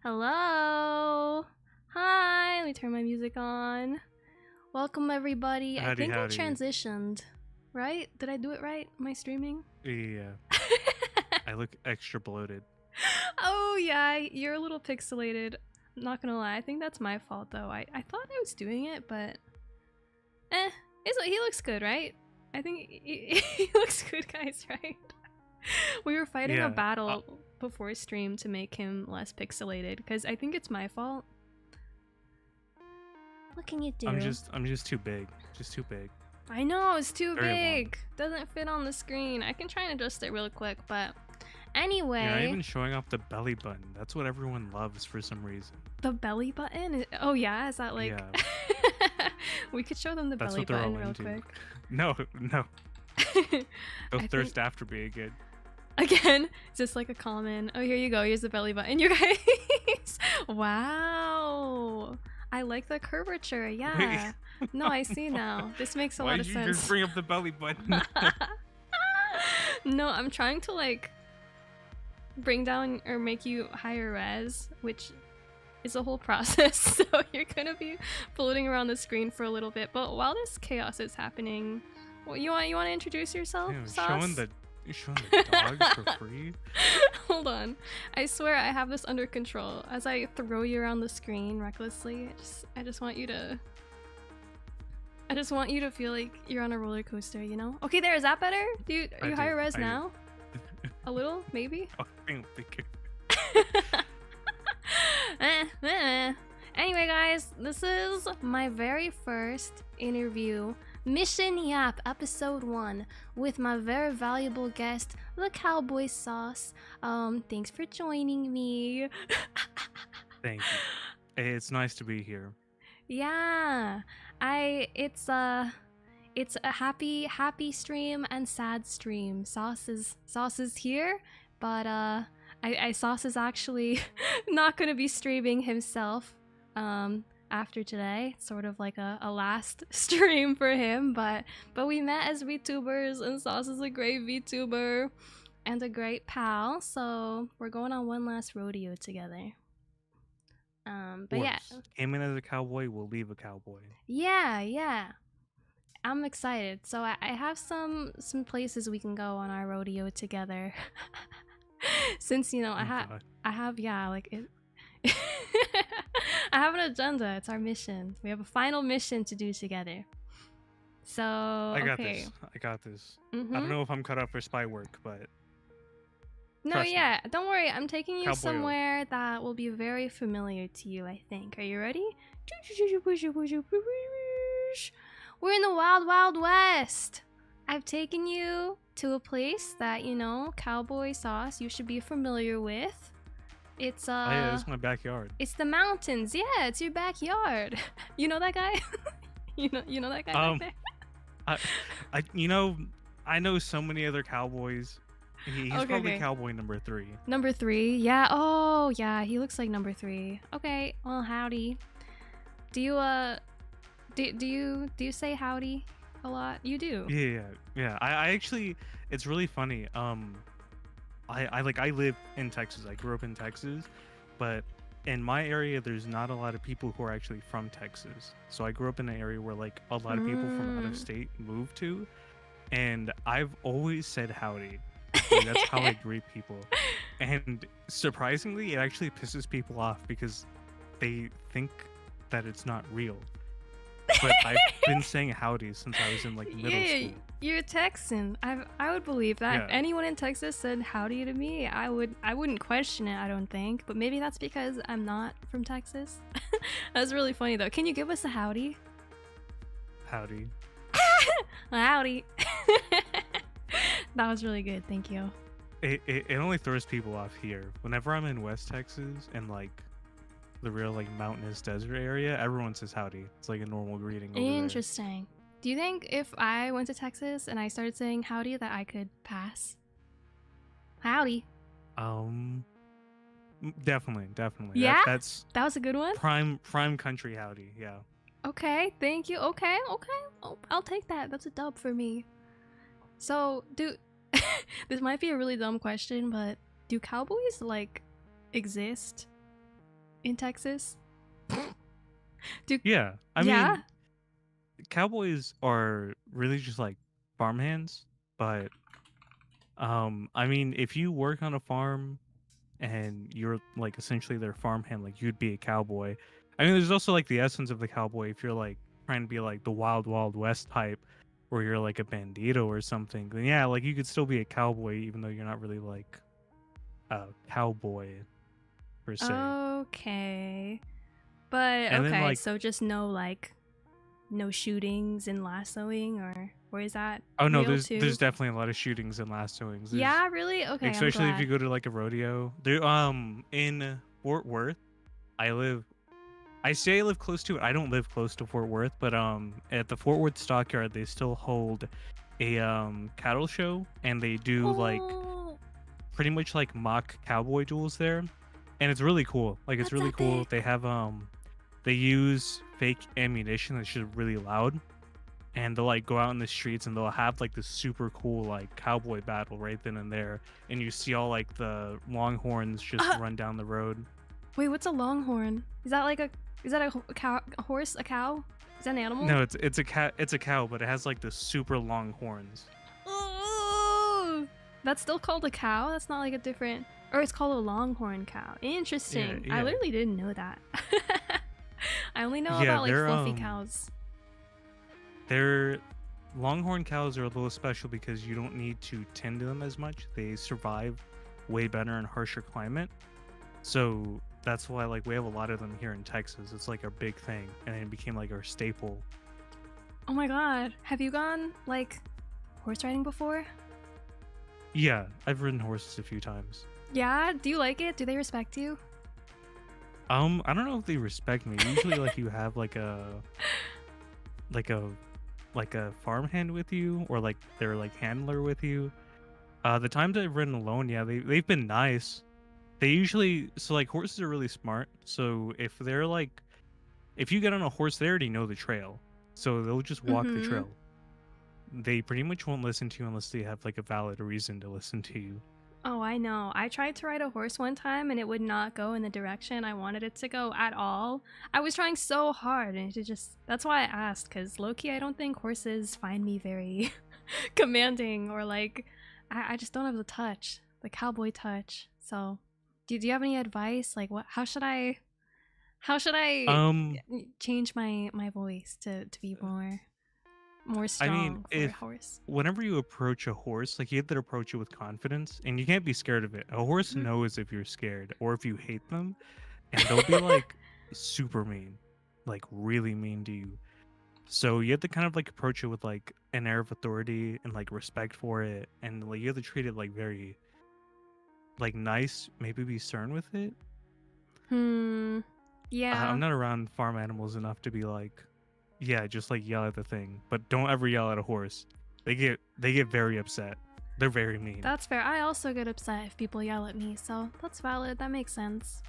Hello. Hi. Let me turn my music on. Welcome everybody. I think I transitioned, right? Did I do it right? Am I streaming? Yeah. I look extra bloated. Oh yeah, you're a little pixelated. I'm not gonna lie. I think that's my fault though. I thought I was doing it, but he looks good, right? I think he looks good, guys, right? We were fighting a battle before stream to make him less pixelated because I think it's my fault. What can you do? I'm just too big. Just too big. I know, it's too big. Doesn't fit on the screen. I can try and adjust it real quick, but anyway. You're not even showing off the belly button. That's what everyone loves for some reason. The belly button? Oh yeah, is that like... Yeah. We could show them the belly button real quick. No. They'll thirst after me again. Again? Is this like a common... Oh, here you go. Here's the belly button, you guys. Wow. I like the curvature, yeah. No, I see now. This makes a lot of sense. Why did you just bring up the belly button? No, I'm trying to like bring down or make you higher res, which is a whole process. So you're gonna be floating around the screen for a little bit. But while this chaos is happening, well, you want to introduce yourself? Damn, you're showing the dogs for free? Hold on. I swear I have this under control. As I throw you around the screen recklessly, I just want you to feel like you're on a roller coaster, you know? Okay, there, is that better? Are you higher res now? A little, maybe? Oh, I don't think Anyway, guys, this is my very first interview, Mission YAP, episode 1, with my very valuable guest, the Cowboy Sauce. Thanks for joining me. Thank you. It's nice to be here. Yeah, it's a happy stream and sad stream. Sauce is here, but Sauce is actually not gonna be streaming himself after today. It's sort of like a last stream for him, but we met as VTubers, and Sauce is a great VTuber and a great pal, so we're going on one last rodeo together. But yeah, came in as a cowboy, will leave a cowboy. Yeah, I'm excited. So I have some places we can go on our rodeo together. Since, you know, I have like it I have an agenda. It's our mission. We have a final mission to do together. So I got this. I don't know if I'm cut out for spy work, but no, yeah, don't worry. I'm taking you somewhere that will be very familiar to you, I think. Are you ready? We're in the Wild Wild West. I've taken you to a place that, you know, Cowboy Sauce, you should be familiar with. It's oh yeah, it's my backyard. It's the mountains. Yeah, it's your backyard. You know that guy? you know that guy back there? I know so many other cowboys. He's probably cowboy number 3. Number 3? Yeah. Oh, yeah. He looks like number 3. Okay. Well, howdy. Do you say howdy a lot? You do. Yeah. I actually, it's really funny. I live in Texas. I grew up in Texas, but in my area, there's not a lot of people who are actually from Texas. So I grew up in an area where like a lot of people from out of state moved to, and I've always said howdy. Like, that's how I greet people, and surprisingly, it actually pisses people off because they think that it's not real. But I've been saying howdy since I was in like middle school. You're a Texan. I would believe that. If anyone in Texas said howdy to me, I wouldn't question it, I don't think. But maybe that's because I'm not from Texas. That's really funny though. Can you give us a howdy? Howdy. Howdy. That was really good. Thank you. It only throws people off here. Whenever I'm in West Texas and like the real like mountainous desert area, everyone says howdy. It's like a normal greeting over Interesting. There. Do you think if I went to Texas and I started saying howdy that I could pass? Howdy. Definitely. Yeah? That was a good one? Prime country howdy, yeah. Okay, thank you. Okay. Oh, I'll take that. That's a dub for me. So, this might be a really dumb question, but do cowboys like exist? in Texas? Do Yeah, I yeah? mean, cowboys are really just like farmhands, but I mean, if you work on a farm and you're like essentially their farmhand, like you'd be a cowboy. I mean, there's also like the essence of the cowboy if you're like trying to be like the wild wild west type, or you're like a bandito or something. Then yeah, like you could still be a cowboy even though you're not really like a cowboy per se. Okay. But And then okay, like, so just no like no shootings and lassoing or is that oh no, real there's too? definitely a lot of shootings and lassoings. There's Yeah, really? Okay, I'm especially if you glad. go to like a rodeo. There in Fort Worth, I live I say I live close to it. I don't live close to Fort Worth, but at the Fort Worth Stockyard, they still hold a cattle show, and they do like Oh, pretty much like mock cowboy duels there, and it's really cool. Like it's that's really cool. They epic. have they use fake ammunition that's just really loud, and they'll like go out in the streets and they'll have like this super cool like cowboy battle right then and there, and you see all like the longhorns just Uh, run down the road. wait, what's a longhorn? Is that like a is that a cow, a horse, a cow? Is that an animal? No, it's a cat. It's a cow, but it has like the super long horns. Oh, that's still called a cow? That's not like a different or it's called a longhorn cow. Yeah, Interesting. I yeah, literally didn't know that. I only know yeah. about like fluffy cows. They're longhorn cows are a little special because you don't need to tend to them as much. They survive way better in harsher climate. So that's why like we have a lot of them here in Texas. It's like our big thing, and it became like our staple. Oh my god. Have you gone like horse riding before? Yeah, I've ridden horses a few times. Yeah? Do you like it? Do they respect you? I don't know if they respect me. Usually, like you have like a like a farmhand with you, or like their like handler with you. The times I've ridden alone, yeah, they've been nice. They usually so like horses are really smart. So if they're like if you get on a horse, they already know the trail. So they'll just walk the Mm-hmm. trail. They pretty much won't listen to you unless they have like a valid reason to listen to you. Oh, I know. I tried to ride a horse one time and it would not go in the direction I wanted it to go at all. I was trying so hard and it just that's why I asked cuz low-key I don't think horses find me very commanding or like I just don't have the touch, the cowboy touch. So, do you have any advice? Like what how should I Um, change my voice to be more I mean, strong for a if horse? whenever you approach a horse, like you have to approach it with confidence, and you can't be scared of it. A horse Mhm. knows if you're scared or if you hate them, and they'll be like super mean, like really mean to you. So you have to kind of like approach it with like an air of authority and like respect for it, and like you have to treat it like very like nice, maybe be stern with it. Hmm. I'm Yeah. not around farm animals enough to be like, yeah, just like yell at the thing, but don't ever yell at a horse. They get very upset. They're very mean. That's fair. I also get upset if people yell at me, so that's valid. That makes sense.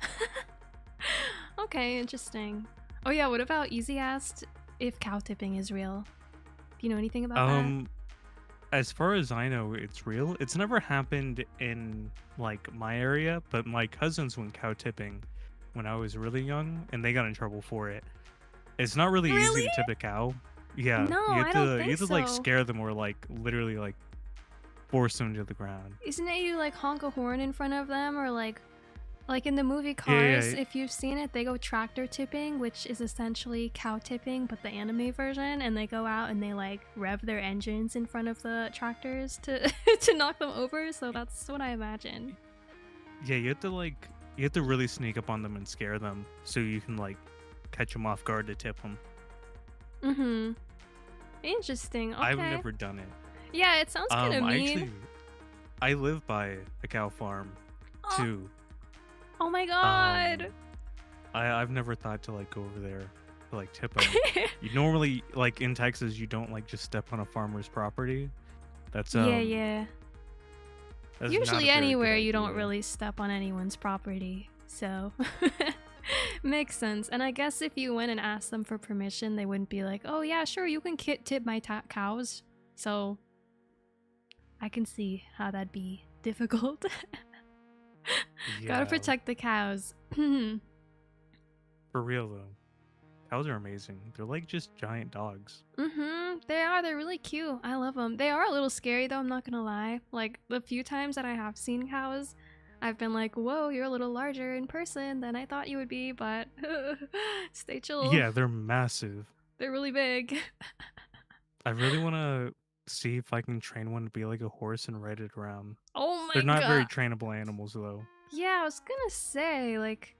Okay, interesting. Oh yeah, what about Easy asked if cow tipping is real? Do you know anything about that? Um, as far as I know, it's real. It's never happened in like my area, but my cousins went cow tipping when I was really young, and they got in trouble for it. It's not really easy Really? to tip a cow. Yeah, No, I don't you think have to like so. scare them or like literally like force them to the ground. Isn't it you like honk a horn in front of them or like in the movie Yeah, Cars, yeah, if you've seen it, they go tractor tipping, which is essentially cow tipping, but the anime version, and they go out and they like rev their engines in front of the tractors to to knock them over. So that's what I imagine. yeah. You have to really sneak up on them and scare them so you can like catch them off guard to tip them. Mm-hmm. Interesting. I've Okay. never done it. Yeah, it sounds kind of I mean. actually I live by a cow farm Oh, too. oh my Um, god. I've never thought to like go over there to like tip them. You normally like in Texas, you don't like just step on a farmer's property. That's Yeah, um yeah. that's not a Usually very good anywhere you don't idea. really step on anyone's property. So makes sense. And I guess if you went and asked them for permission, they wouldn't be like, "Oh yeah, sure, you can tip my cows." So I can see how that'd be difficult. Gotta Yeah. protect the cows. For real though, cows are amazing. They're like just giant dogs. They are. They're really cute. I love them. They are a little scary though, I'm not gonna lie. Like the few times that I have seen cows, I've been like, whoa, you're a little larger in person than I thought you would be, but stay chill. Yeah, they're massive. They're really big. I really want to see if I can train one to be like a horse and ride it around. Oh They're my not very god. trainable animals though. Yeah, I was gonna say, like,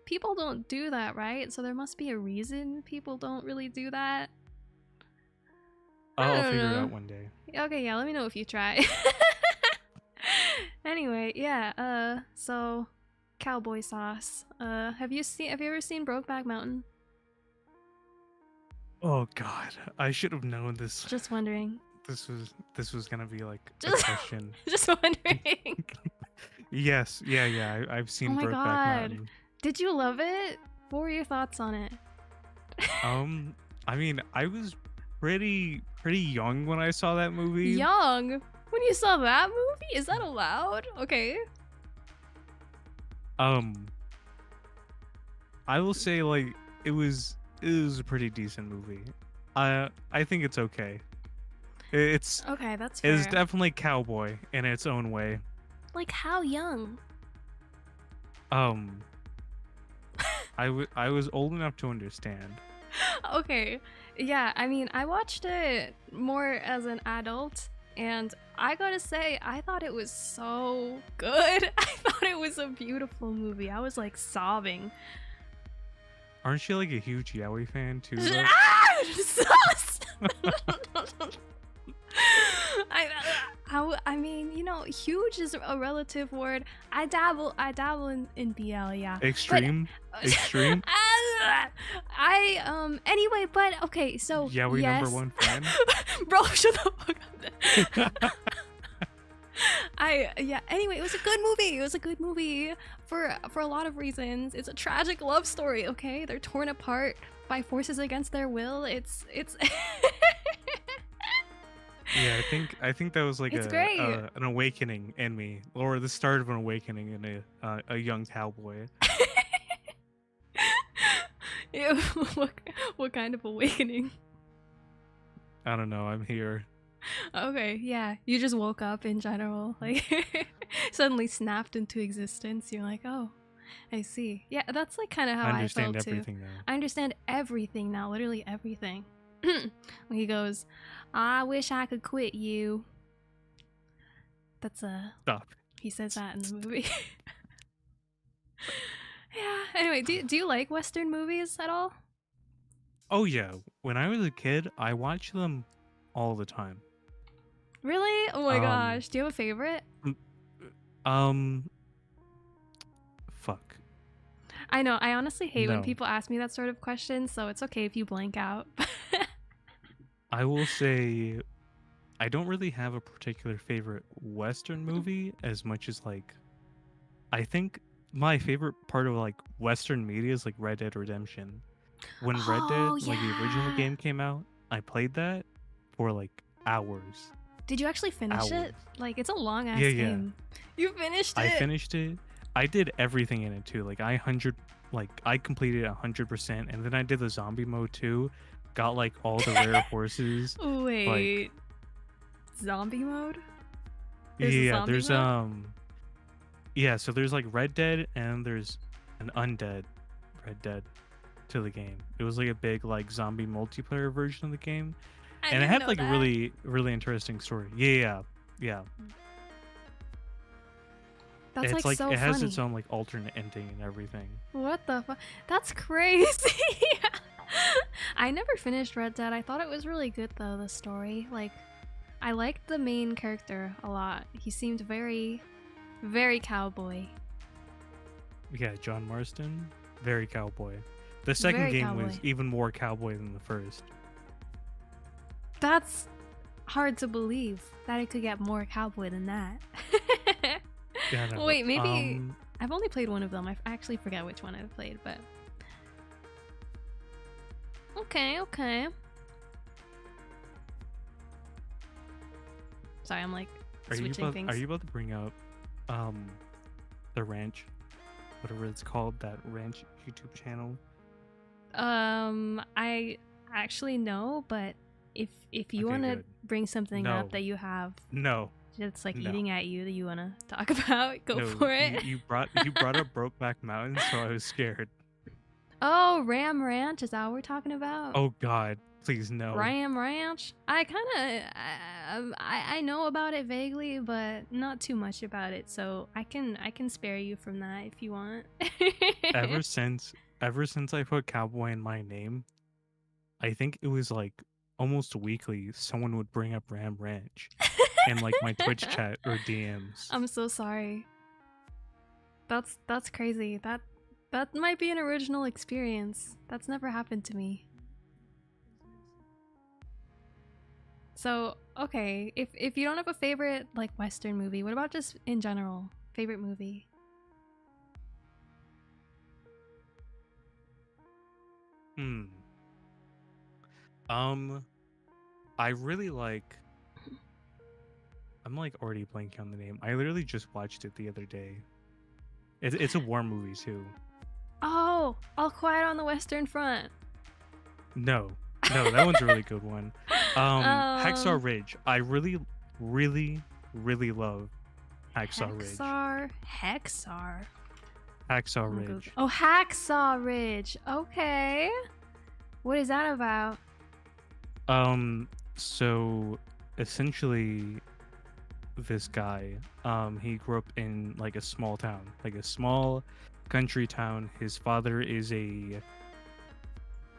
people don't do that, right? So there must be a reason people don't really do that. I I'll don't figure it know. out one day. Okay, yeah, let me know if you try. Anyway, yeah, so cowboy sauce. Have you ever seen Brokeback Mountain? Oh God, I should have known this. Just wondering. This was gonna be like a Just question. just wondering. Yes, yeah. I've Oh seen my Brokeback god. Mountain. Did you love it? What were your thoughts on it? I mean, I was pretty young when I saw that movie. Young? When you saw that movie? Is that allowed? Okay. I will say like it was a pretty decent movie. I think it's okay. It's Okay, that's it is fair. definitely Cowboy in its own way. Like how young? I was old enough to understand. Okay. Yeah, I mean, I watched it more as an adult, and I gotta say, I thought it was so good. I thought it was a beautiful movie. I was like sobbing. Aren't you like a huge Yowie fan too? Though? Sus! I mean, you know, huge is a relative word. I dabble in BL, yeah. Extreme, extreme. Anyway, but okay, so Yowie yes. #1 fan. Bro, shut the fuck up. Anyway, it was a good movie. It was a good movie for a lot of reasons. It's a tragic love story, okay? They're torn apart by forces against their will. It's Yeah, I think that was like It's great. An awakening in me, or the start of an awakening in a young cowboy. Ew, what kind of awakening? I don't know. I'm here. Okay, yeah. You just woke up in general, like suddenly snapped into existence. You're like, oh, I see. Yeah, that's like kind of how I I understand felt too. everything now. I understand everything now, literally everything. When he goes, I wish I could quit you. That's Stop. he says that in the movie. Yeah. Anyway, do you like Western movies at all? Oh yeah. When I was a kid, I watched them all the time. Really? Oh my Um, gosh. Do you have a favorite? Fuck. I know. I honestly hate when No. people ask me that sort of question, so it's okay if you blank out. I will say, I don't really have a particular favorite Western movie as much as like, I think my favorite part of like Western media is like Red Dead Redemption. When Red Oh, Dead, like the original yeah. game came out, I played that for like hours. Did you actually finish it? Hours. Like, it's a long ass Yeah, yeah. game. You finished it. I finished it. I did everything in it too. Like I completed 100%, and then I did the zombie mode too. Got like all the rare horses. Wait. Zombie mode? There's a Yeah, zombie there's mode? yeah, so there's like Red Dead and there's an undead Red Dead to the game. It was like a big like zombie multiplayer version of the game. I And it didn't had know like that. a really interesting story. Yeah. That's It's like so it has funny. its own like alternate ending and everything. What the fuck? That's crazy. I never finished Red Dead. I thought it was really good though, the story. Like, I liked the main character a lot. He seemed very, very cowboy. Yeah, John Marston, very cowboy. The second Very game was cowboy. even more cowboy than the first. That's hard to believe that it could get more cowboy than that. Yeah, no, Wait, maybe I've only played one of them. I actually forget which one I've played, but okay. Sorry, I'm like switching things. Are you about to bring up the ranch, whatever it's called, that ranch YouTube channel I actually no, but if you Okay, want to good. bring something No, up that you have no, that's like no, eating at you that you want to talk about, go no. for You it. you brought you brought up Brokeback Mountain, so I was scared. Oh, Ram Ranch, is that what we're talking about? Oh God, please no. Ram Ranch? I kind of I know about it vaguely, but not too much about it, so I can spare you from that if you want. Ever since ever since I put Cowboy in my name, I think it was like almost weekly someone would bring up Ram Ranch in like my Twitch chat or DMs. I'm so sorry. That's crazy. That might be an original experience. That's never happened to me. So, okay, if you don't have a favorite like Western movie, what about just in general? Favorite movie? Hmm. Um, I really like. I'm like already blanking on the name. I literally just watched it the other day. It's a war movie too. Oh, All Quiet on the Western Front. No, no, that one's a really good one. Hacksaw Um, Ridge. I really, really, really love Hacksaw Ridge. Hexar. Hacksaw I'm Google- Ridge. Oh, Hacksaw Ridge. Okay. What is that about? So essentially this guy, he grew up in like a small town, like a small country town. His father is a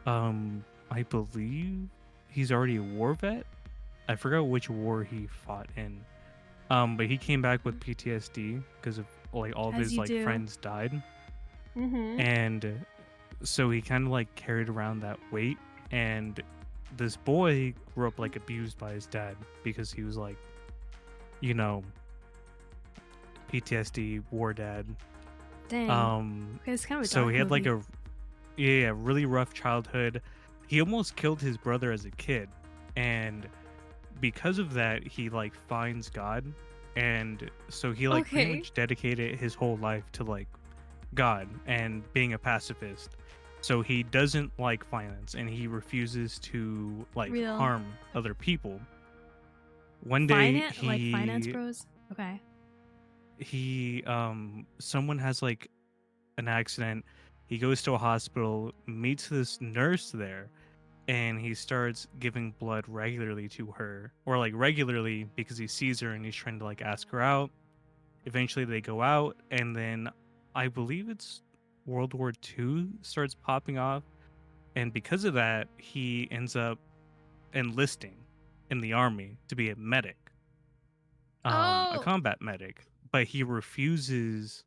I believe he's already a war vet. I forgot which war he fought in. But he came back with PTSD because of like all of As his you like do. friends died. Mm-hmm. And so he kind of like carried around that weight. And this boy grew up like abused by his dad because he was like, you know, PTSD war dad. Dang. Okay, it's kind of a So dark he had like movie. a really rough childhood. He almost killed his brother as a kid, and because of that he like finds God, and so he like pretty Okay. much dedicated his whole life to like God and being a pacifist. So he doesn't like violence and he refuses to like Real. harm other people. One day Finance bros? Okay. he someone has like an accident. He goes to a hospital, meets this nurse there, and he starts giving blood regularly to her, or like regularly because he sees her and he's trying to like ask her out. Eventually they go out, and then I believe it's World War II starts popping off, and because of that he ends up enlisting in the army to be a medic, a Oh, combat medic, but he refuses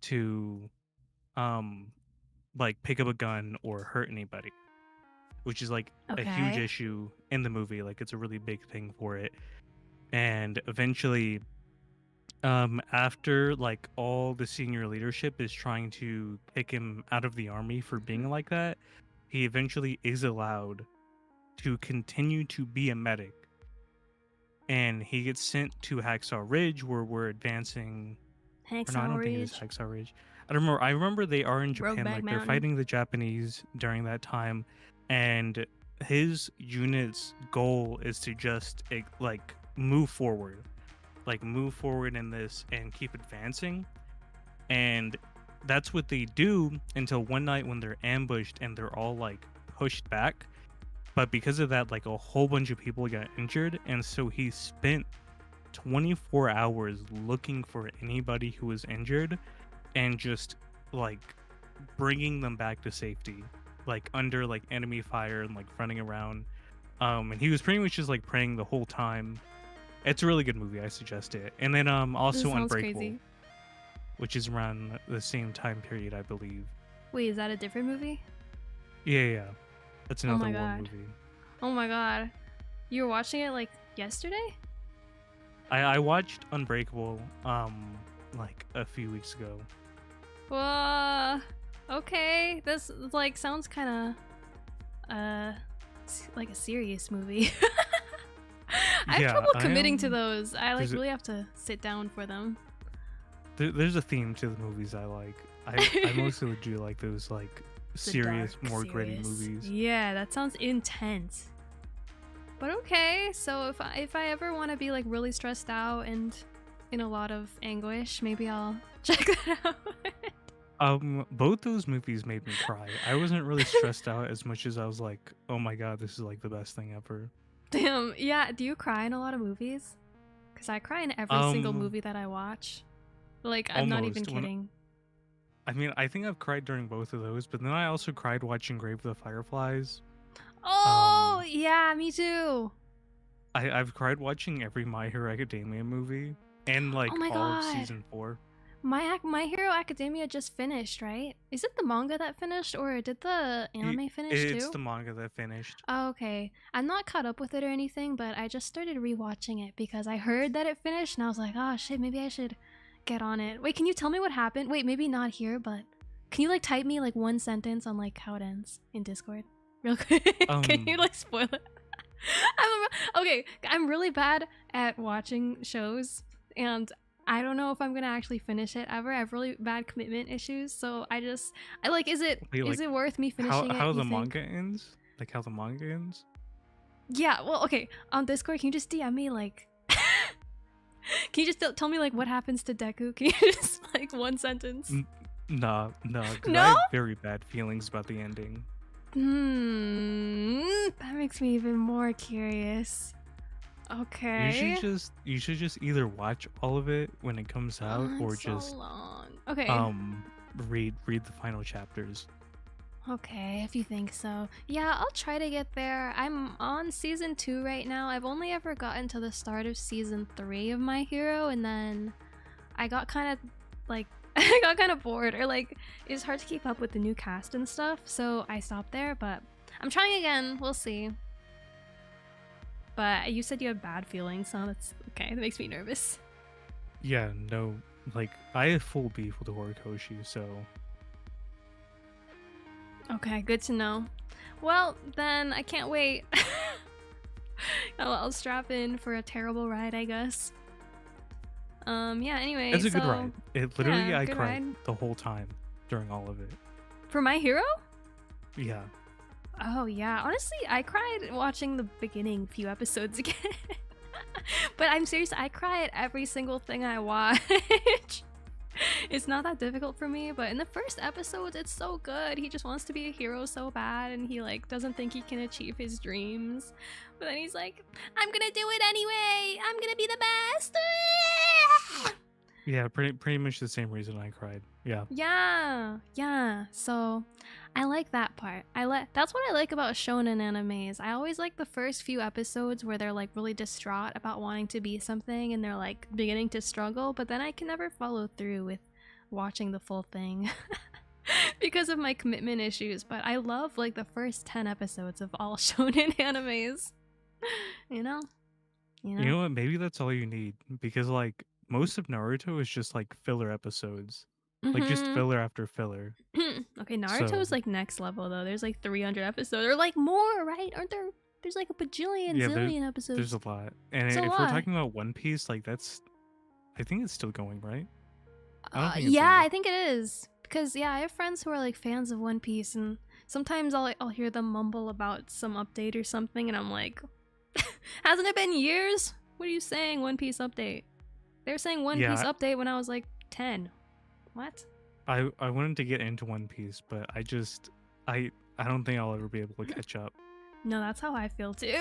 to um like pick up a gun or hurt anybody, which is like a huge okay. issue in the movie. Like it's a really big thing for it. And eventually, after like all the senior leadership is trying to kick him out of the army for being like that, he eventually is allowed to continue to be a medic. And he gets sent to Hacksaw Ridge where we're advancing. Or no, I Hacksaw don't think it is Ridge. Hacksaw Ridge. I don't remember. I remember they are in Japan, Brokeback like they're Mountain. fighting the Japanese during that time, and his unit's goal is to just like move forward in this and keep advancing. And that's what they do until one night when they're ambushed and they're all like pushed back. But because of that, like a whole bunch of people got injured, and so he spent 24 hours looking for anybody who was injured and just like bringing them back to safety, like under like enemy fire and like running around. And he was pretty much just like praying the whole time. It's a really good movie. I suggest it. And then This also sounds Unbreakable, crazy. which is around the same time period, I believe. Wait, is that a different movie? Yeah, that's Oh another my war god. movie. Oh my god. You were watching it like yesterday? I watched Unbreakable like a few weeks ago. Okay. This like sounds kind of like a serious movie. I have Yeah, trouble I committing to am. those. I like There's a, really have to sit down for them. there's a theme to the movies I like. I mostly would do like those like serious, dark, more gritty serious. movies. Yeah, that sounds intense. But okay, so if I ever want to be like really stressed out and in a lot of anguish, maybe I'll check that out. Both those movies made me cry. I wasn't really stressed out as much as I was like, oh my god, this is like the best thing ever. Damn, yeah. Do you cry in a lot of movies? Because I cry in every single movie that I watch. Like, I'm not even Almost. kidding. I mean, I think I've cried during both of those, but then I also cried watching Grave of the Fireflies. Oh, yeah, me too. I've cried watching every My Hero Academia movie and like Oh my all of God. season 4. My Hero Academia just finished, right? Is it the manga that finished, or did the anime finish too? It's the manga that finished. Oh, okay. I'm not caught up with it or anything, but I just started rewatching it because I heard that it finished, and I was like, oh shit, maybe I should get on it. Wait, can you tell me what happened? Wait, maybe not here, but can you like type me like one sentence on like how it ends in Discord? Real quick. Can you like spoil it? Okay, I'm really bad at watching shows, and I don't know if I'm gonna actually finish it ever. I have really bad commitment issues, so I like. Is it worth me finishing it? How the manga ends? Like how the manga ends? Yeah. Well, okay. On Discord, can you just DM me like? Can you just tell me like what happens to Deku? Can you just like one sentence? No. No? I have very bad feelings about the ending. That makes me even more curious. Okay. You should just either watch all of it when it comes out, or so just long. Okay. read the final chapters. Okay, if you think so. Yeah, I'll try to get there. I'm on season 2 right now. I've only ever gotten to the start of season 3 of My Hero, and then I got kind of like I got kind of bored, or like it's hard to keep up with the new cast and stuff, so I stopped there, but I'm trying again. We'll see. But you said you had bad feelings, so that's okay. That makes me nervous. Yeah, no, like I have full beef with Horikoshi, so okay, good to know. Well, then I can't wait. I'll strap in for a terrible ride, I guess. Yeah, anyway. It's a good ride. It literally, yeah, I cried ride. the whole time during all of it. For My Hero? Yeah. Oh, yeah. Honestly, I cried watching the beginning few episodes again. But I'm serious, I cry at every single thing I watch. It's not that difficult for me, but in the first episodes, it's so good. He just wants to be a hero so bad, and he like doesn't think he can achieve his dreams. But then he's like, I'm gonna do it anyway. I'm gonna be the best. Yeah, pretty much the same reason I cried. Yeah. Yeah. So I like that part. That's what I like about shonen animes. I always like the first few episodes where they're like really distraught about wanting to be something and they're like beginning to struggle, but then I can never follow through with watching the full thing because of my commitment issues. But I love like the first 10 episodes of all shonen animes. You know what? Maybe that's all you need, because like most of Naruto is just like filler episodes. Like just filler after filler. Okay, Naruto's like next level though. There's like 300 episodes or like more, right? Aren't there? There's like a bajillion, zillion episodes. There's a lot. And if we're talking about One Piece, like I think it's still going, right? I think it is, because I have friends who are like fans of One Piece, and sometimes I'll hear them mumble about some update or something, and I'm like, hasn't it been years? What are you saying? One Piece update? They were saying One Piece update when I was like 10. What? I wanted to get into One Piece, but I don't think I'll ever be able to catch up. No, that's how I feel too.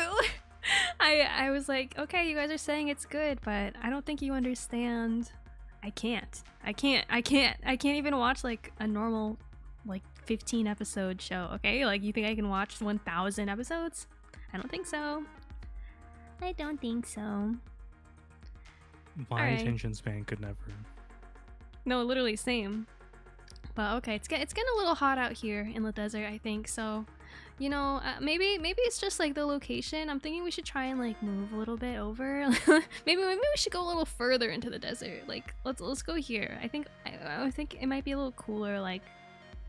I was like, okay, you guys are saying it's good, but I don't think you understand. I can't even watch like a normal like 15 episode show, okay? Like, you think I can watch 1,000 episodes? I don't think so. My attention span could never. No, literally same. But okay, it's getting a little hot out here in the desert, I think. So, maybe it's just like the location. I'm thinking we should try and like move a little bit over. maybe we should go a little further into the desert. Like, let's go here. I think it might be a little cooler. Like,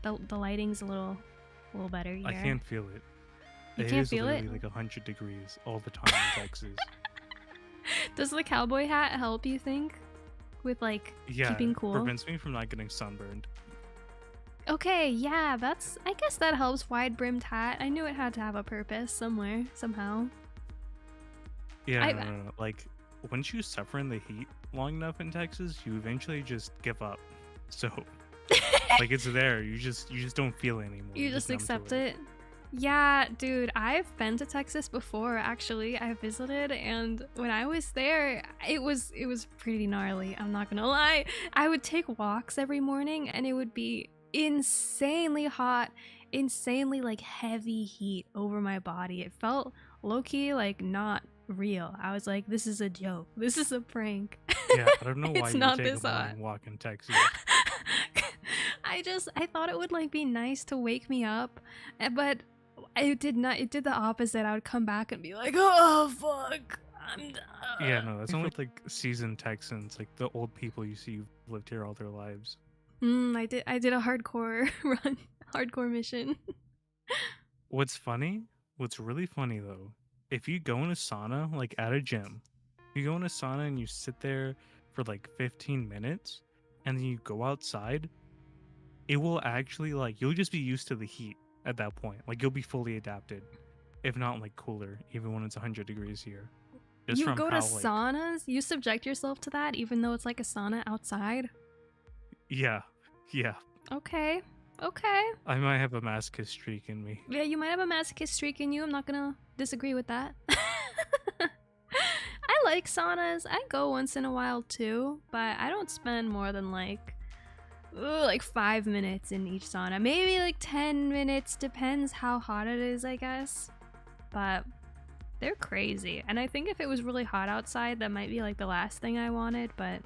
the lighting's a little better here. I can't feel it. You can't feel it? Like 100 degrees all the time in Texas. Does the cowboy hat help, you think? With like keeping cool? Prevents me from not getting sunburned. Okay, yeah, I guess that helps. Wide brimmed hat. I knew it had to have a purpose somewhere, somehow. Yeah, I no. Like once you suffer in the heat long enough in Texas, you eventually just give up. So like it's there. You just don't feel it anymore. You You're just numb to accept it. Yeah, dude, I've been to Texas before actually. I visited, and when I was there, it was pretty gnarly. I'm not gonna lie. I would take walks every morning and it would be insanely hot, insanely like heavy heat over my body. It felt low-key like not real. I was like, this is a joke. This is a prank. Yeah, I don't know why It's you not take this a hot. morning walk in Texas. I thought it would like be nice to wake me up, but it did not. It did the opposite. I would come back and be like, oh fuck, I'm Yeah, no, that's only like seasoned Texans, like the old people you see who've lived here all their lives. I did a hardcore run, hardcore mission. What's funny? What's really funny though, if you go in a sauna, like at a gym, you go in a sauna and you sit there for like 15 minutes and then you go outside, it will actually like you'll just be used to the heat at that point. Like you'll be fully adapted, if not like cooler, even when it's 100 degrees here. Just You from go to how like saunas, you subject yourself to that, even though it's like a sauna outside. yeah, yeah. Okay, okay. I might have a masochist streak in me. Yeah, you might have a masochist streak in you. I'm not gonna disagree with that. I like saunas. I go once in a while too, but I don't spend more than like 5 minutes in each sauna. Maybe like 10 minutes, depends how hot it is, I guess. But they're crazy. And I think if it was really hot outside, that might be like the last thing I wanted, but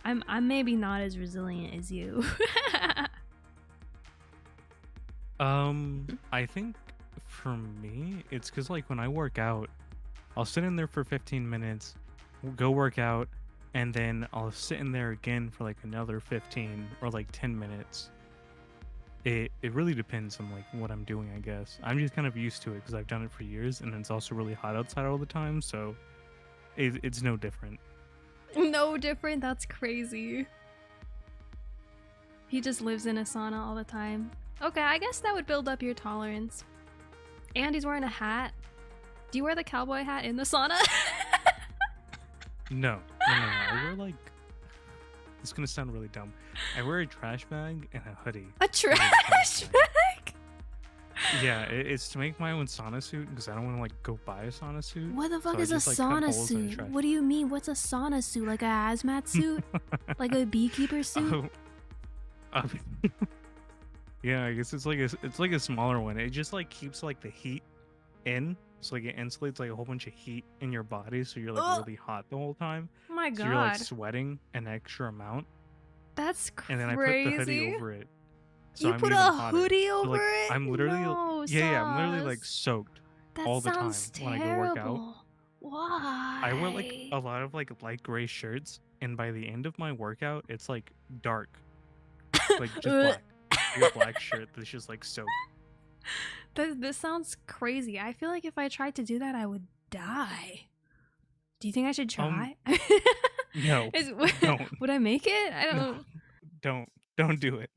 I'm maybe not as resilient as you. I think for me, it's because like when I work out, I'll sit in there for 15 minutes, go work out, and then I'll sit in there again for like another 15 or like 10 minutes. It really depends on like what I'm doing, I guess. I'm just kind of used to it because I've done it for years, and it's also really hot outside all the time, so it's no different. No different? That's crazy. He just lives in a sauna all the time. Okay, I guess that would build up your tolerance. And he's wearing a hat. Do you wear the cowboy hat in the sauna? No. I wear like. It's gonna sound really dumb. I wear a trash bag and a hoodie. A trash bag? Yeah, it's to make my own sauna suit because I don't want to like go buy a sauna suit. What the fuck So I is a just, like, cut sauna holes in the suit? trash. What do you mean? What's a sauna suit? Like a hazmat suit? Like a beekeeper suit? Oh, um, yeah, I guess it's like a smaller one. It just like keeps like the heat in, so like it insulates like a whole bunch of heat in your body, so you're like Ugh. really hot the whole time. Oh my So you're like god. sweating an extra amount, That's crazy. and then I put the hoodie over it. So You I'm put even a hotter. hoodie So, over like, it? I'm literally No, yeah, I'm literally like Sauce. soaked That all the time sounds when I go work out. terrible. Why? I wear like a lot of like light gray shirts, and by the end of my workout, it's like dark, like just black. Like a black shirt that's just like soaked. This sounds crazy. I feel like if I tried to do that, I would die. Do you think I should try? No, don't. Would I make it? I don't No, know. don't do it.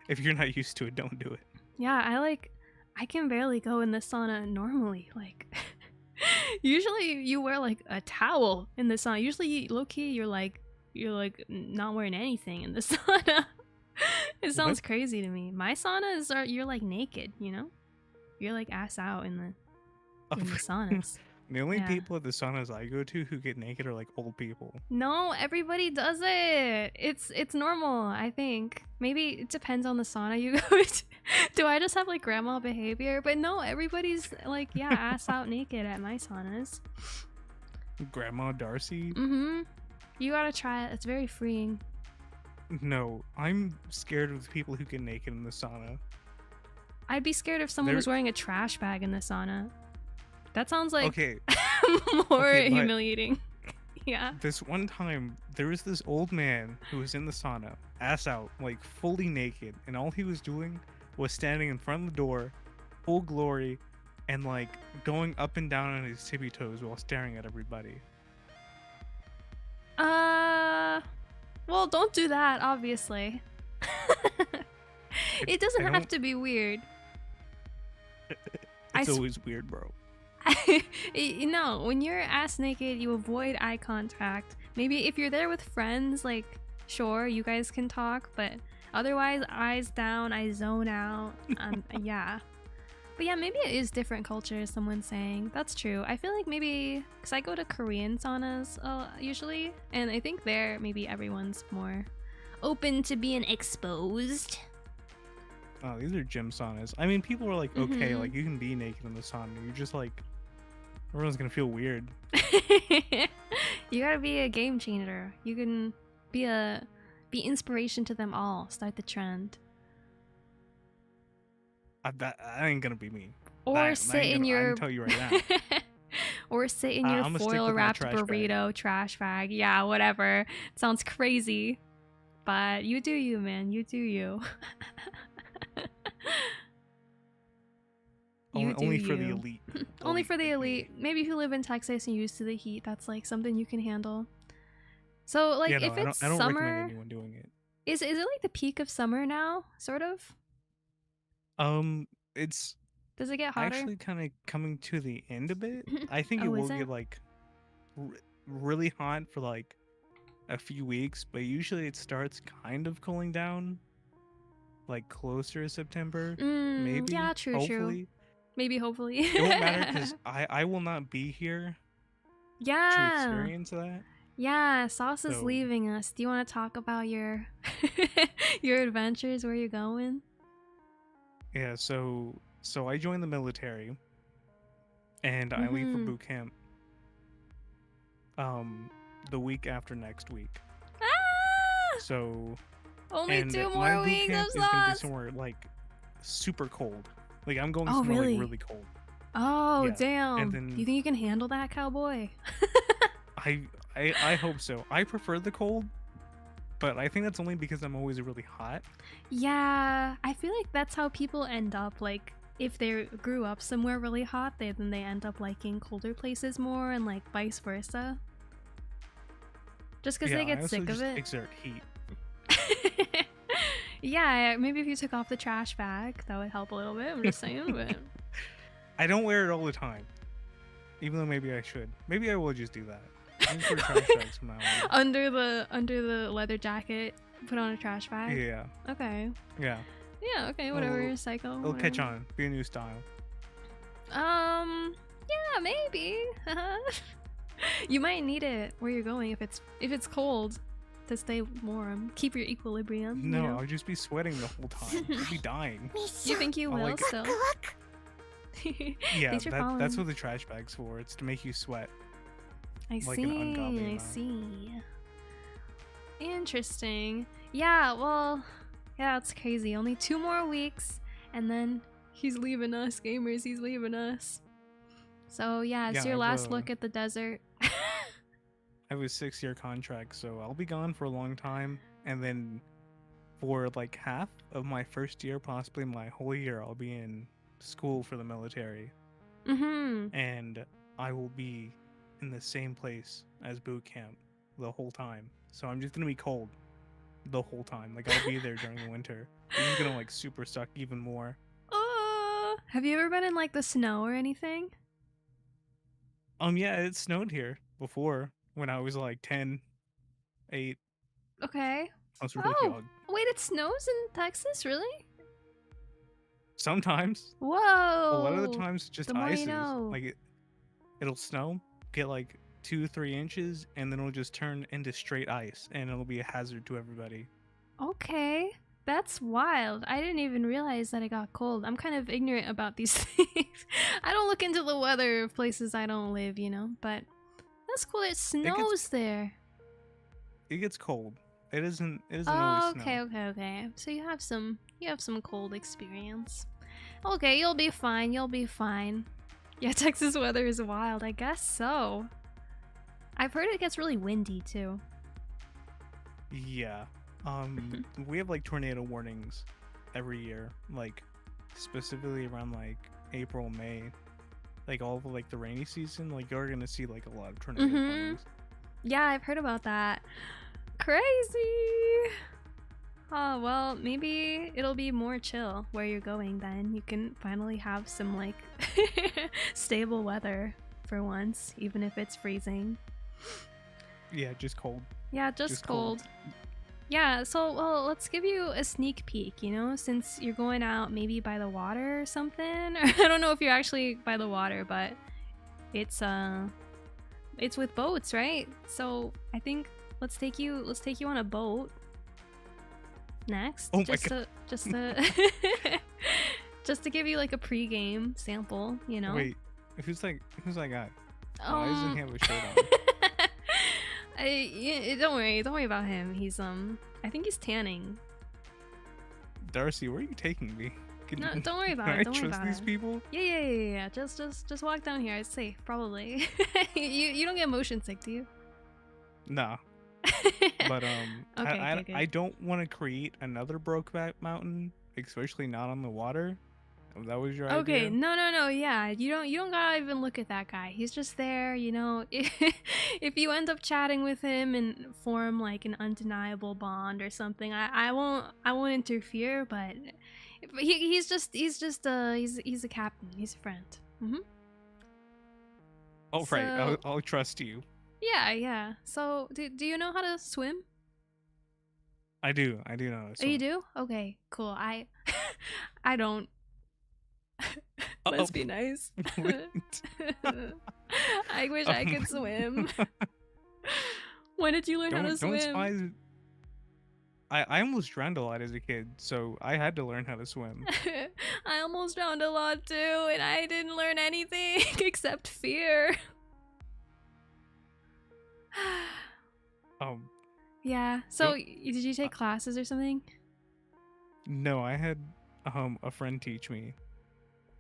If you're not used to it, don't do it. Yeah, I can barely go in the sauna normally. Like, usually you wear like a towel in the sauna. Usually, low key, you're like not wearing anything in the sauna. It sounds What? crazy to me. My saunas are you're like naked, you know? You're like ass out in the saunas. The only Yeah. people at the saunas I go to who get naked are like old people. No, everybody does it. It's normal, I think. Maybe it depends on the sauna you go to. Do I just have like grandma behavior? But no, everybody's like, yeah, ass out naked at my saunas. Grandma Darcie? Mm-hmm. You gotta try it. It's very freeing. No, I'm scared of the people who get naked in the sauna. I'd be scared if someone There- was wearing a trash bag in the sauna. That sounds like Okay, more Okay, but- humiliating. Yeah. this one time there was this old man who was in the sauna, ass out, like fully naked, and all he was doing was standing in front of the door, full glory, and like going up and down on his tippy toes while staring at everybody. Well, don't do that, obviously. It doesn't I have don't. to be weird. I It's s- always weird, bro. you know, when you're ass naked, you avoid eye contact. Maybe if you're there with friends, like, sure, you guys can talk, but otherwise, eyes down, I zone out. Yeah. But yeah, maybe it is different cultures, someone's saying. That's true. I feel like maybe, because I go to Korean saunas usually, and I think there, maybe everyone's more open to being exposed. Oh, these are gym saunas. I mean, people are like, okay, Mhm. like you can be naked in the sauna. You're just like, everyone's gonna feel weird. You gotta be a game changer. You can be inspiration to them all. Start the trend. That ain't gonna be me. Or That sit ain't in gonna. I can your tell you right now. or sit in your I'm gonna stick foil with my wrapped trash bag. burrito trash bag. Yeah, whatever. Sounds crazy. But you do you, man. You do you. You do Only for the you. elite. Only for the like me. elite. Maybe if you live in Texas and you're used to the heat, that's like something you can handle. So like Yeah, no, if it's I don't recommend summer, anyone doing it. is it like the peak of summer now? Sort of? It's Does it get hotter? actually kind of coming to the end of it. I think it Oh, is will it? get like really hot for like a few weeks, but usually it starts kind of cooling down like closer to September, maybe, Yeah, true. hopefully. Maybe, hopefully. It won't matter because I will not be here to Yeah. experience that. Yeah, Sauce is So leaving us. Do you want to talk about your your adventures? Where you going? yeah, so I joined the military and I leave for boot camp the week after next week. Ah! So Only and 2 my more boot weeks camp of is gonna be Sauce. somewhere like super cold. Like I'm going Oh, somewhere really? like really cold. Oh, Yeah. damn. And Do you then think you can handle that, Cowboy? I hope so. I prefer the cold, but I think that's only because I'm always really hot. Yeah, I feel like that's how people end up. Like, if they grew up somewhere really hot, then they end up liking colder places more, and like vice versa. Just because Yeah, they I get also sick of just it. exert heat. Yeah, maybe if you took off the trash bag, that would help a little bit. I'm just saying, but I don't wear it all the time. Even though maybe I should. Maybe I will just do that. I just wear trash bags from now on. under the leather jacket, put on a trash bag. Yeah. Okay. Yeah. Yeah. Okay. Whatever. It'll- Psycho. It'll catch whatever. on. Be a new style. Yeah, maybe. You might need it where you're going if it's cold to stay warm. Keep your equilibrium. No, You know? I'll just be sweating the whole time. I'll be dying. You think you I'll, will like- still? Yeah, Thanks for that's following. what the trash bag's for. It's to make you sweat. I like see. an ungodly I amount. see. Interesting. Yeah. Well. Yeah, it's crazy. Only 2 more weeks, and then he's leaving us, gamers. He's leaving us. So yeah, it's Yeah, your I've, last look at the desert. I have a 6-year contract, so I'll be gone for a long time. And then for like half of my first year, possibly my whole year, I'll be in school for the military. Mm-hmm. And I will be in the same place as boot camp the whole time. So I'm just gonna be cold the whole time. Like I'll be there during the winter. This is gonna like super suck even more. Have you ever been in like the snow or anything? Yeah, it snowed here before when I was like 10, 8. Okay. I was really Oh, young. wait, it snows in Texas, really? Sometimes. Whoa. A lot of the times it just the more you ices. know. Like it'll snow, get like 2-3 inches, and then it'll just turn into straight ice, and it'll be a hazard to everybody. Okay. That's wild. I didn't even realize that it got cold. I'm kind of ignorant about these things. I don't look into the weather of places I don't live, you know, but that's cool. It snows there. It gets cold. It isn't Oh, always okay, snow. okay. So you have some cold experience. Okay, you'll be fine. You'll be fine. Yeah, Texas weather is wild. I guess so. I've heard it gets really windy too. Yeah. We have like tornado warnings every year, like specifically around like April, May. Like all of like the rainy season, like you're gonna see like a lot of tornado Mhm. warnings. Yeah, I've heard about that. Crazy. Oh, well, maybe it'll be more chill where you're going then. You can finally have some, like, stable weather for once, even if it's freezing. Yeah, just cold. Yeah, just cold. Yeah, so, well, let's give you a sneak peek, you know, since you're going out maybe by the water or something. Or I don't know if you're actually by the water, but it's with boats, right? So I think let's take you on a boat next. Oh my just God. to just to give you like a pre-game sample, you know. Wait, who's that guy? Why doesn't he have a shirt on? Don't worry about him. He's I think he's tanning. Darcie, where are you taking me? No, don't worry about Can it. I Don't worry trust about these it. people? Yeah. Just walk down here. It's safe, probably. you don't get motion sick, do you? Nah. But Okay, I don't want to create another Brokeback Mountain, especially not on the water. If that was your Okay, idea. no, yeah. You don't gotta even look at that guy. He's just there, you know. If you end up chatting with him and form like an undeniable bond or something, I won't interfere, but he's a captain. He's a friend. Oh, right. So- I'll trust you. Yeah. So, do you know how to swim? I do know. Oh, you do? Okay, cool. I don't. Uh-oh. Let's be nice. Wait. I wish I could swim. When did you learn how to swim? Don't spy. I almost drowned a lot as a kid, so I had to learn how to swim. I almost drowned a lot too, and I didn't learn anything except fear. Yeah. So, did you take classes or something? No, I had a friend teach me.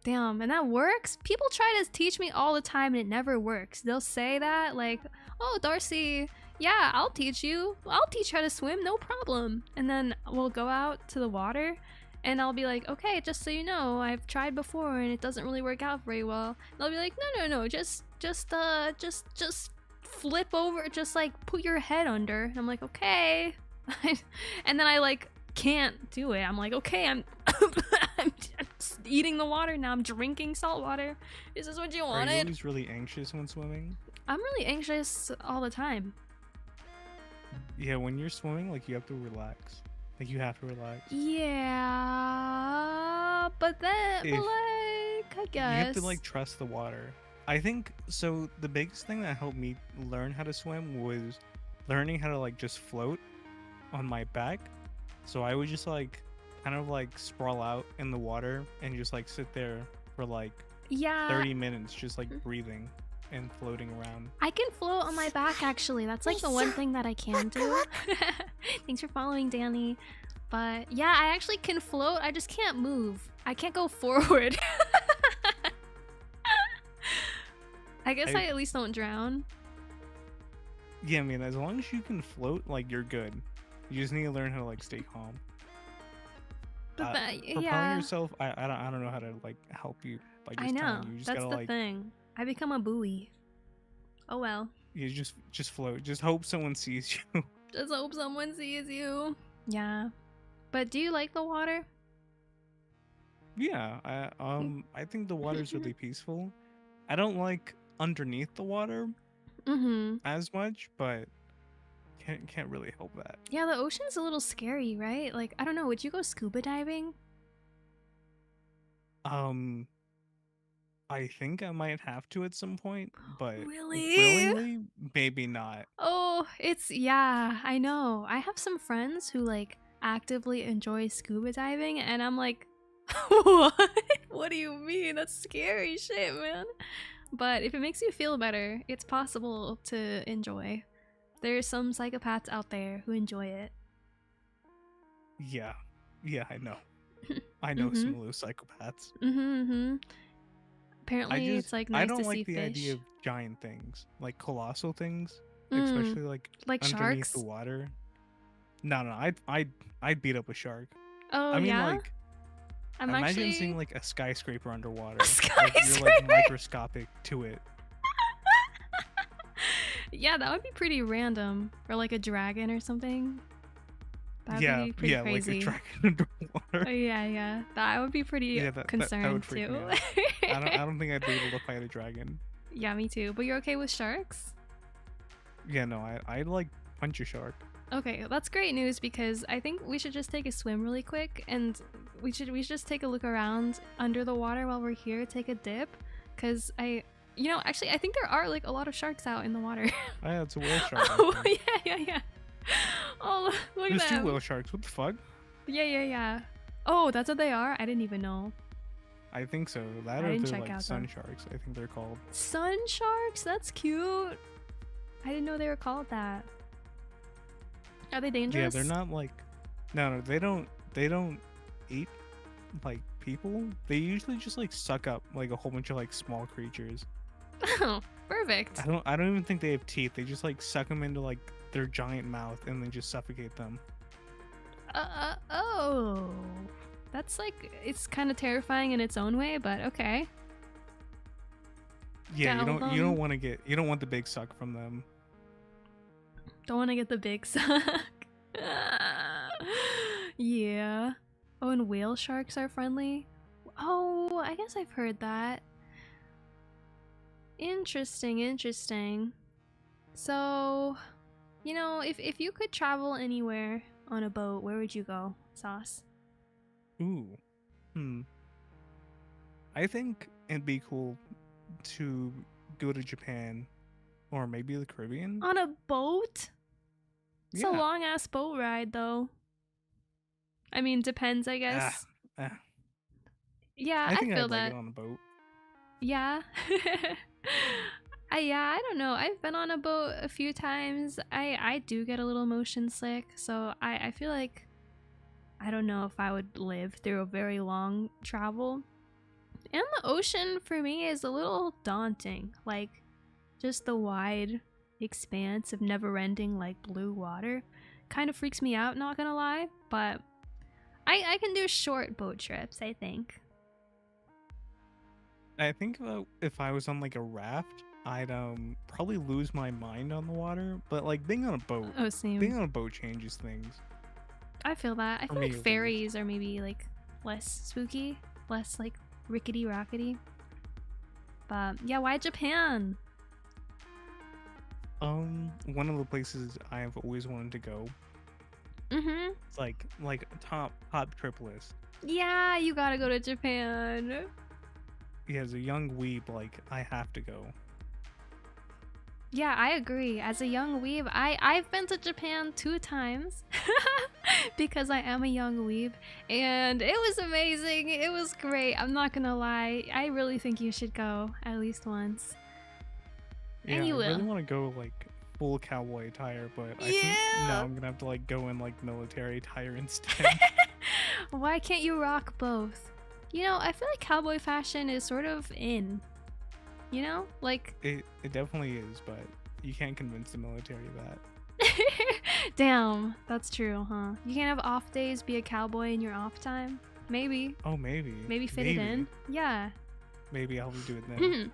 Damn, and that works? People try to teach me all the time and it never works. They'll say that, like, oh, Darcie, yeah, I'll teach you. I'll teach you how to swim, no problem. And then we'll go out to the water and I'll be like, okay, just so you know, I've tried before and it doesn't really work out very well. And they'll be like, no, just flip over, just like put your head under. And I'm like, okay. And then I like can't do it. I'm like, okay, I'm just eating the water now. I'm drinking salt water. Is this what you Are you wanted? always really anxious when swimming? I'm really anxious all the time. Yeah, when you're swimming, like you have to relax. Like you have to relax. Yeah, but then, If- I guess You have to like trust the water. I think so. The biggest thing that helped me learn how to swim was learning how to like just float on my back. So I would just like kind of like sprawl out in the water and just like sit there for like yeah. 30 minutes just like breathing and floating around. I can float on my back actually. That's like the one thing that I can do. Thanks for following, Danny. But yeah, I actually can float. I just can't move. I can't go forward. I guess I at least don't drown. Yeah, I mean, as long as you can float, like you're good. You just need to learn how to like stay calm. But Propelling yeah, yourself, I don't know how to like help you by just I know. telling you. You just That's gotta the like thing. I become a buoy. Oh well. you just float. Just hope someone sees you. Just hope someone sees you. Yeah. But do you like the water? Yeah, I think the water's really peaceful. I don't like underneath the water Mm-hmm. as much, but can't really help that. Yeah, the ocean's a little scary, right? Like, I don't know, would you go scuba diving? I think I might have to at some point, but Really? willingly, maybe not. Oh, yeah, I know. I have some friends who like actively enjoy scuba diving and I'm like, what? What do you mean? That's scary shit, man. But if it makes you feel better, it's possible to enjoy. There's some psychopaths out there who enjoy it. Yeah, I know. I know some of those psychopaths. Apparently, it's like nice I don't to like see the fish. idea of giant things, like colossal things, Mm, especially like like underneath sharks. the water. No, I'd beat up a shark. Oh I mean, yeah, like, I'm imagine actually seeing like a skyscraper underwater. A Like, you're like skyscraper? microscopic to it. Yeah, that would be pretty random. Or like a dragon or something. That'd Yeah, be pretty yeah, like a crazy. dragon Oh, underwater. yeah, yeah. That would be pretty Yeah, that concerned would freak me too. out. I don't think I'd be able to fight a dragon. Yeah, me too. But you're okay with sharks? Yeah, no, I'd like punch a shark. Okay, that's great news because I think we should just take a swim really quick and we should just take a look around under the water while we're here, take a dip, because actually I think there are like a lot of sharks out in the water. Oh, yeah, it's a whale shark. I Oh think. yeah. Oh, look There's at two them. whale sharks. What the fuck? Yeah. Oh, that's what they are? I didn't even know. I think so. That I or didn't they're check like out sun though. sharks. I think they're called. Sun sharks? That's cute. I didn't know they were called that. Are they Yeah, dangerous? they're not like. No, they don't. They don't eat like people. They usually just like suck up like a whole bunch of like small creatures. Oh, perfect. I don't even think they have teeth. They just like suck them into like their giant mouth and then just suffocate them. Oh. That's like, it's kind of terrifying in its own way, but okay. Yeah, you Down don't want to get you don't want the big suck from them. Don't want to get the big suck. Yeah. Oh, and whale sharks are friendly? Oh, I guess I've heard that. Interesting. So, if you could travel anywhere on a boat, where would you go, Sauce? Ooh. I think it'd be cool to go to Japan or maybe the Caribbean. On a boat? It's a Yeah. long ass boat ride, though. I mean, depends, I guess. Yeah, I I think feel I'd that. like it on a boat. Yeah. I don't know. I've been on a boat a few times. I do get a little motion sick, so I feel like I don't know if I would live through a very long travel. And the ocean for me is a little daunting. Like just the wide expanse of never-ending like blue water kind of freaks me out, not gonna lie, but I can do short boat trips, I think. I think if I was on like a raft, I'd probably lose my mind on the water. But like being on a boat, Oh, same. being on a boat changes things. I feel that. I For feel me, like at least. ferries are maybe like less spooky, less like rickety rockety. But yeah, why Japan? One of the places I have always wanted to go. Mm-hmm. It's like top trip list. Yeah, you gotta go to Japan. Yeah, as a young weeb, like I have to go. Yeah, I agree. As a young weeb, I've been to Japan 2 times because I am a young weeb, and it was amazing. It was great. I'm not gonna lie. I really think you should go at least once. Yeah, And you I will. really want to go like full cowboy attire, but I think Yeah. no, I'm gonna have to like go in like military attire instead. Why can't you rock both? I feel like cowboy fashion is sort of in. Like It definitely is, but you can't convince the military of that. damn, that's true, huh? You can't have off days, be a cowboy in your off time? Maybe. Oh, maybe. Maybe fit it in. Yeah. Maybe I'll do it then.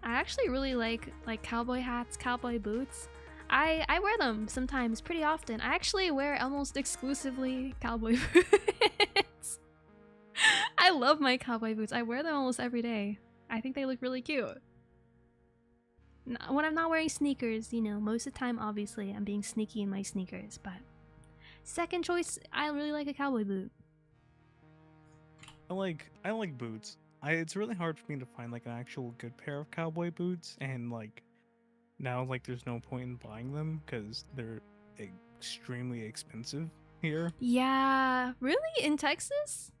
I actually really like cowboy hats, cowboy boots. I wear them sometimes, pretty often. I actually wear almost exclusively cowboy boots. I love my cowboy boots. I wear them almost every day. I think they look really cute. When I'm not wearing sneakers, most of the time, obviously, I'm being sneaky in my sneakers, but second choice, I really like a cowboy boot. I like boots. It's really hard for me to find like an actual good pair of cowboy boots, and like now like there's no point in buying them because they're extremely expensive here. Yeah, really? In Texas?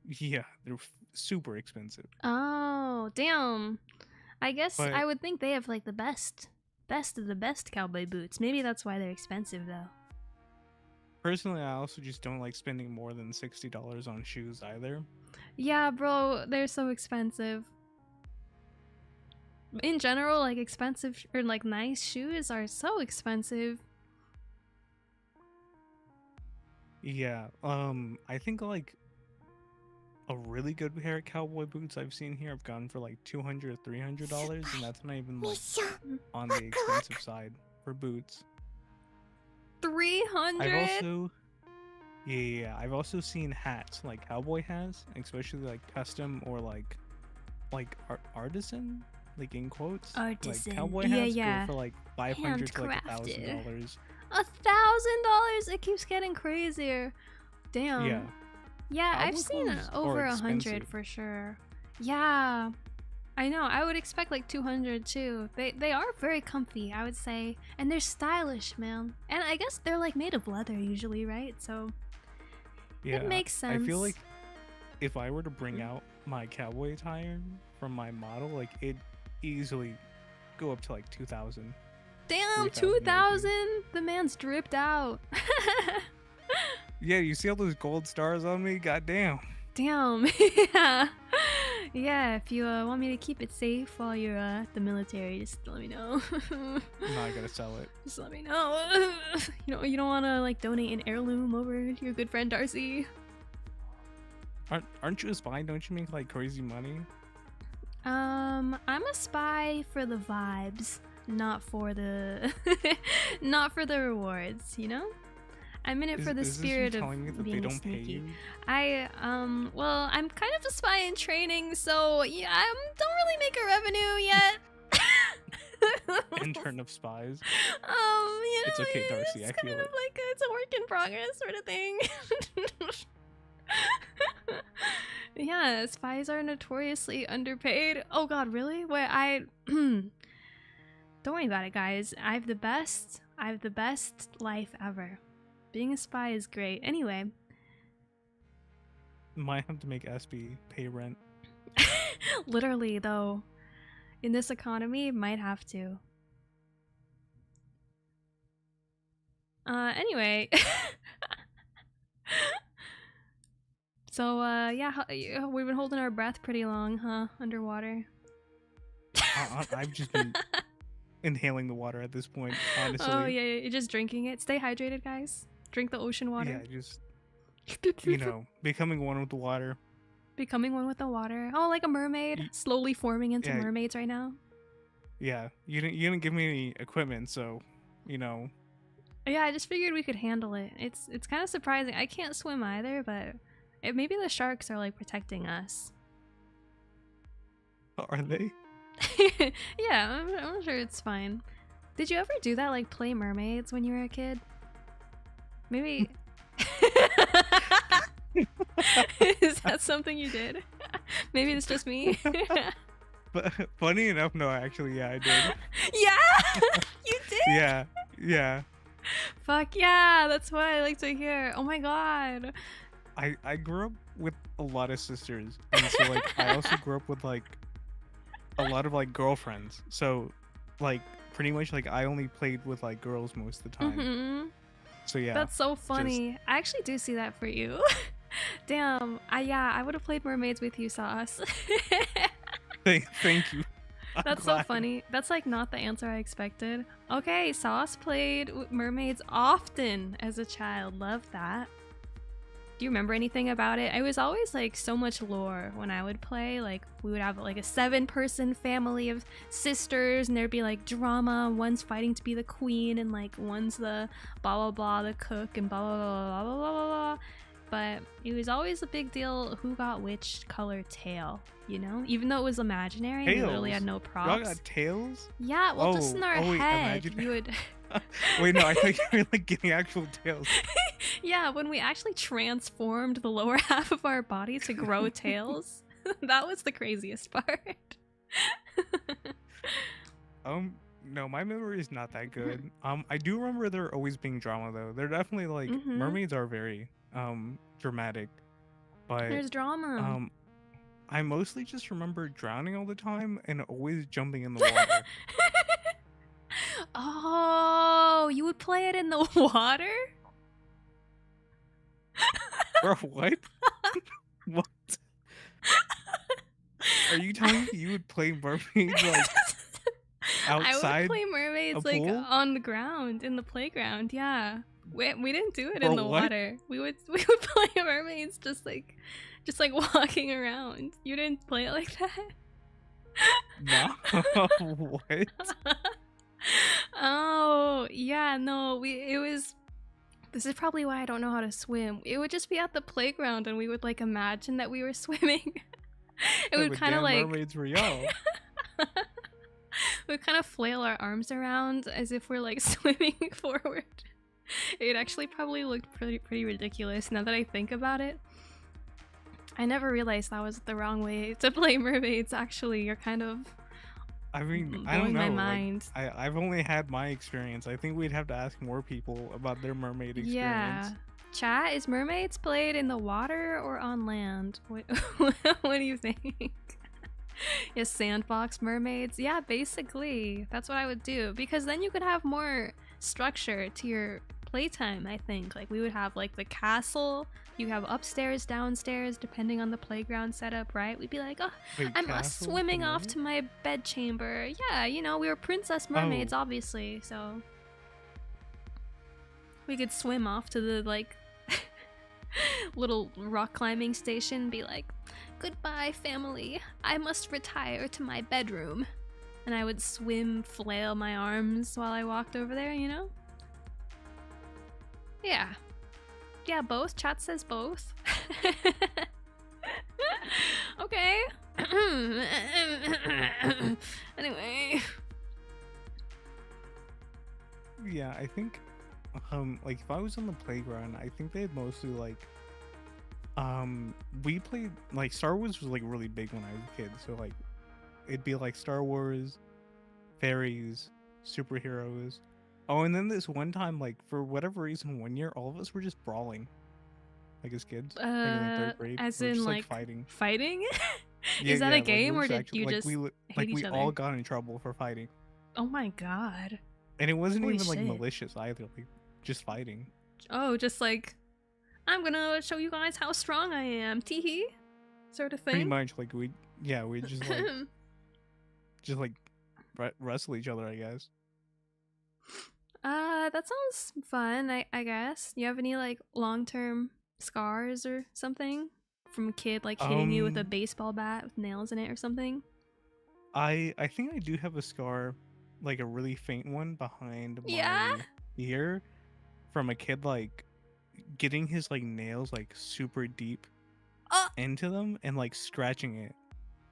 Yeah, they're super expensive. Oh, damn. I guess But I would think they have like the best of the best cowboy boots. Maybe that's why they're expensive though. personally, I also just don't like spending more than $60 on shoes either. Yeah, bro, they're so expensive. In general, like expensive or like nice shoes are so expensive. Yeah, I think like a really good pair of cowboy boots I've seen here have gone for like $200 or $300, and that's not even like on the expensive side for boots. 300? I've also Yeah. I've also seen hats like Cowboy has, especially like custom or like artisan, like in quotes. Like Artisan. Cowboy Yeah, hats go yeah. for like $500 to like Handcrafted. $1,000. $1,000. It keeps getting crazier. Yeah. Damn. Yeah, I've Cowboy seen clothes are over 100 expensive. for sure. Yeah, I know. I would expect like 200 too. They are very comfy, I would say, and they're stylish, man. And I guess they're like made of leather usually, right? So Yeah. it makes sense. I feel like if I were to bring out my cowboy attire from my model, like it'd easily go up to like 2,000. Damn, 3,000 maybe. 2,000. The man's dripped out. Yeah, you see all those gold stars on me? Goddamn. Damn. Yeah. Yeah, if you want me to keep it safe while you're at the military, just let me know. No, I gotta sell it. Just let me know. You don't want to like donate an heirloom over to your good friend Darcie? Aren't you a spy? Don't you make like crazy money? I'm a spy for the vibes, not for the not for the rewards, you know? I'm in it for the spirit of telling me that being they don't pay sneaky. you? Well, I'm kind of a spy in training, so yeah, I don't really make a revenue yet. Intern of spies. You know, It's okay, Darcie, it's I feel kind of it. like it's a work in progress sort of thing. Yeah, spies are notoriously underpaid. Oh god, really? Wait, don't worry about it, guys. I have the best life ever. Being a spy is great. Anyway. Might have to make SB pay rent. Literally, though. In this economy, might have to. Anyway. So, yeah, we've been holding our breath pretty long, huh? Underwater. I've just been inhaling the water at this point, honestly. Oh, yeah, you're just drinking it. Stay hydrated, guys. Drink the ocean water. Yeah, just, you know, becoming one with the water. Becoming one with the water. Oh, like a mermaid. Slowly forming into mermaids right now. Yeah, you didn't give me any equipment, so, you know. Yeah, I just figured we could handle it. It's kind of surprising. I can't swim either, but maybe the sharks are like protecting us. Are they? Yeah, I'm sure it's fine. Did you ever do that, like play mermaids when you were a kid? Maybe. Is that something you did? Maybe it's just me. But funny enough, no, actually, yeah, I did. Yeah, you did. Yeah. Fuck yeah, that's what I like to hear. Oh my god. I grew up with a lot of sisters, and so like I also grew up with like a lot of like girlfriends. So like pretty much like I only played with like girls most of the time. Mm-hmm. So yeah. That's so funny. I actually do see that for you. Damn. I would have played mermaids with you, Sauce. Thank you. That's so funny. That's like not the answer I expected. Okay, Sauce played mermaids often as a child. Love that. Do you remember anything about it? It was always like so much lore when I would play. Like we would have like a 7-person family of sisters, and there'd be like drama. One's fighting to be the queen, and like one's the blah blah blah, the cook, and blah blah blah blah blah blah blah. But it was always a big deal who got which color tail, you know? Even though it was imaginary, we literally had no props. Y'all got tails? Yeah, well, just in our head, imagine. you would. Wait, no, I thought you were like getting actual tails. Yeah, when we actually transformed the lower half of our body to grow tails, that was the craziest part. No, my memory is not that good. I do remember there always being drama though. They're definitely like mermaids are very dramatic, but there's drama. I mostly just remember drowning all the time and always jumping in the water. Oh, you would play it in the water? Bro, what? What? Are you telling me you would play mermaids like outside? I would play mermaids like on the ground in the playground. Yeah, we didn't do it in the water. We would play mermaids just like walking around. You didn't play it like that? No. What? Oh yeah, no. It was This is probably why I don't know how to swim. It would just be at the playground and we would like imagine that we were swimming. It would But kind of damn like mermaids were y'all. we would kind of flail our arms around as if we're like swimming forward. It actually probably looked pretty ridiculous now that I think about it. I never realized that was the wrong way to play mermaids. Actually, you're kind of I mean, I blowing don't know. my mind. Like, I've only had my experience. I think we'd have to ask more people about their mermaid experience. Yeah. Chat, is mermaids played in the water or on land? What, what do you think? Yes, sandbox mermaids. Yeah, basically. That's what I would do. Because then you could have more structure to your playtime, I think. Like, we would have, like, the castle. You have upstairs, downstairs, depending on the playground setup, right? We'd be like, oh, Wait, I'm castle swimming for off to my bedchamber. Yeah, you know, we were princess mermaids, obviously, so... We could swim off to the, like, little rock climbing station, be like, goodbye, family. I must retire to my bedroom. And I would swim, flail my arms while I walked over there, you know? Yeah. Yeah, both. Chat says both. Okay. Anyway. Yeah, I think like if I was on the playground, I think they'd mostly like we played like Star Wars was like really big when I was a kid, so like it'd be like Star Wars, fairies, superheroes. Oh, and then this one time, like for whatever reason, one year all of us were just brawling, like as kids, like in the third grade. As we were in just, like fighting. Fighting? Yeah, Is that yeah, a like, we game were or did actually, you like, just hate we each other? all got in trouble for fighting, Oh my god. and it wasn't Holy even like shit. malicious either, like just fighting. Oh, just like, I'm gonna show you guys how strong I am, teehee, sort of thing. Pretty much, like we just like wrestle each other, I guess. That sounds fun, I guess. You have any like long-term scars or something from a kid like hitting you with a baseball bat with nails in it or something? I think I do have a scar, like a really faint one behind Yeah? my ear from a kid like getting his like nails like super deep into them and like scratching it.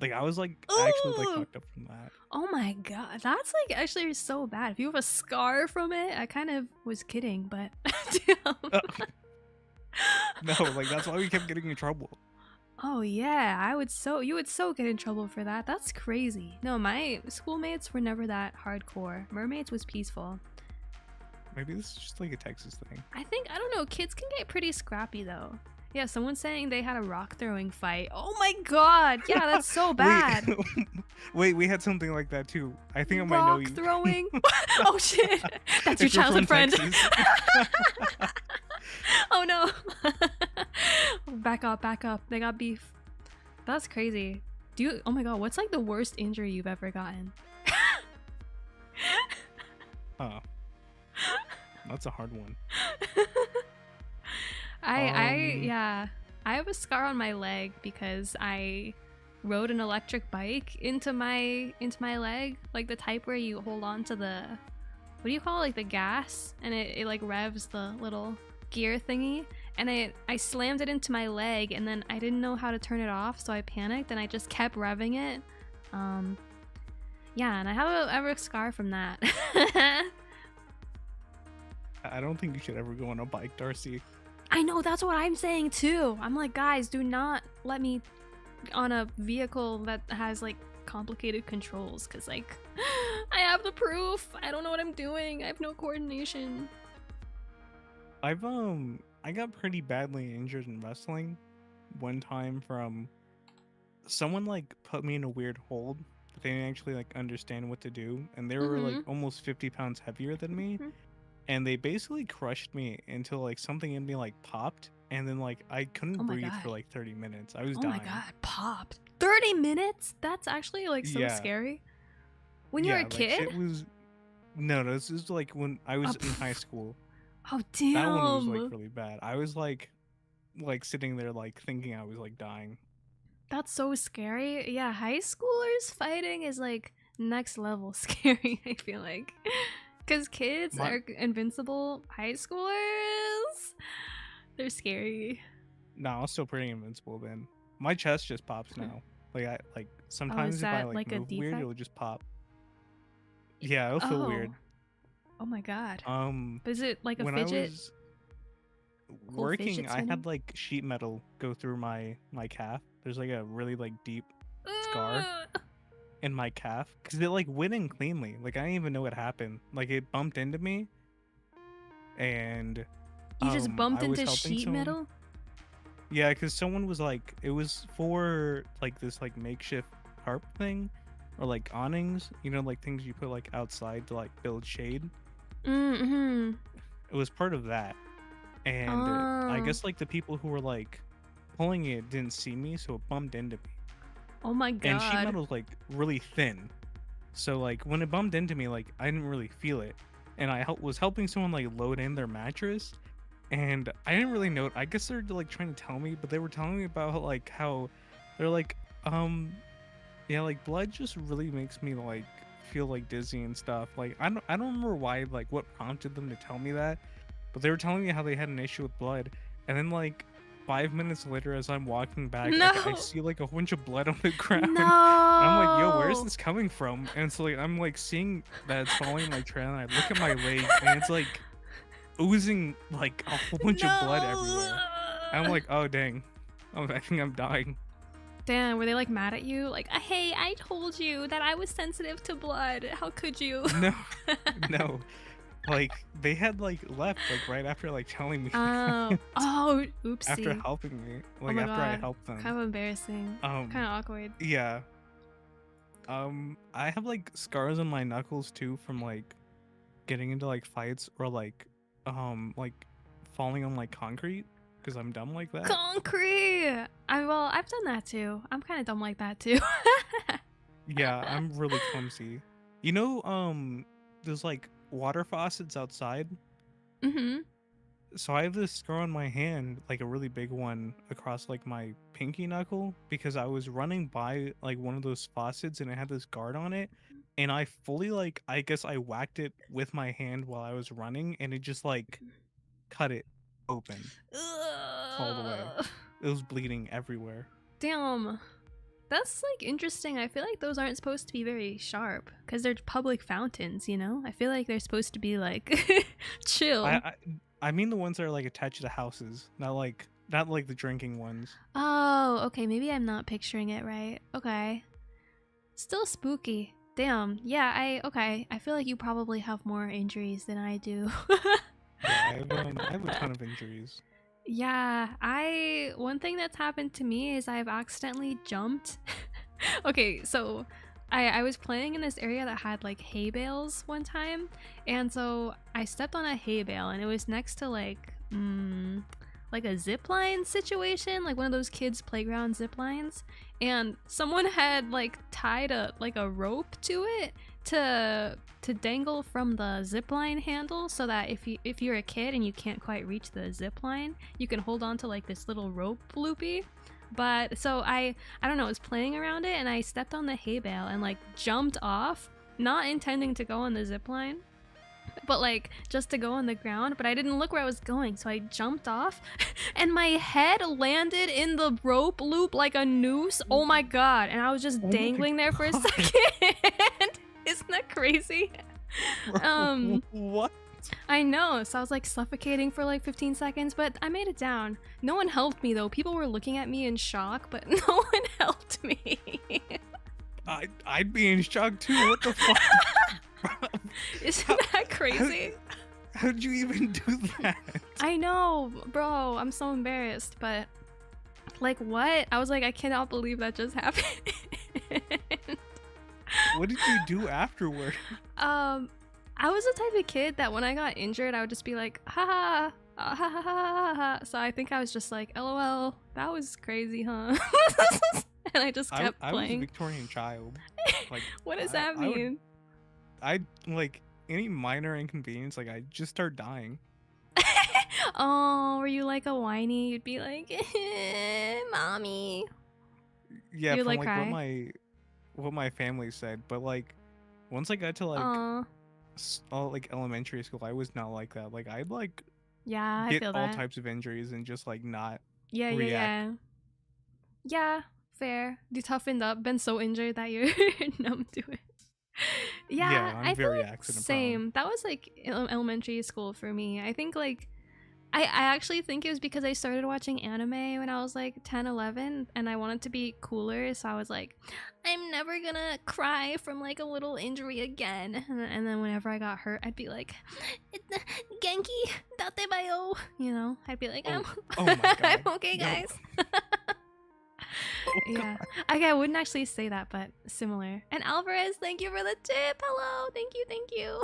Like I was like actually like Ooh. fucked up from that. Oh my god, that's like actually so bad. If you have a scar from it, I kind of was kidding, but No, like that's why we kept getting in trouble. Oh yeah, you would so get in trouble for that. That's crazy. No, my schoolmates were never that hardcore. Mermaids was peaceful. Maybe this is just like a Texas thing. I don't know, kids can get pretty scrappy though. Yeah, someone's saying they had a rock throwing fight. Oh my god, yeah, that's so bad. Wait, we had something like that too. I think I might know you. Rock throwing? Oh shit, that's your If you're from childhood friend. Texas. Oh no. Back up, they got beef. That's crazy. Oh my god, what's like the worst injury you've ever gotten? Huh. That's a hard one. I have a scar on my leg because I rode an electric bike into my leg, like the type where you hold on to the, what do you call it, like the gas, and it like revs the little gear thingy, and I slammed it into my leg, and then I didn't know how to turn it off, so I panicked and I just kept revving it. Yeah, and I have a scar from that. I don't think you should ever go on a bike, Darcie. I know, that's what I'm saying too. I'm like, guys, do not let me on a vehicle that has like complicated controls, because like I have the proof. I don't know what I'm doing. I have no coordination. I got pretty badly injured in wrestling one time from someone like put me in a weird hold that they didn't actually like understand what to do, and they were like almost 50 pounds heavier than me. And they basically crushed me until like something in me like popped, and then like I couldn't breathe for like 30 minutes. I was dying. Oh my god, popped. 30 minutes? That's actually like so scary. When you were a kid? It was no, this is like when I was in high school. Oh damn. That one was like really bad. I was like sitting there like thinking I was like dying. That's so scary. Yeah, high schoolers fighting is like next level scary, I feel like. Because kids are invincible. High schoolers, They're scary. No, I'm still pretty invincible then. My chest just pops now. Like Oh, is sometimes if I that like like a move weird, defect? it'll just pop. Yeah, it'll feel Oh. weird. Oh my god. But is it like a When I fidget? was Cool working, fidget I spinning? had like sheet metal go through my calf. There's like a really like deep scar in my calf because it like went in cleanly. Like I didn't even know what happened. Like it bumped into me, and You just bumped I was into helping sheet someone. metal? Yeah, because someone was like, it was for like this like makeshift tarp thing, or like awnings. You know, like things you put like outside to like build shade. Mm-hmm. It was part of that, and I Oh. guess like the people who were like pulling it didn't see me, so it bumped into me. Oh my And sheet god. metal's like really thin, so like when it bumped into me, like I didn't really feel it, and was helping someone like load in their mattress, and I didn't really know. I guess they're like trying to tell me, but they were telling me about like how they're like, yeah, like blood just really makes me like feel like dizzy and stuff. Like I don't remember why, like what prompted them to tell me that, but they were telling me how they had an issue with blood, and then like 5 minutes later, as I'm walking back, like I No. see like a bunch of blood on the ground, and I'm like, yo, where's No. this coming from? And so like I'm like seeing that it's following my trail, and I look at my leg, and it's like oozing like a whole bunch of blood No. everywhere. And I'm like, oh dang, I think I'm dying. Damn, were they like mad at you? Like, hey, I told you that I was sensitive to blood. How could you? No, no, like they had like left like right after like telling me Oh, that, oh, after oopsie. helping me, Oh like my after I god. helped them. Kind of embarrassing. Kind of awkward. Yeah. I have like scars on my knuckles too from like getting into like fights or like falling on like concrete because I'm dumb like that. Concrete! I've done that too. I'm kind of dumb like that too. Yeah, I'm really clumsy. You know, there's like water faucets outside. Mm-hmm. So I have this scar on my hand, like a really big one across like my pinky knuckle because I was running by like one of those faucets and it had this guard on it, and I fully like I guess I whacked it with my hand while I was running, and it just like cut it open all the way. Ugh. It was bleeding everywhere. Damn. That's like interesting. I feel like those aren't supposed to be very sharp because they're public fountains, you know? I feel like they're supposed to be like chill. I mean the ones that are like attached to houses, not like the drinking ones. Oh, okay. Maybe I'm not picturing it right. Okay. Still spooky. Damn. Yeah, okay. I feel like you probably have more injuries than I do. Yeah, I have a ton of injuries. Yeah, one thing that's happened to me is I've accidentally jumped. Okay, so I was playing in this area that had like hay bales one time, and so I stepped on a hay bale and it was next to like a zip line situation, like one of those kids playground zip lines, and someone had like tied a rope to it to dangle from the zip line handle so that if you're a kid and you can't quite reach the zip line, you can hold on to like this little rope loopy. But so I don't know, I was playing around it and I stepped on the hay bale and like jumped off, not intending to go on the zip line, but like just to go on the ground, but I didn't look where I was going, so I jumped off and my head landed in the rope loop like a noose. Oh my god. And I was just Oh my dangling there for a God. second. Isn't that crazy? What? I know, so I was like suffocating for like 15 seconds, but I made it down. No one helped me though. People were looking at me in shock, but no one helped me. I'd be in shock too. What the fuck? Isn't that crazy? How'd you even do that? I know, bro. I'm so embarrassed, but like what? I was like, I cannot believe that just happened. What did you do afterward? I was the type of kid that when I got injured, I would just be like, ha ha, ha ha ha ha ha. So I think I was just like, LOL, that was crazy, huh? And I just kept I was a playing. Victorian child. Like, What does that mean? I like any minor inconvenience, like I just start dying. Oh, were you like a whiny? You'd be like, mommy. Yeah, You'd from like like cry. what my family said, but like once I got to like Aw. like elementary school, I was not like that. Like I'd like Yeah, I get feel all that. types of injuries and just like not Yeah, yeah, react. yeah. Yeah, fair. You toughened up, been so injured that you're numb to it. Yeah, Yeah, I'm I feel very like accident prone. same. That was like elementary school for me. I think like I actually think it was because I started watching anime when I was like 10, 11, and I wanted to be cooler, so I was like, I'm never gonna cry from like a little injury again. And then whenever I got hurt, I'd be like, Genki, datebayo. You know, I'd be like, Oh my I'm god. okay, No. guys. Oh Yeah. god. Okay, I wouldn't actually say that, but similar. And Alvarez, thank you for the tip. Hello. Thank you. Thank you.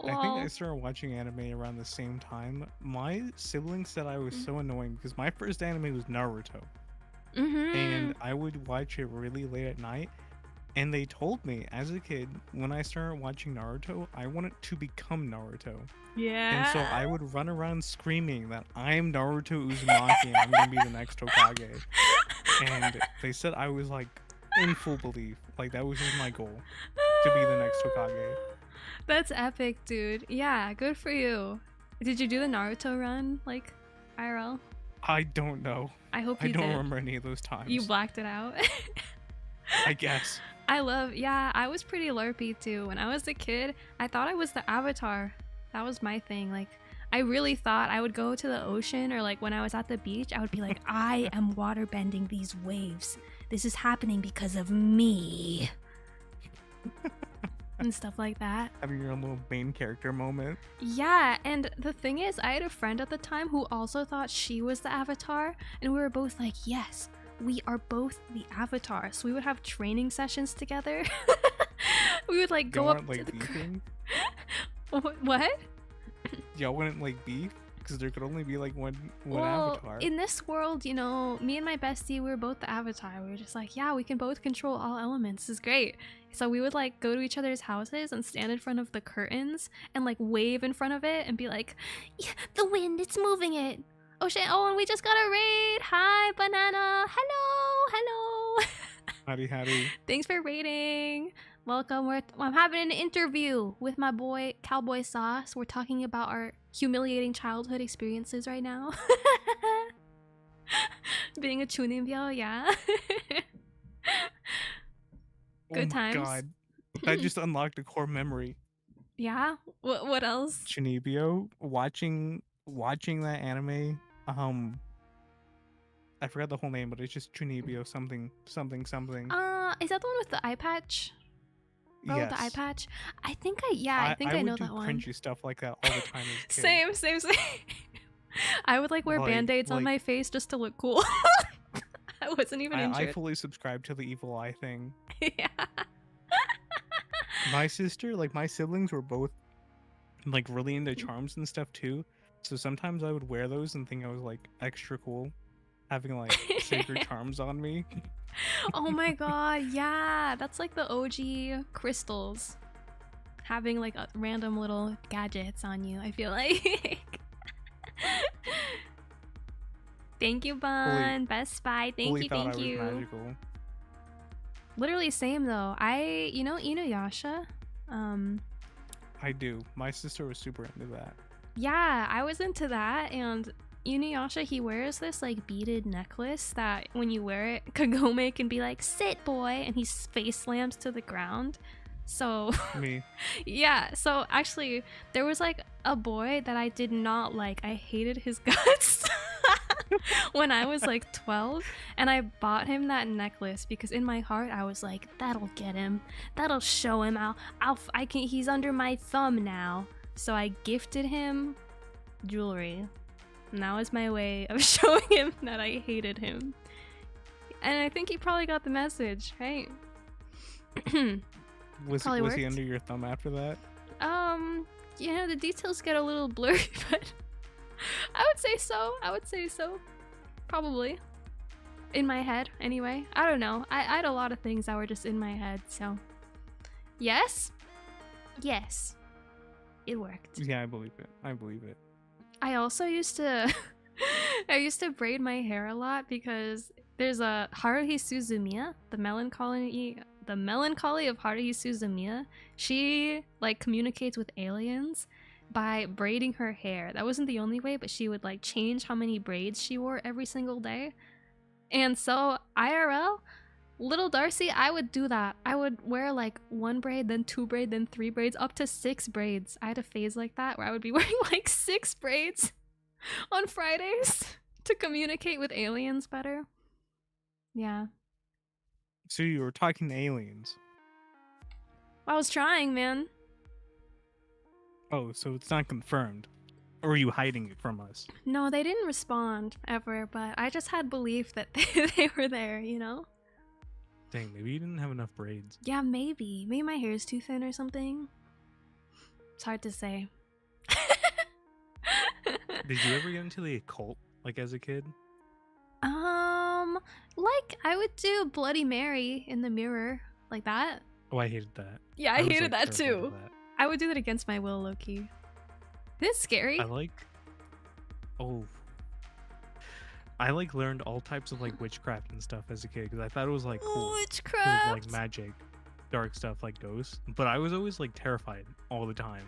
I think I Lol. started watching anime around the same time. My siblings said I was so annoying because my first anime was Naruto. Mm-hmm. And I would watch it really late at night. And they told me as a kid, when I started watching Naruto, I wanted to become Naruto. And so Yeah. I would run around screaming that I'm Naruto Uzumaki and I'm gonna be the next Hokage. And they said I was like in full belief. Like that was just my goal, to be the next Hokage. That's epic, dude. Yeah, good for you. Did you do the Naruto run, like, IRL? I don't know. I hope I you don't did. remember any of those You times. blacked it out. I guess. Yeah, I was pretty LARPy too. When I was a kid, I thought I was the Avatar. That was my thing. Like, I really thought I would go to the ocean, or like when I was at the beach, I would be like, I am waterbending these waves. This is happening because of me. And stuff like that. Having your own little main character moment. Yeah, and the thing is, I had a friend at the time who also thought she was the Avatar, and we were both like, yes, we are both the Avatar. So we would have training sessions together. We would like Y'all go up weren't like to the beefing? What? Y'all wouldn't like beef? Because there could only be like one Well, Avatar. in this world, you know, me and my bestie, we were both the Avatar. We were just like, yeah, we can both control all elements. This is great. So we would like go to each other's houses and stand in front of the curtains and like wave in front of it and be like, yeah, the wind, it's moving it. Oh shit, oh, and we just got a raid. Hi, banana. Hello, hello. Howdy. Thanks for raiding. Welcome. I'm having an interview with my boy Cowboy Sauce. We're talking about our humiliating childhood experiences right now. Being a chuninbyo, yeah. Good times. Oh my god. That just unlocked a core memory. Yeah. What else? Chunibyo, watching that anime. I forgot the whole name, but it's just Chunibyo something. Is that the one with the eye patch? Bro, with the eye Yes. patch? I think I know that one. I would do cringy stuff like that all the time as a kid. Same. I would like wear Like- band-aids on like- my face just to look cool. I wasn't even I injured. fully subscribe to the evil eye thing. Yeah. My sister, like my siblings were both like really into charms and stuff too. So sometimes I would wear those and think I was like extra cool, having like sacred charms on me. Oh my god, yeah. That's like the OG crystals. Having like a random little gadgets on you, I feel like. Thank you, Bun. Best Spy. Thank Fully you, thought thank I was you. magical. Literally same though. You know Inuyasha? I do. My sister was super into that. Yeah, I was into that, and Inuyasha, he wears this like beaded necklace that when you wear it, Kagome can be like, sit boy, and he face slams to the ground. So Me. yeah, so actually there was like a boy that I did not like. I hated his guts when I was like 12, and I bought him that necklace because in my heart I was like, that'll get him. That'll show him he's under my thumb now. So I gifted him jewelry. And that was my way of showing him that I hated him. And I think he probably got the message, right? Was Probably he worked. under your thumb after that? You know, the details get a little blurry, but I would say so. Probably. In my head, anyway. I don't know. I had a lot of things that were just in my head, so. Yes? Yes. It worked. Yeah, I believe it. I also used to I used to braid my hair a lot because there's a Haruhi Suzumiya, the melancholy of Haruhi Suzumiya. She like communicates with aliens, by braiding her hair. That wasn't the only way, but she would like change how many braids she wore every single day. And so IRL, little Darcie, I would do that. I would wear like 1 braid, then 2 braids, then 3 braids, up to 6 braids. I had a phase like that where I would be wearing like 6 braids on Fridays to communicate with aliens better. Yeah. So you were talking to aliens. I was trying, man. Oh, so it's not confirmed. Or are you hiding it from us? No, they didn't respond ever, but I just had belief that they were there, you know? Dang, maybe you didn't have enough braids. Yeah, maybe. Maybe my hair is too thin or something. It's hard to say. Did you ever get into the occult, like as a kid? Like I would do Bloody Mary in the mirror, like that. Oh, I hated that. Yeah, I was, hated like, that terrified too. of that. I would do that against my will, low-key. This is scary. I like learned all types of like witchcraft and stuff as a kid because I thought it was like cool. Witchcraft. It was, like magic, dark stuff like ghosts. But I was always like terrified all the time.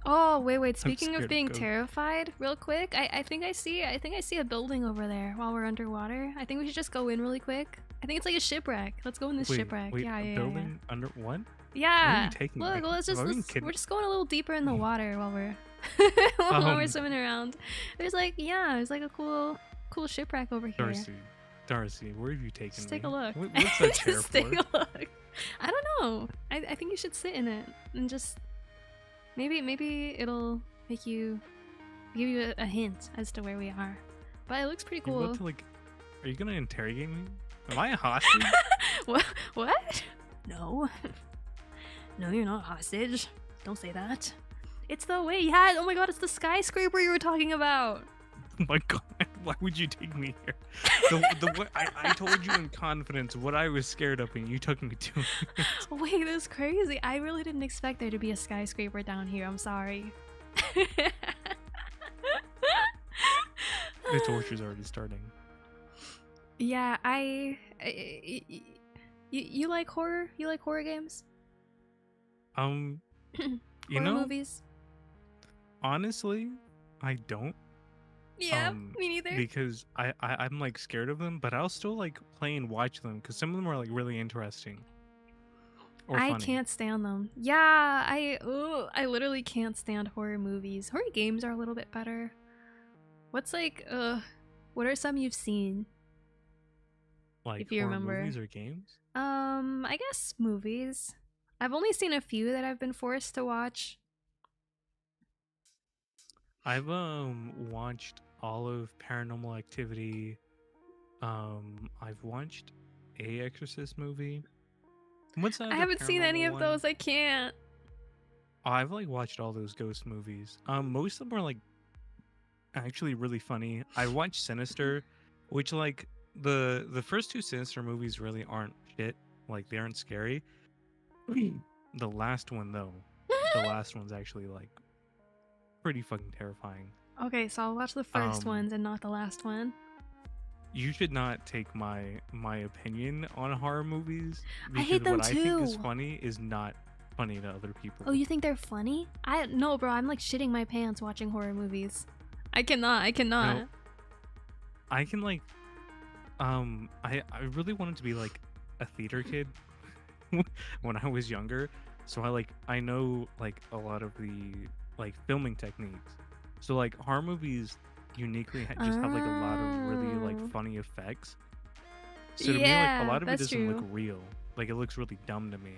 Oh, wait. Speaking scared of of being ghosts. terrified, real quick, I think I see a building over there while we're underwater. I think we should just go in really quick. I think it's like a shipwreck. Let's go in this shipwreck. Wait, yeah, a yeah, building under what? yeah. Where are you taking me? Look, let's just Are you kidding? we're just going a little deeper in the water while we're while we're swimming around. There's like there's like a cool shipwreck over here. Darcie, where have you taken Just me? take a look. What's that chair Just for? take a look. I don't know. I think you should sit in it and just maybe it'll give you a hint as to where we are. But it looks pretty You're cool. about to, like, are you gonna interrogate me? Am I a hostage? What? No. No, you're not hostage. Don't say that. It's the way. Yeah. Oh my god, it's the skyscraper you were talking about. Oh my god, why would you take me here? I told you in confidence what I was scared of, and you took me to it. Wait, that's crazy. I really didn't expect there to be a skyscraper down here. I'm sorry. The torture's already starting. Yeah, you like horror? You like horror games? You Horror know, movies? honestly, I don't. Yeah, me neither. Because I'm like scared of them, but I'll still like play and watch them because some of them are like really interesting. Or I funny. can't stand them. Yeah, I literally can't stand horror movies. Horror games are a little bit better. What's like what are some you've seen? Like if you horror remember. movies or games. I guess movies. I've only seen a few that I've been forced to watch. I've watched all of Paranormal Activity. I've watched a Exorcist movie. What's that? I haven't seen any of those. I can't. I've like watched all those ghost movies. Most of them are like actually really funny. I watched Sinister, which like the first 2 Sinister movies really aren't shit. Like they aren't scary. The last one though, the last one's actually like pretty fucking terrifying. Okay, so I'll watch the first ones and not the last one. You should not take my opinion on horror movies. I hate them what too. I think is funny is not funny to other people. Oh, you think they're funny? No, bro. I'm like shitting my pants watching horror movies. I cannot. No, I can like, I really wanted to be like a theater kid when I was younger, so I know like a lot of the like filming techniques. So like horror movies uniquely just have like a lot of really like funny effects. So to me, like a lot of it doesn't look real. Like it looks really dumb to me.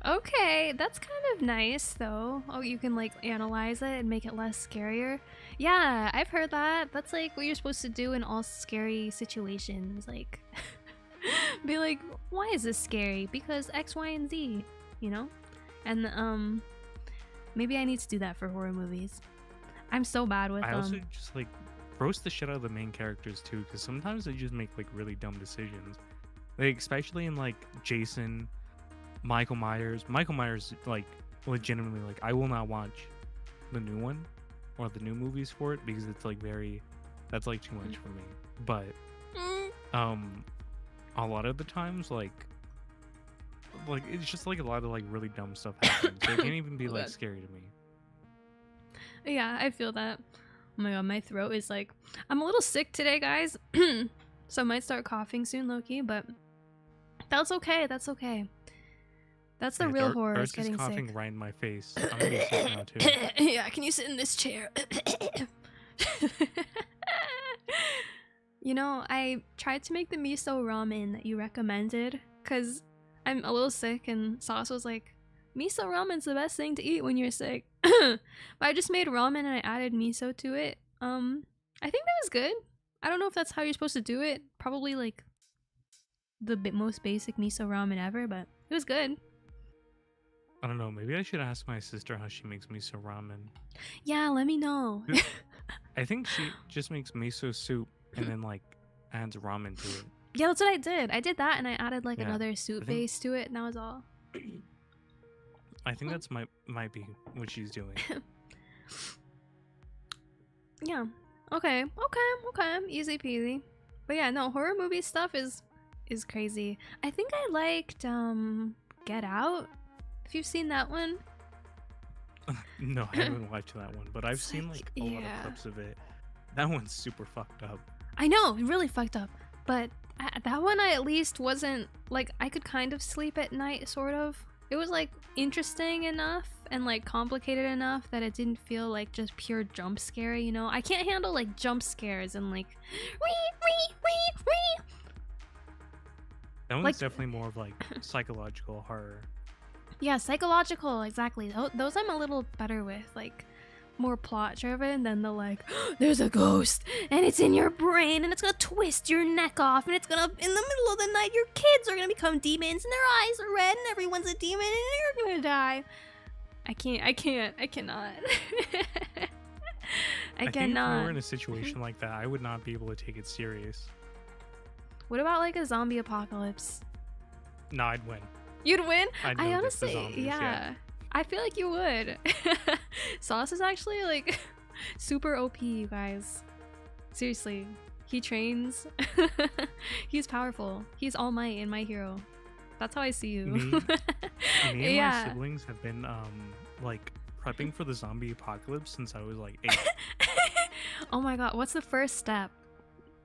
Okay, that's kind of nice though. Oh, you can like analyze it and make it less scarier. Yeah, I've heard that. That's like what you're supposed to do in all scary situations. Like, be like, why is this scary? Because X, Y, and Z, you know? And maybe I need to do that for horror movies. I'm so bad with I also just like roast the shit out of the main characters too, because sometimes they just make like really dumb decisions. Like especially in like Jason, Michael Myers, like legitimately like I will not watch the new one or the new movies for it because it's like that's like too much for me. But a lot of the times like it's just like a lot of like really dumb stuff happens. So it can't even be like scary to me. Yeah, I feel that. Oh my god, my throat is like... I'm a little sick today, guys. So I might start coughing soon, low-key, but... That's okay, that's okay. That's the real horror, is getting coughing sick. right in my face. I'm gonna be sick now too. Yeah, can you sit in this chair? You know, I tried to make the miso ramen that you recommended because I'm a little sick, and Sauce was like, miso ramen's the best thing to eat when you're sick. But I just made ramen and I added miso to it. I think that was good. I don't know if that's how you're supposed to do it. Probably like the most basic miso ramen ever, but it was good. I don't know. Maybe I should ask my sister how she makes miso ramen. Yeah, let me know. I think she just makes miso soup and then like adds ramen to it. Yeah, that's what I did. I did that and I added like Yeah, another soup base to it, and that was all. I think that's might be what she's doing. Yeah. Okay. Easy peasy. But yeah, no, horror movie stuff is crazy. I think I liked Get Out. If you've seen that one. No, I haven't watched that one, but I've seen like a lot of yeah. clips of it. That one's super fucked up. I know, really fucked up. But that one I at least wasn't like, I could kind of sleep at night, sort of. It was like interesting enough and like complicated enough that it didn't feel like just pure jump scare, you know? I can't handle like jump scares and like wee. That one's Like- definitely more of like psychological horror. Yeah, psychological, exactly. Those I'm a little better with, like more plot driven than the like, there's a ghost and it's in your brain and it's gonna twist your neck off and it's gonna, in the middle of the night, your kids are gonna become demons and their eyes are red and everyone's a demon and you're gonna die. I cannot. I think if cannot. we were in a situation like that, I would not be able to take it serious. What about like a zombie apocalypse? No, I'd win. You'd win? I'd know I the honestly, zombies, yeah. I feel like you would. Sauce is actually like super OP, you guys. Seriously. He trains. He's powerful. He's All Might and my hero. That's how I see you. Me and Yeah. my siblings have been like prepping for the zombie apocalypse since I was like 8. Oh my god, what's the first step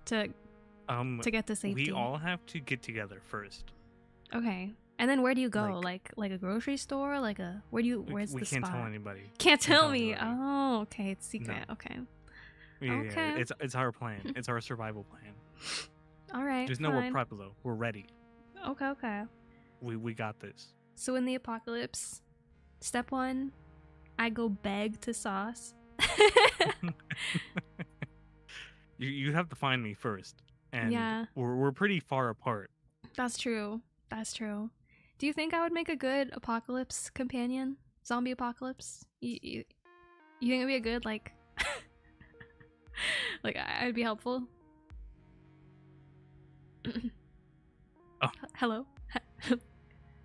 to get to safety? We all have to get together first. Okay. And then where do you go? Like a grocery store? Like a where's We the can't spot? tell anybody. Can't tell tell me. anybody. Oh, okay, it's secret. No. Okay. Yeah, Okay. it's our plan. It's our survival plan. All right. There's no fine. we're prepped though. We're ready. Okay. We got this. So in the apocalypse, step 1, I go beg to Sauce. You have to find me first, and Yeah. we're pretty far apart. That's true. Do you think I would make a good apocalypse companion? Zombie apocalypse? You think it'd be a good like like I'd be helpful? Oh. Hello?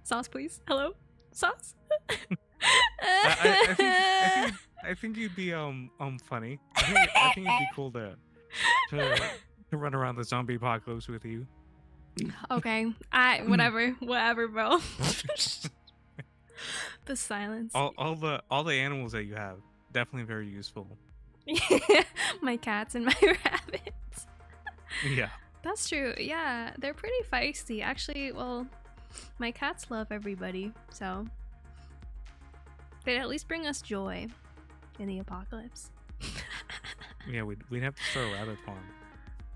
Sauce, please. Hello? Sauce? I think you'd be funny. I think it'd be cool to run around the zombie apocalypse with you. Okay. Whatever, bro. The silence. All the animals that you have, definitely very useful. My cats and my rabbits. Yeah. That's true. Yeah, they're pretty feisty. Actually, well, my cats love everybody, so they'd at least bring us joy in the apocalypse. Yeah, we'd have to start a rabbit farm.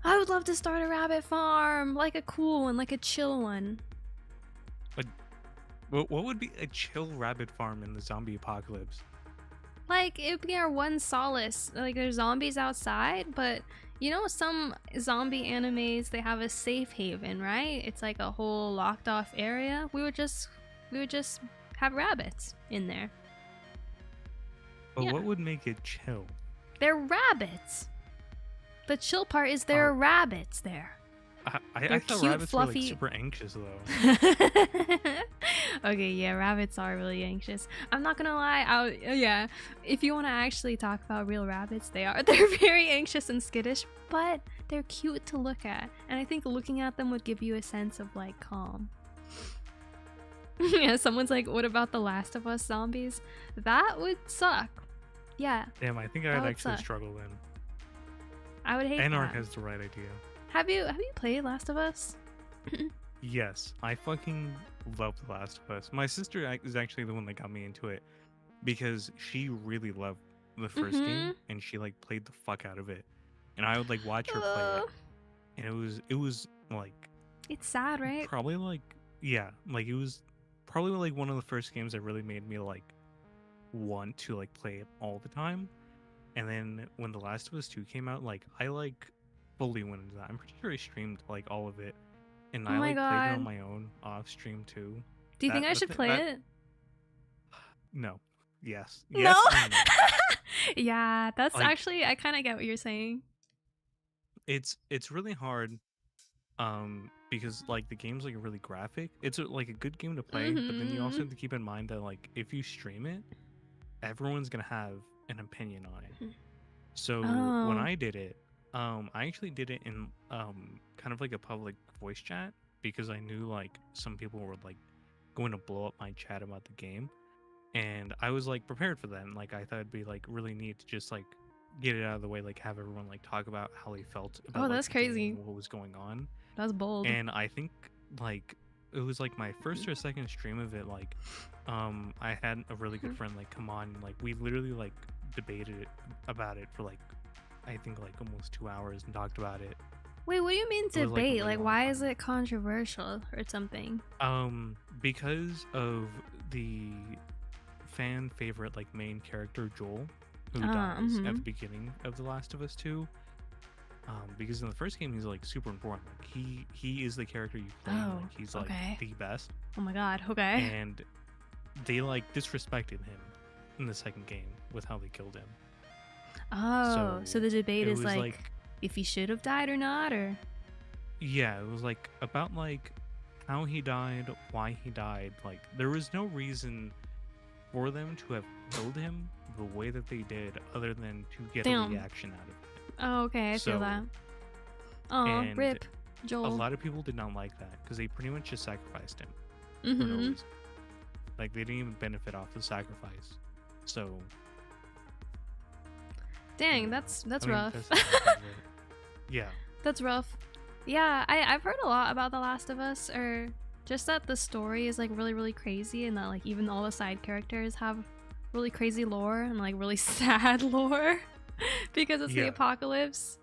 I would love to start a rabbit farm, like a cool one, like a chill one. What would be a chill rabbit farm in the zombie apocalypse? Like, it'd be our one solace. Like, there's zombies outside, but you know, some zombie animes, they have a safe haven, right? It's like a whole locked off area. We would just have rabbits in there. But Yeah. what would make it chill? They're rabbits. The chill part is there are rabbits there. I They're thought cute, rabbits were fluffy- like super anxious though. Okay, yeah, rabbits are really anxious. I'm not gonna lie. Yeah, if you want to actually talk about real rabbits, they're very anxious and skittish, but they're cute to look at, and I think looking at them would give you a sense of like calm. Yeah, someone's like, what about the Last of Us zombies? That would suck. Yeah, Damn, I think that I'd would actually suck. struggle then. I would hate NR that. has the right idea. Have you played Last of Us? Yes, I fucking love The Last of Us. My sister is actually the one that got me into it because she really loved the first Mm-hmm. game and she like played the fuck out of it. And I would like watch her play Uh, it. And it was like it's sad, right? probably like yeah, like it was probably like one of the first games that really made me like want to like play it all the time. And then when The Last of Us 2 came out, like I like fully went into that. I'm pretty sure I streamed like all of it. And Oh I my like played it on god. my own off stream too. Do you think I should play That it? no. Yes. No. Yes and no. Yeah, that's Like actually I kind of get what you're saying. it's really hard because like the game's like really graphic. It's like a good game to play, but then you also Mm-hmm. have to keep in mind that like if you stream it, everyone's going to have an opinion on it. So when Oh. I did it, I actually did it in kind of like a public voice chat because I knew like some people were like going to blow up my chat about the game, and I was like prepared for that. And, like I thought it'd be like really neat to just like get it out of the way, like have everyone like talk about how they felt Oh, about like that's the game crazy. and what was going on. That's bold. And I think like it was like my first or second stream of it, like I had a really good friend like come on and like we literally like debated about it for like I think like almost 2 hours and talked about it. Wait, what do you mean It was like a debate? really Like, long why is time. it controversial or something? Because of the fan favorite like main character Joel, who dies at the beginning of The Last of Us 2. Because in the first game he's like super important. Like he is the character you play. And, Oh, like he's like okay. the best. Oh my god, okay. And they like disrespected him in the second game with how they killed him. Oh, so the debate it is was like if he should have died or not, or yeah, it was like about like how he died, why he died. Like there was no reason for them to have killed him the way that they did, other than to get a damn. reaction out of it. Oh, okay, I feel that. Oh, and rip, Joel. a lot of people did not like that because they pretty much just sacrificed him for no Mm-hmm. reason. Like they didn't even benefit off the sacrifice. So Dang, yeah. that's I mean, rough. yeah. That's rough. Yeah, I've heard a lot about The Last of Us, or just that the story is like really, really crazy, and that like even all the side characters have really crazy lore and like really sad lore because it's the Yeah. apocalypse.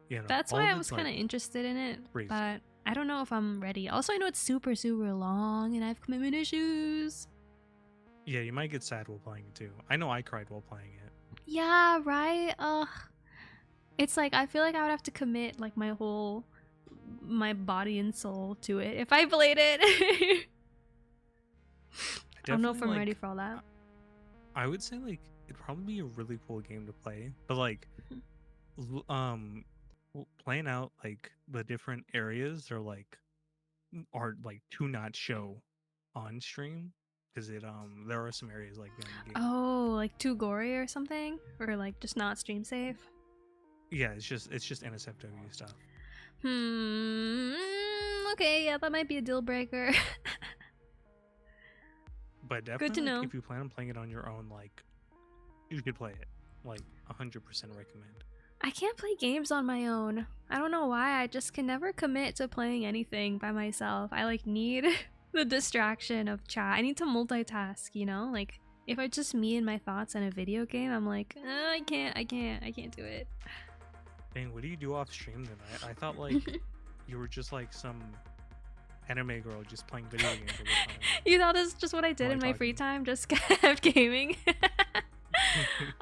Yeah, no, That's all why I of was it's, kind of like, interested in it, crazy. but I don't know if I'm ready. Also, I know it's super, super long, and I have commitment issues. Yeah, you might get sad while playing it too. I know I cried while playing it. Yeah, right? Ugh. It's like I feel like I would have to commit like my body and soul to it if I played it. I don't know if I'm Definitely, ready like, for all that. I would say like it'd probably be a really cool game to play, but like playing out like the different areas are like to not show on stream because it there are some areas like that in the game. Oh, like too gory or something, or like just not stream safe. Yeah, it's just NSFW stuff. Okay, yeah, that might be a deal breaker. But definitely, Good to know. if you plan on playing it on your own, like you could play it. Like 100% recommend. I can't play games on my own. I don't know why. I just can never commit to playing anything by myself. I like need the distraction of chat. I need to multitask, you know? Like if I just me and my thoughts in a video game, I'm like, I can't do it. Dang, what do you do off stream then? I thought like you were just like some anime girl just playing video games all the time. You thought this is just what I did While in my free talking. time? Just kept gaming.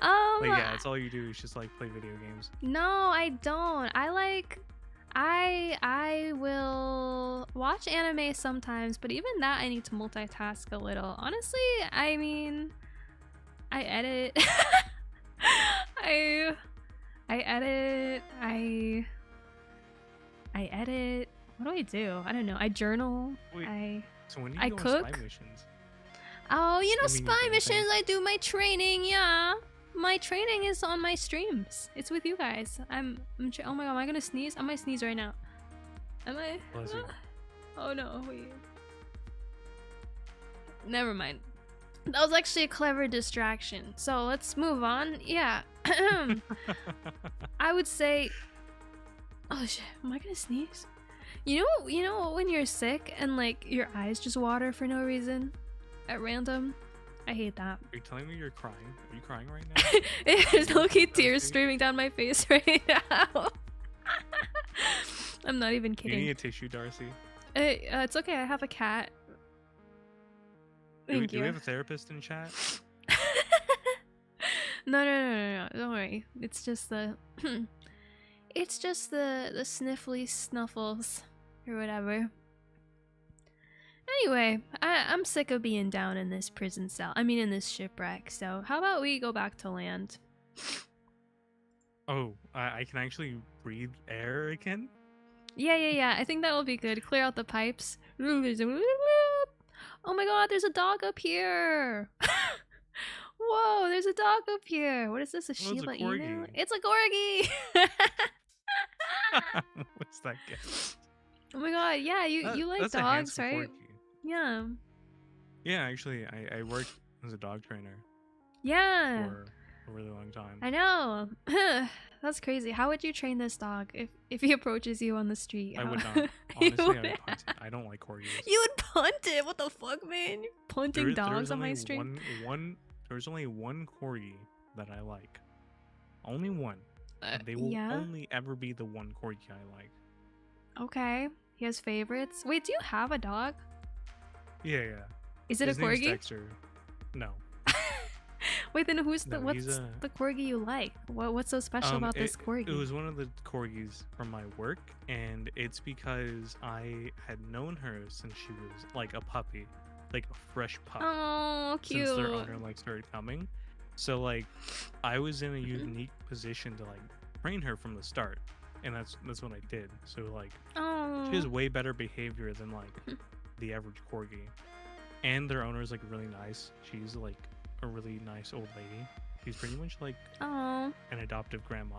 Like yeah, that's all you do is just like play video games. No, I don't. I will watch anime sometimes, but even that I need to multitask a little. Honestly, I mean, I edit. I edit. I edit. What do? I don't know. I journal. Wait, so when do I you go on cook. spy missions? Oh, you know, Streaming your spy game missions. thing? I do my training. Yeah, my training is on my streams. It's with you guys. oh my god, am I gonna sneeze? I might sneeze right now. Am I? Bless you. Oh no, wait. Never mind. That was actually a clever distraction. So let's move on. Yeah. I would say, oh shit, am I gonna sneeze? You know when you're sick and like your eyes just water for no reason at random? I hate that. Are you telling me you're crying? Are you crying right now? There's low-key Darcie? tears streaming down my face right now. I'm not even Do you kidding. need a tissue, Darcie? It's okay, I have a cat. Thank Do you. we have a therapist in chat? No, don't worry. It's just the it's just the sniffly snuffles or whatever. Anyway, I'm sick of being down in this prison cell. I mean in this shipwreck. So how about we go back to land? Oh, I can actually breathe air again? Yeah. I think that will be good. Clear out the pipes. Oh my god, there's a dog up here. Whoa, there's a dog up here. What is this? A it's a Shiba Inu? corgi. It's a corgi. What's that get? Oh my god, yeah, you like That's a dogs, handsome right? corgi. Yeah. Yeah, actually, I worked as a dog trainer Yeah. for a really long time. I know. That's crazy. How would you train this dog if he approaches you on the street? I How- would not. You Honestly, I would- would punt it. I don't like corgis. You would punt it. What the fuck, man? You're punting dogs on my only stream. There's only one corgi that I like. Only one. They will yeah. only ever be the one corgi I like. Okay. He has favorites. Wait, do you have a dog? Yeah. Is it His a name's corgi? Dexter. No. Wait, then what's No, the corgi you like? What's so special about this corgi? It was one of the corgis from my work, and it's because I had known her since she was like a puppy, like a fresh pup. Oh, cute. Since their owner like started coming, so like I was in a unique position to like train her from the start, and that's what I did. So like Oh. she has way better behavior than like the average corgi, and their owner is like really nice. She's like a really nice old lady. She's pretty much like Oh. an adoptive grandma.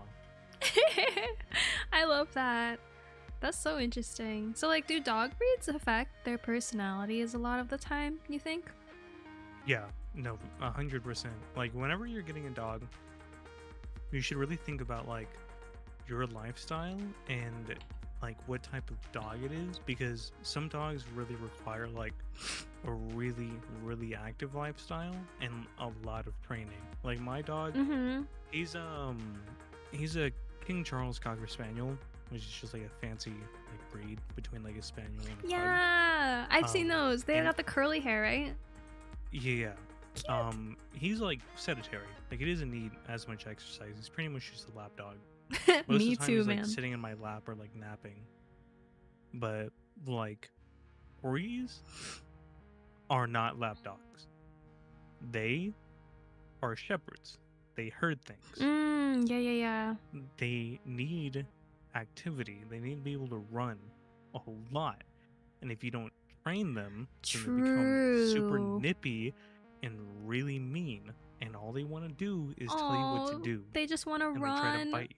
I love that. That's so interesting. So like, do dog breeds affect their personalities a lot of the time, you think? Yeah, no, 100%. Like whenever you're getting a dog, you should really think about like your lifestyle and like what type of dog it is, because some dogs really require like a really active lifestyle and a lot of training. Like my dog, Mm-hmm. he's a King Charles Cocker Spaniel, which is just like a fancy like breed between like a spaniel and a pug. Yeah, I've seen those. They and- got the curly hair, right? Yeah. Cute. He's like sedentary. Like he doesn't need as much exercise. He's pretty much just a lap dog. Most Me of the time too, he's man. like sitting in my lap or like napping. But like corgis are not lap dogs. They are shepherds. They herd things. Yeah. They need activity. They need to be able to run a whole lot. And if you don't train them, then they become super True. nippy and really mean. And all they want to do is tell you what to Aw, do. They just want to And they try to run. bite you.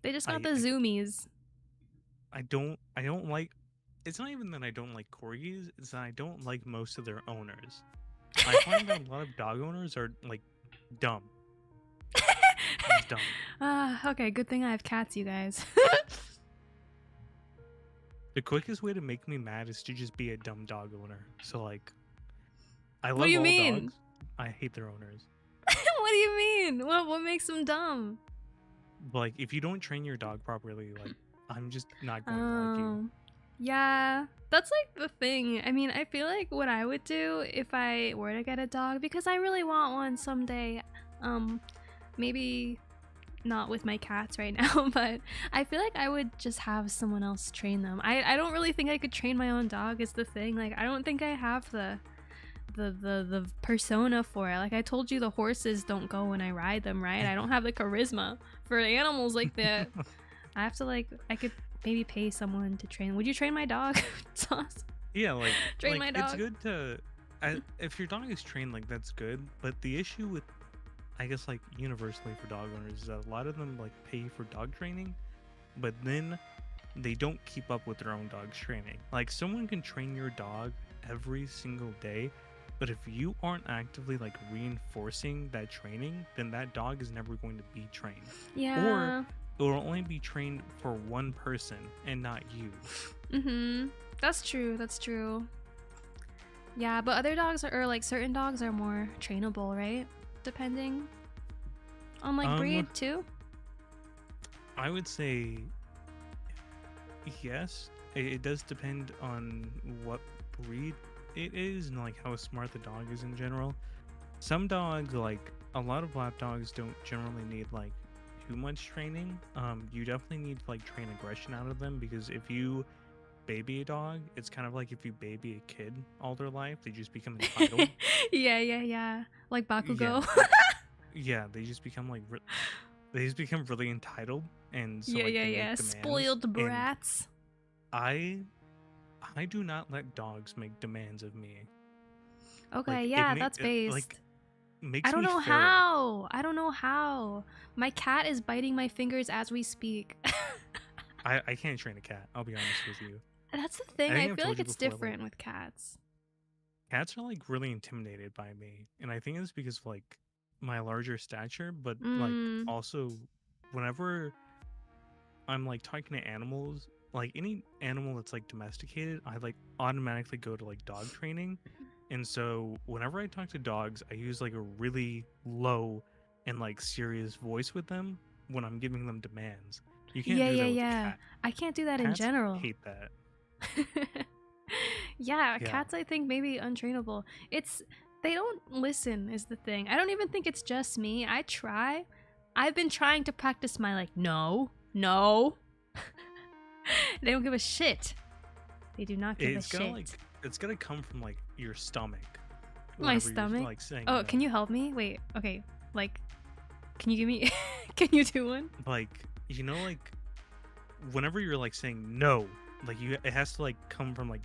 They just got I- the zoomies. I don't like, it's not even that I don't like corgis, it's that I don't like most of their owners. I find that a lot of dog owners are like dumb. Just dumb. Okay, good thing I have cats, you guys. The quickest way to make me mad is to just be a dumb dog owner. So like, I love What do you all mean? dogs. I hate their owners. What do you mean? What makes them dumb? But like, if you don't train your dog properly, like, I'm just not going to like you. Oh, yeah, that's like the thing. I mean, I feel like what I would do if I were to get a dog, because I really want one someday. Maybe not with my cats right now, but I feel like I would just have someone else train them. I don't really think I could train my own dog is the thing. Like, I don't think I have the persona for it. Like I told you, the horses don't go when I ride them, right? I don't have the charisma for animals like that. I have to I could maybe pay someone to train. Would you train my dog? Sauce? Yeah, like, Train my it's dog. good to, if your dog is trained, like, that's good. But the issue with, I guess, like, universally for dog owners is that a lot of them, like, pay for dog training, but then they don't keep up with their own dog's training. Like, someone can train your dog every single day, But if you aren't actively like reinforcing that training, then that dog is never going to be trained. Or Yeah. it will only be trained for one person and not you. Mm-hmm. That's true. That's true. Yeah, but other dogs are, or like certain dogs are more trainable, right? Depending on like breed too. I would say yes. It does depend on what breed it is and like how smart the dog is in general. Some dogs, like a lot of lap dogs, don't generally need like too much training. You definitely need to like train aggression out of them, because if you baby a dog, it's kind of like if you baby a kid all their life, they just become entitled. Yeah. Like Yeah, Bakugo. yeah, they just become like they just become really entitled, and so like they Yeah. make demands. Spoiled And brats. I I do not let dogs make demands of me. Okay, Like yeah, that's it like based. I makes don't me know feral. how. I don't know how. My cat is biting my fingers as we speak. I can't train a cat. I'll be honest with you. That's the I thing. I think I've feel told like you it's before. Like different with cats. cats are like really intimidated by me, and I think it's because of like my larger stature, but like Mm. also whenever I'm like talking to animals, like any animal that's like domesticated, I like automatically go to like dog training. And so whenever I talk to dogs, I use like a really low and like serious voice with them when I'm giving them demands. You can't do that with a Yeah. cat. I can't do that in Cats general. hate that. Yeah, Yeah. cats I think maybe untrainable. It's they don't listen is the thing. I don't even think it's just me. I try. I've been trying to practice my like no. They don't give a shit. They do not give It's a gonna shit. like it's gonna come from like your stomach. My Whenever you're stomach? like saying Oh, no. can you help me? Wait, okay. Like, can you give me can you do one? Like like whenever you're like saying no, like it has to like come from like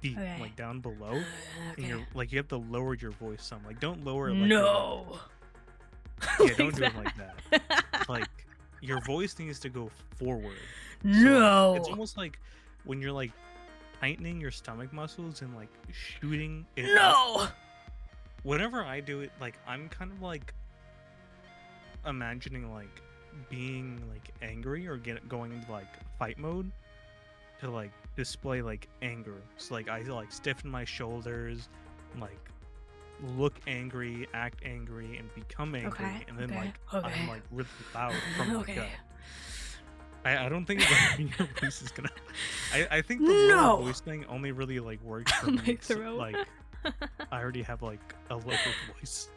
deep, Okay. like down below. And Okay. you're like you have to lower your voice some. Like don't lower it like No. yeah, Like don't do it that. like that. Like your voice needs to go forward. So, No. like, it's almost like when you're like tightening your stomach muscles and like shooting it up. No. Whenever I do it, like I'm kind of like imagining like being like angry or going into like fight mode to like display like anger. So like I like stiffen my shoulders, like look angry, act angry, and become angry, Okay. and then Okay. like Okay. I'm like really loud from my Okay. gut. I don't think like, your voice is gonna. I think the lower voice thing only really like works for My me. throat. Like I already have like a lower voice.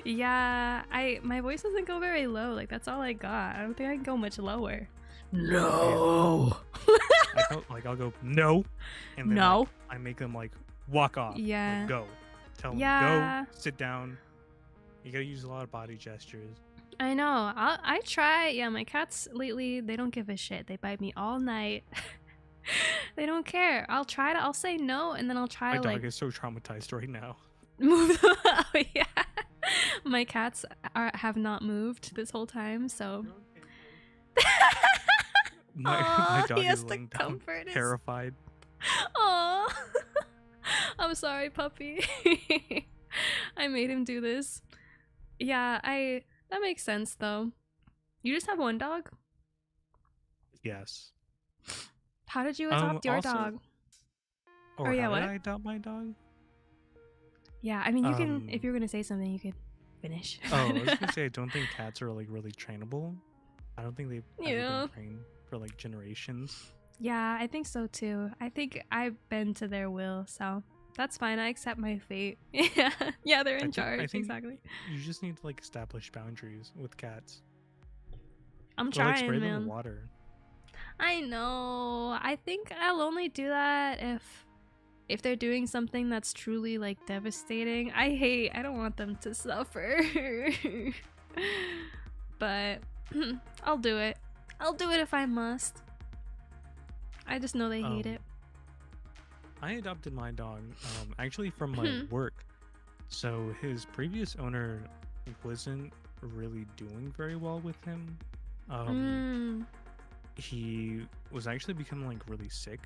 Yeah, my voice doesn't go very low. Like that's all I got. I don't think I can go much lower. No. I'll go no, and then No. like, I make them like walk off. Yeah. Like, go. Tell them Yeah. go. Sit down. You gotta use a lot of body gestures. I know. I try. Yeah, my cats lately, they don't give a shit. They bite me all night. They don't care. I'll say no, and then I'll try My to dog like is so traumatized right now. move them. Oh yeah. My cats have not moved this whole time, so My dog he has is to laying down, comfort his... terrified. Aw. I'm sorry, puppy. I made him do this. Yeah, that makes sense though. You just have one dog? Yes. How did you adopt your Also, dog? or yeah, how what? did I adopt my dog? Yeah, I mean you can, if you're gonna say something, you could finish. Oh, I was gonna say I don't think cats are like really trainable. I don't think they've ever been trained for like generations. Yeah, I think so too. I think I've been to their will, so that's fine. I accept my fate. Yeah, they're in charge. I think exactly. You just need to like establish boundaries with cats. I'm Or trying, like spray them man. in water. I know. I think I'll only do that if they're doing something that's truly like devastating. I don't want them to suffer. But I'll do it. I'll do it if I must. I just know they hate it. I adopted my dog actually from my work. So his previous owner wasn't really doing very well with him. He was actually becoming like really sick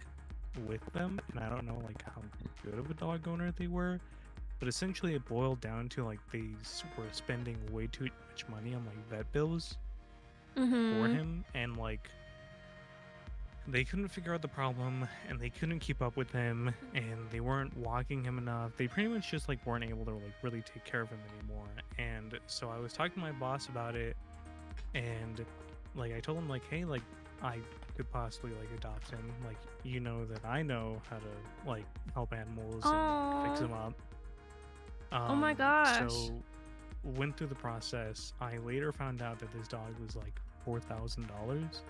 with them, and I don't know like how good of a dog owner they were, but essentially it boiled down to like they were spending way too much money on like vet bills for Mm-hmm. him, and like they couldn't figure out the problem, and they couldn't keep up with him, and they weren't walking him enough. They pretty much just like weren't able to like really take care of him anymore. And so I was talking to my boss about it, and like I told him like, hey, like I could possibly like adopt him. Like, you know that I know how to like help animals and like, fix Oh. them up. Oh my gosh. So went through the process. I later found out that this dog was like $4,000.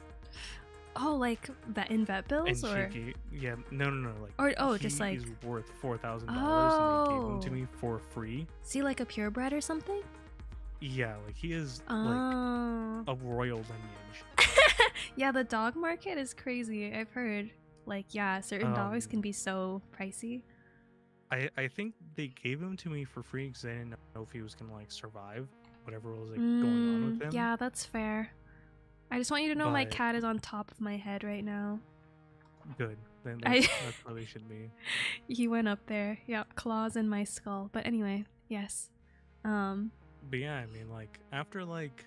Oh, like vet in vet bills, And or she gave, yeah, no, like or oh, he just like is worth $4,000, and they gave him to oh, me for free. see, like a purebred or something. Yeah, like he is like Oh, a royal lineage. yeah, the dog market is crazy. I've heard. Like, yeah, certain dogs Um, can be so pricey. I think they gave him to me for free because I didn't know if he was gonna like survive whatever was like going on with him. Yeah, that's fair. I just want you to know my But cat is on top of my head right now. good, then I that's where they should be. he went up there. Yeah, claws in my skull. But anyway, yes. But yeah, I mean, like after like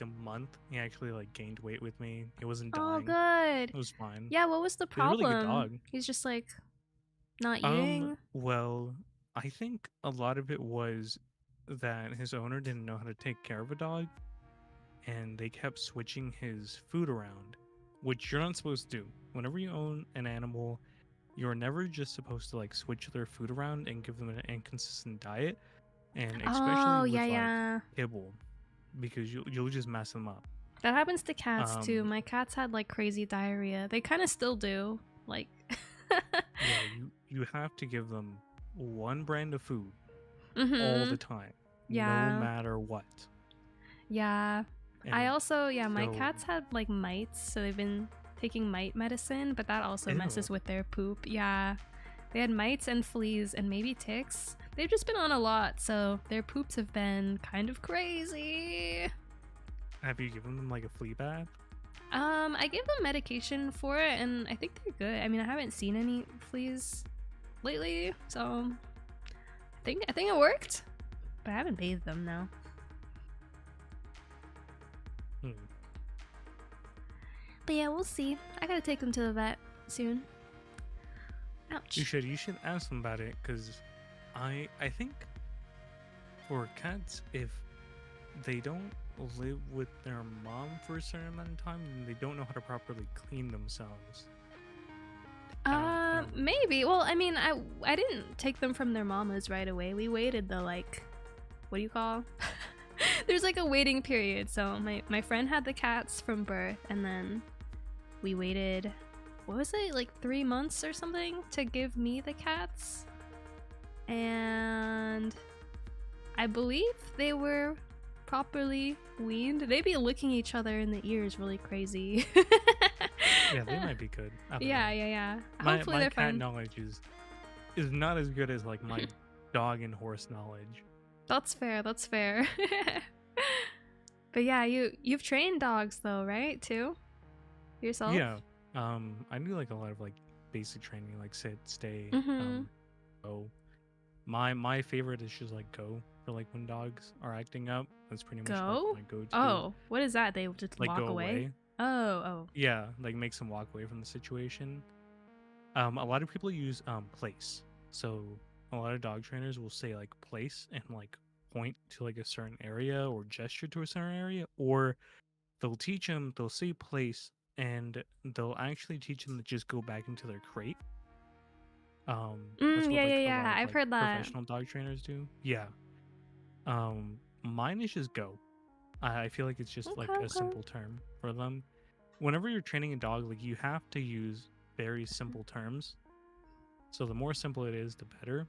a month, he actually like gained weight with me. He wasn't Oh, dying. good. It was fine. Yeah, what was the He's a really good problem? dog. He's just like not eating. Well, I think a lot of it was that his owner didn't know how to take care of a dog, and they kept switching his food around, which you're not supposed to do. Whenever you own an animal, you're never just supposed to like switch their food around and give them an inconsistent diet, and Oh, especially yeah, with like yeah. kibble, because you'll just mess them up. That happens to cats too. Um, My cats had like crazy diarrhea. They kind of still do. Like yeah, you have to give them one brand of food all Mhm. the time, no Yeah. matter what. Yeah. I And also, yeah, my so, cats had like mites, so they've been taking mite medicine, but that also ew. messes with their poop. Yeah. They had mites and fleas and maybe ticks. They've just been on a lot, so their poops have been kind of crazy. Have you given them like a flea bath? I gave them medication for it and I think they're good. I mean, I haven't seen any fleas lately, so I think it worked. But I haven't bathed them now. Hmm. But yeah, we'll see. I gotta take them to the vet soon. Ouch. You should ask them about it, because I think for cats, if they don't live with their mom for a certain amount of time, then they don't know how to properly clean themselves. I don't really Maybe. Well, I mean, I didn't take them from their mamas right away. We waited the like, what do you call? There's like a waiting period. So my friend had the cats from birth, and then we waited. What was it, like 3 months or something to give me the cats? And I believe they were properly weaned. They'd be licking each other in the ears really crazy. Yeah, they might be good. I don't Yeah, know. yeah, yeah. My Hopefully my they're cat fine. knowledge is not as good as like my dog and horse knowledge. That's fair, that's fair. But yeah, you've trained dogs though, right? Too? Yourself? Yeah. I do like a lot of like basic training, like sit, stay, Mm-hmm. go. My favorite is just like go, for like when dogs are acting up. That's pretty much like Go? my go-to. Oh, what is that? They just Like walk go away? away. Oh, oh. Yeah, like makes them walk away from the situation. A lot of people use place. So a lot of dog trainers will say like place and like point to like a certain area or gesture to a certain area, or they'll say place and they'll actually teach them to just go back into their crate. That's what Yeah, yeah, like a yeah. lot of I've like heard that. professional dog trainers do. Yeah. Mine is just go. I feel like it's just like Okay, a okay. simple term for them. Whenever you're training a dog, like you have to use very simple terms. So the more simple it is, the better.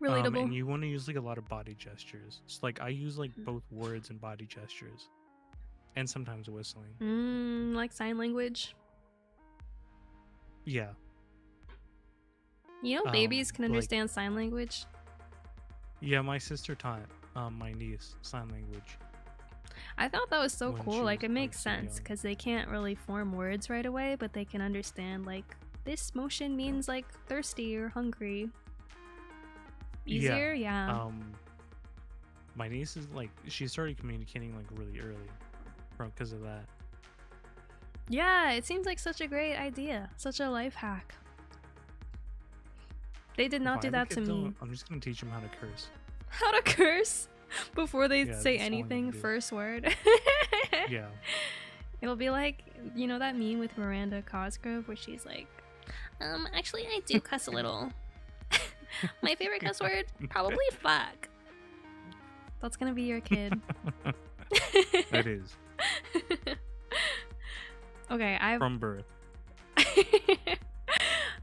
Relatable. And you want to use like a lot of body gestures. So like I use like both words and body gestures, and sometimes whistling. Like sign language. Yeah. You know, babies can Like understand sign language. yeah, my sister taught my niece sign language I thought that was so when cool. she Like, was it like makes so sense young. because they can't really form words right away, but they can understand like this motion means like thirsty or hungry. Easier, yeah. My niece is like, she started communicating like really early because of that. Yeah, it seems like such a great idea, such a life hack. They did not do that to me. I'm just gonna teach them how to curse. How to curse before they say that's all I'm anything, gonna do. first word. Yeah. It'll be like, you know that meme with Miranda Cosgrove where she's like, actually I do cuss a little. My favorite cuss word, probably fuck. That's gonna be your kid. That is. Okay, From birth.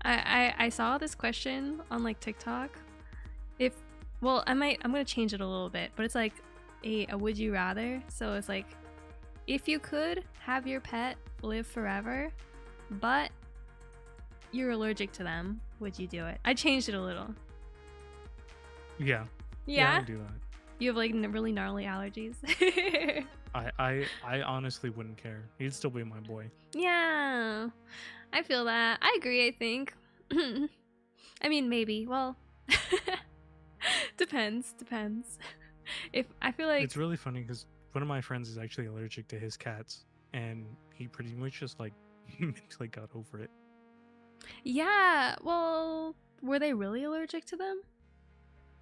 I saw this question on like TikTok. I'm gonna change it a little bit, but it's like a would you rather. So it's like, if you could have your pet live forever, but you're allergic to them, would you do it? I changed it a little. Yeah. Yeah? I would do that. You have like really gnarly allergies. I honestly wouldn't care. He'd still be my boy. Yeah, I feel that. I agree, I think. I mean, maybe. Well, depends. If I feel like it's really funny because one of my friends is actually allergic to his cats, and he pretty much just like mentally got over it. Yeah, well, were they really allergic to them?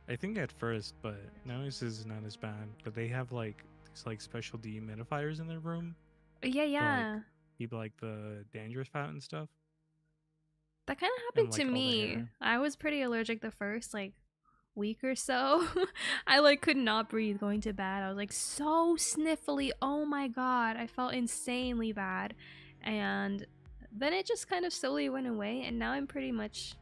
I think at first, but now this is not as bad. But they have like these like special dehumidifiers in their room. Yeah. Keep like the dandruff out and stuff. That kind of happened like, to all the me. hair. I was pretty allergic the first like week or so. I like could not breathe going to bed. I was like so sniffly. Oh my god, I felt insanely bad. And then it just kind of slowly went away, and now I'm pretty much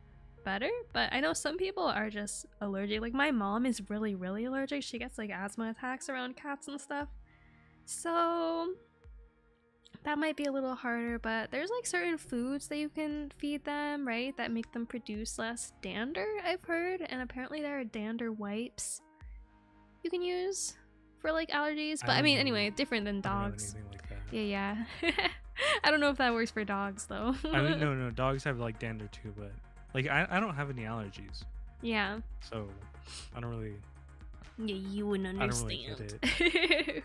better. But I know some people are just allergic. Like my mom is really allergic. She gets like asthma attacks around cats and stuff. So that might be a little harder, but there's like certain foods that you can feed them, right? That make them produce less dander, I've heard. And apparently there are dander wipes you can use for like allergies. But I mean, anyway, different than dogs. Like that. Yeah. I don't know if that works for dogs though. I mean, no, dogs have like dander too, but like I don't have any allergies. Yeah. So I don't really. Yeah, you wouldn't understand. I don't really get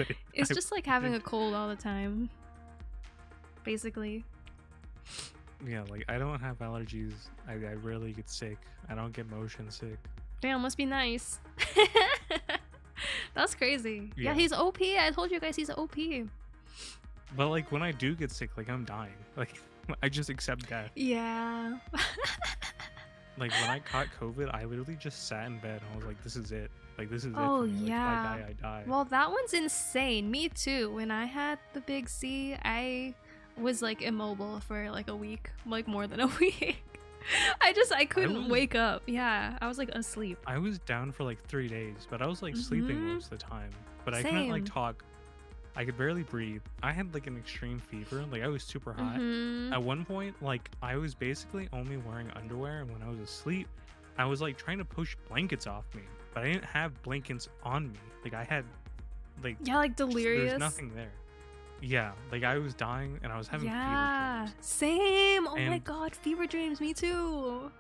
it. It's just like having a cold all the time, basically. Yeah, like I don't have allergies. I rarely get sick. I don't get motion sick. Damn, must be nice. That's crazy. Yeah, Yeah, he's OP. I told you guys he's OP. but like when I do get sick, like I'm dying. Like I just accept death. Yeah. Like when I caught COVID, I literally just sat in bed and I was like, "This is it. Like this is Oh it for me. Like, yeah. if I die, I die." Well, that one's insane. Me too. When I had the big C, I was like immobile for like a week, like more than a week. I couldn't wake up. Yeah, I was like asleep. I was down for like 3 days, but I was like sleeping most of the time. But I couldn't like Same. talk. I could barely breathe. I had like an extreme fever. Like I was super hot. At one point, like I was basically only wearing underwear, and when I was asleep, I was like trying to push blankets off me, but I didn't have blankets on me. Like I had, like Yeah, like delirious. there's nothing there. Yeah, like I was dying and I was having Yeah, fever same. Oh my And- god, fever dreams. Me too.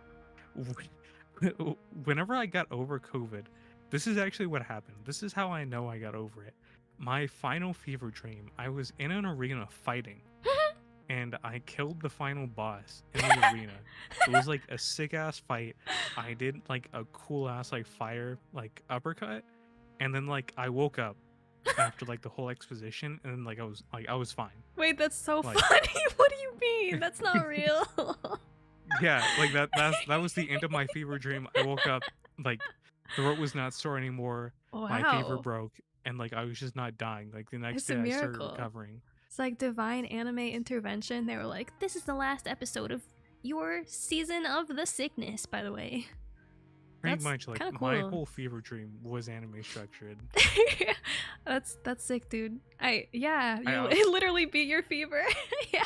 dreams. Whenever I got over COVID, this is actually what happened. This is how I know I got over it. My final fever dream, I was in an arena fighting, and I killed the final boss in the arena. It was like a sick ass fight. I did like a cool ass like fire like uppercut, and then like I woke up after like the whole exposition, and then like I was fine. Wait, that's so Like- funny. What do you mean? That's not real. Yeah, like that was the end of my fever dream. I woke up, like throat was not sore anymore. Wow. My fever broke, and like I was just not dying. Like the next It's a day I started miracle. recovering. It's like divine anime intervention. They were like, this is the last episode of your season of the sickness, by the way. Pretty That's much like kinda my cool. whole fever dream was anime structured. That's sick, dude. Yeah, I you also- it literally beat your fever. Yeah.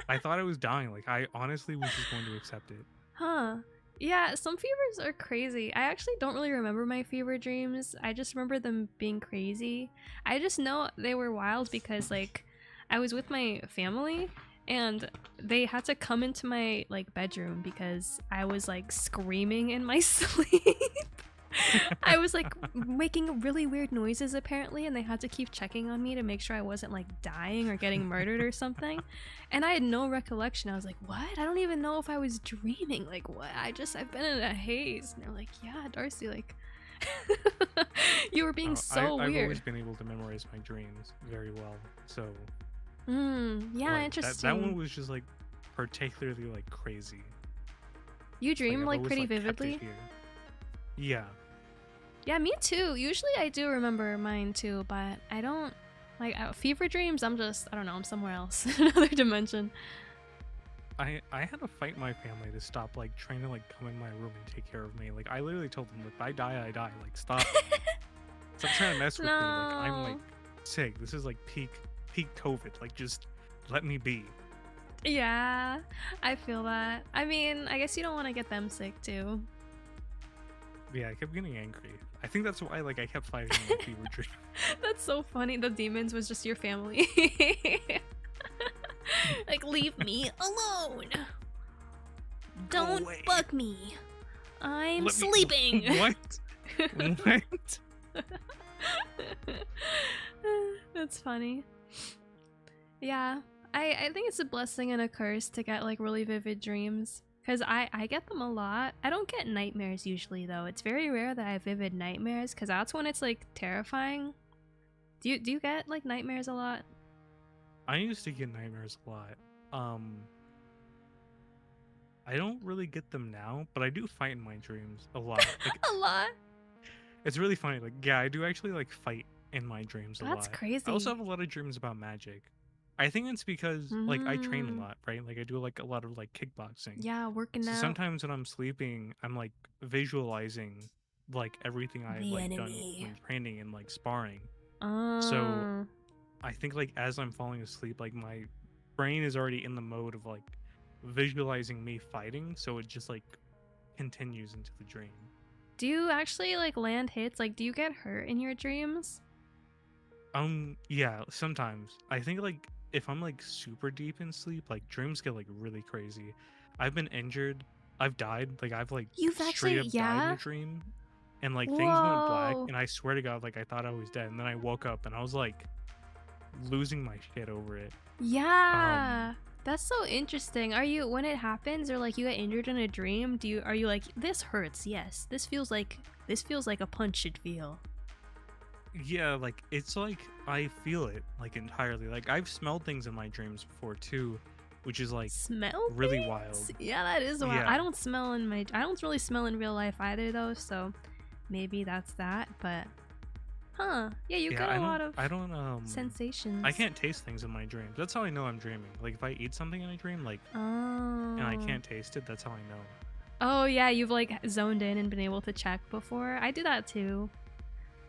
I thought I was dying. Like I honestly was just going to accept it. Huh. Yeah, some fevers are crazy. I actually don't really remember my fever dreams. I just remember them being crazy. I just know they were wild because like I was with my family and they had to come into my like bedroom because I was like screaming in my sleep. I was like making really weird noises apparently, and they had to keep checking on me to make sure I wasn't like dying or getting murdered or something. And I had no recollection. I was like, what? I don't even know if I was dreaming. Like, what? I've been in a haze. And they're like, yeah, Darcie, like you were being so I've weird. always been able to memorize my dreams very well. So Yeah, like, interesting. that one was just like particularly like crazy. You dream I've like always, pretty kept it vividly? here. Yeah. Yeah, me too. Usually I do remember mine too, but I don't like fever dreams. I don't know, I'm somewhere else, another dimension. I had to fight my family to stop like trying to like come in my room and take care of me. Like I literally told them, if I die, I die. Like stop trying to mess with me. Like I'm like sick. This is like peak COVID. Like just let me be. Yeah, I feel that. I mean, I guess you don't want to get them sick too. Yeah, I kept getting angry. I think that's why like I kept fighting my fever dream. That's so funny. The demons was just your family. Like, leave me alone. Don't bug me. I'm sleeping. What? What? That's funny. Yeah, I think it's a blessing and a curse to get like really vivid dreams, because I get them a lot. I don't get nightmares usually though. It's very rare that I have vivid nightmares, because that's when it's like terrifying. Do you get like nightmares a lot? I used to get nightmares a lot. I don't really get them now, but I do fight in my dreams a lot. Like, A lot? it's really funny. Like, yeah, I do actually like fight in my dreams a lot. That's crazy. I also have a lot of dreams about magic. I think it's because like I train a lot, right? Like I do like a lot of like kickboxing. Yeah, working So out. sometimes when I'm sleeping, I'm like visualizing like everything I've like done when training and like sparring. So I think like as I'm falling asleep, like my brain is already in the mode of like visualizing me fighting, so it just like continues into the dream. Do you actually like land hits? Like, do you get hurt in your dreams? Yeah, sometimes. I think like if I'm like super deep in sleep, like dreams get like really crazy. I've been injured. I've died. Like I've like You've straight actually, up died in yeah? a dream, and like things went black, and I swear to God, like I thought I was dead, and then I woke up and I was like losing my shit over it. Yeah. That's so interesting. Are you, when it happens or like you get injured in a dream, are you like, this hurts? Yes. This feels like a punch should feel. Yeah, like it's like I feel it like entirely. Like I've smelled things in my dreams before too, which is like really wild. Yeah, that is wild. Yeah. I don't really smell in real life either though, so maybe that's that, but yeah, you get a lot of sensations. I can't taste things in my dreams. That's how I know I'm dreaming. Like if I eat something in a dream, like and I can't taste it, that's how I know. Oh yeah, you've like zoned in and been able to check before. I do that too.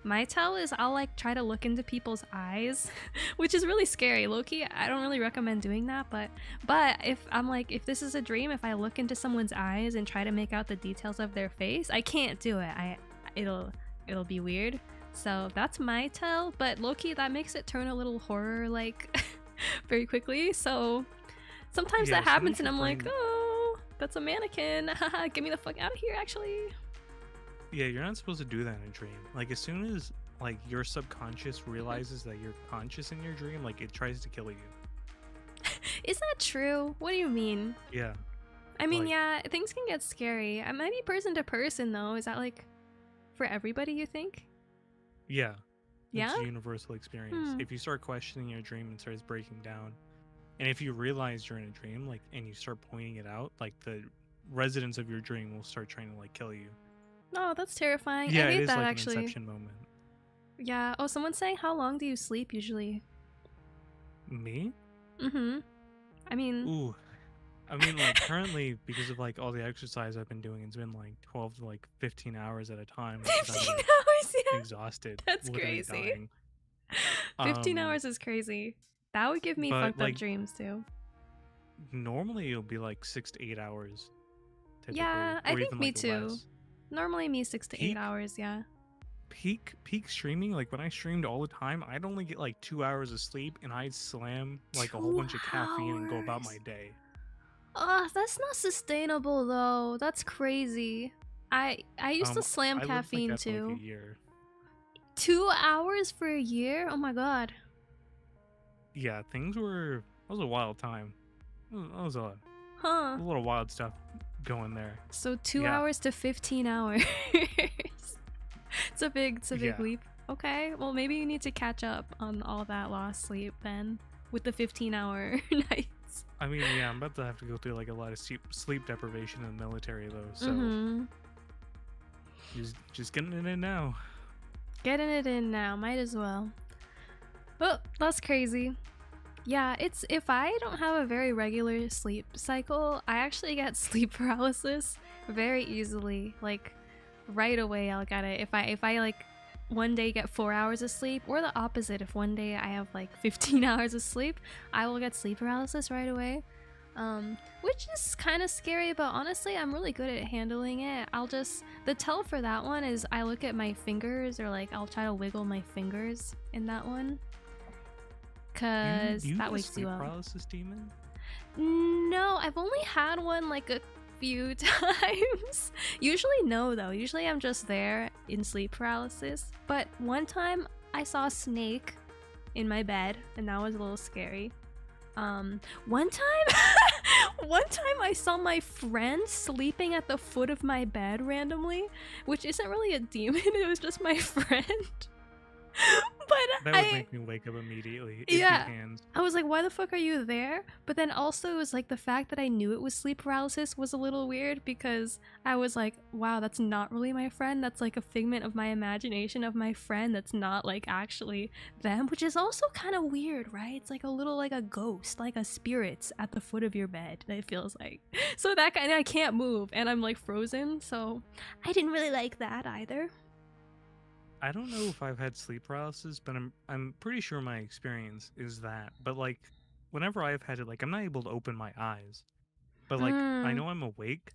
My tell is I'll like try to look into people's eyes, which is really scary. Low-key, I don't really recommend doing that, but if I'm like, if this is a dream, if I look into someone's eyes and try to make out the details of their face, I can't do it. It'll be weird. So that's my tell, but low-key that makes it turn a little horror like very quickly. So sometimes that happens and I'm like, oh, that's a mannequin. Haha, get me the fuck out of here actually. Yeah, you're not supposed to do that in a dream. Like as soon as like your subconscious realizes that you're conscious in your dream, like it tries to kill you. Is that true? What do you mean? Yeah. I mean, yeah, things can get scary. It might be person to person though. Is that like for everybody, you think? Yeah. Yeah? It's a universal experience. If you start questioning your dream and starts breaking down, and if you realize you're in a dream, like, and you start pointing it out, like the residents of your dream will start trying to like kill you. Oh, that's terrifying. Yeah, I hate it is that like actually. An Inception moment. Yeah. Oh, someone's saying, how long do you sleep usually? Me? Mm-hmm. I mean... Ooh. I mean, like, currently, because of, like, all the exercise I've been doing, it's been, like, 12 to, like, 15 hours at a time. 15 hours, yeah. Exhausted. That's crazy. Dying. 15 hours is crazy. That would give me fucked up dreams, too. Normally, it'll be, like, 6 to 8 hours. Typically, yeah, I think me like, too. less. Normally me 6 to 8 hours, yeah. peak streaming, like when I streamed all the time, I'd only get like 2 hours of sleep, and I'd slam like a whole 2 bunch of caffeine and go about my hours. day. That's not sustainable though. That's crazy. I used to slam I lived like caffeine that for like too. a year. 2 hours for a year? Oh my god. Yeah, that was a wild time. That was a Huh. little wild stuff going there. So 2 Yeah. hours to 15 hours. It's a big Yeah. leap. Okay, well maybe you need to catch up on all that lost sleep then with the 15-hour nights. I mean, yeah, I'm about to have to go through like a lot of sleep deprivation in the military though, so Mm-hmm. just getting it in now. Getting it in now, might as well. Oh, that's crazy. Yeah, it's if I don't have a very regular sleep cycle, I actually get sleep paralysis very easily. Like right away I'll get it. If I like one day get 4 hours of sleep, or the opposite, if one day I have like 15 hours of sleep, I will get sleep paralysis right away. Which is kind of scary, but honestly I'm really good at handling it. The tell for that one is I look at my fingers, or like I'll try to wiggle my fingers in that one, cause You that get a wakes sleep you up. paralysis demon? No, I've only had one like a few times. Usually no though. Usually I'm just there in sleep paralysis. But one time I saw a snake in my bed, and that was a little scary. One time one time I saw my friend sleeping at the foot of my bed randomly, which isn't really a demon, it was just my friend. But That would make me wake up immediately. yeah, Hands. I was like, why the fuck are you there? But then also it was like the fact that I knew it was sleep paralysis was a little weird, because I was like, wow, that's not really my friend. That's like a figment of my imagination of my friend. That's not like actually them, which is also kind of weird, right? It's like a little like a ghost, like a spirit at the foot of your bed, it feels like. So that kind of, I can't move and I'm like frozen. So I didn't really like that either. I don't know if I've had sleep paralysis, but I'm pretty sure my experience is that. But like whenever I've had it, like I'm not able to open my eyes. But like I know I'm awake,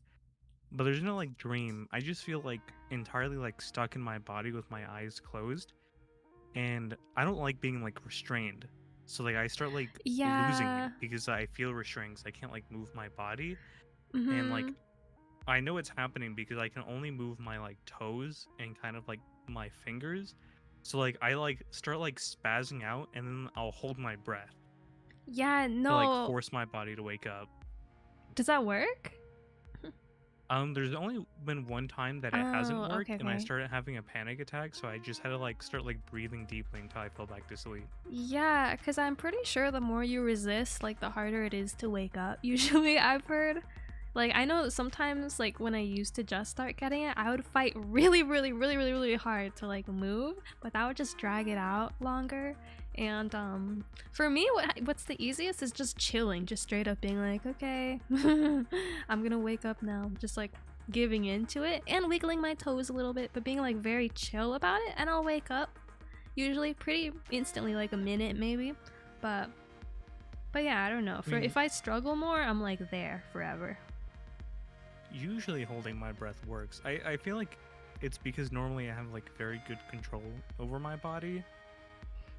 but there's no like dream. I just feel like entirely like stuck in my body with my eyes closed. And I don't like being like restrained. So like I start like losing Yeah. it because I feel restrained, 'cause I can't like move my body. And like Mm-hmm. I know it's happening because I can only move my like toes and kind of like my fingers. So like I like start like spazzing out, and then I'll hold my breath Yeah, to like no. force my body to wake up. Does that work? There's only been one time that it hasn't Oh, worked, okay, and I okay. started having a panic attack, so I just had to like start like breathing deeply until I fell back to sleep. Yeah, because I'm pretty sure the more you resist, like the harder it is to wake up. Usually, I've heard. Like, I know that sometimes, like, when I used to just start getting it, I would fight really hard to, like, move, but that would just drag it out longer. And, for me, what's the easiest is just chilling, just straight up being like, okay, I'm gonna wake up now. Just, like, giving into it and wiggling my toes a little bit, but being, like, very chill about it, and I'll wake up. Usually pretty instantly, like a minute maybe. But yeah, I don't know. I mean, If I struggle more, I'm, like, there forever. usually holding my breath works. I feel like it's because normally I have like very good control over my body.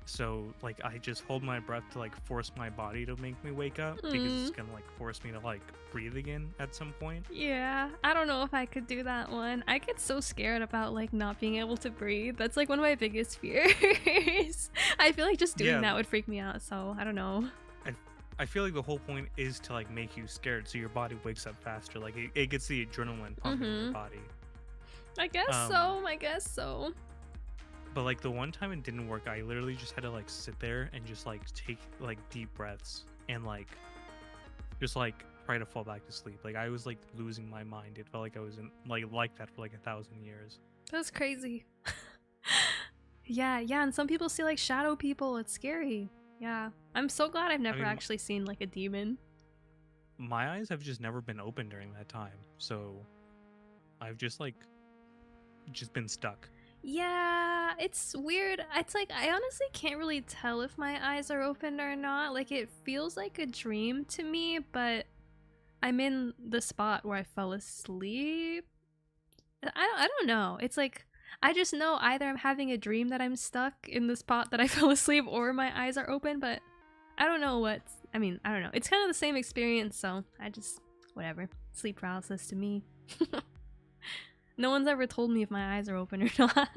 So like I just hold my breath to like force my body to make me wake up, because it's gonna like force me to like breathe again at some point. Yeah, I don't know if I could do that one. I get so scared about like not being able to breathe. That's like one of my biggest fears. I feel like just doing that would freak me out, so I don't know. I feel like the whole point is to like make you scared, so your body wakes up faster. Like it gets the adrenaline pumping in your body. I guess so. I guess so. But like the one time it didn't work, I literally just had to like sit there and just like take like deep breaths and like just like try to fall back to sleep. Like I was like losing my mind. It felt like I was in like that for like 1,000 years. That's crazy. Yeah, and some people see like shadow people. It's scary. Yeah, I'm so glad I've never actually seen like a demon. My eyes have just never been open during that time, so I've just been stuck. Yeah, it's weird. It's like I honestly can't really tell if my eyes are open or not. Like it feels like a dream to me, but I'm in the spot where I fell asleep. I don't know. It's like I just know either I'm having a dream that I'm stuck in the spot that I fell asleep or my eyes are open, but I don't know what's... I mean, I don't know. It's kind of the same experience, so I just... whatever. Sleep paralysis to me. No one's ever told me if my eyes are open or not.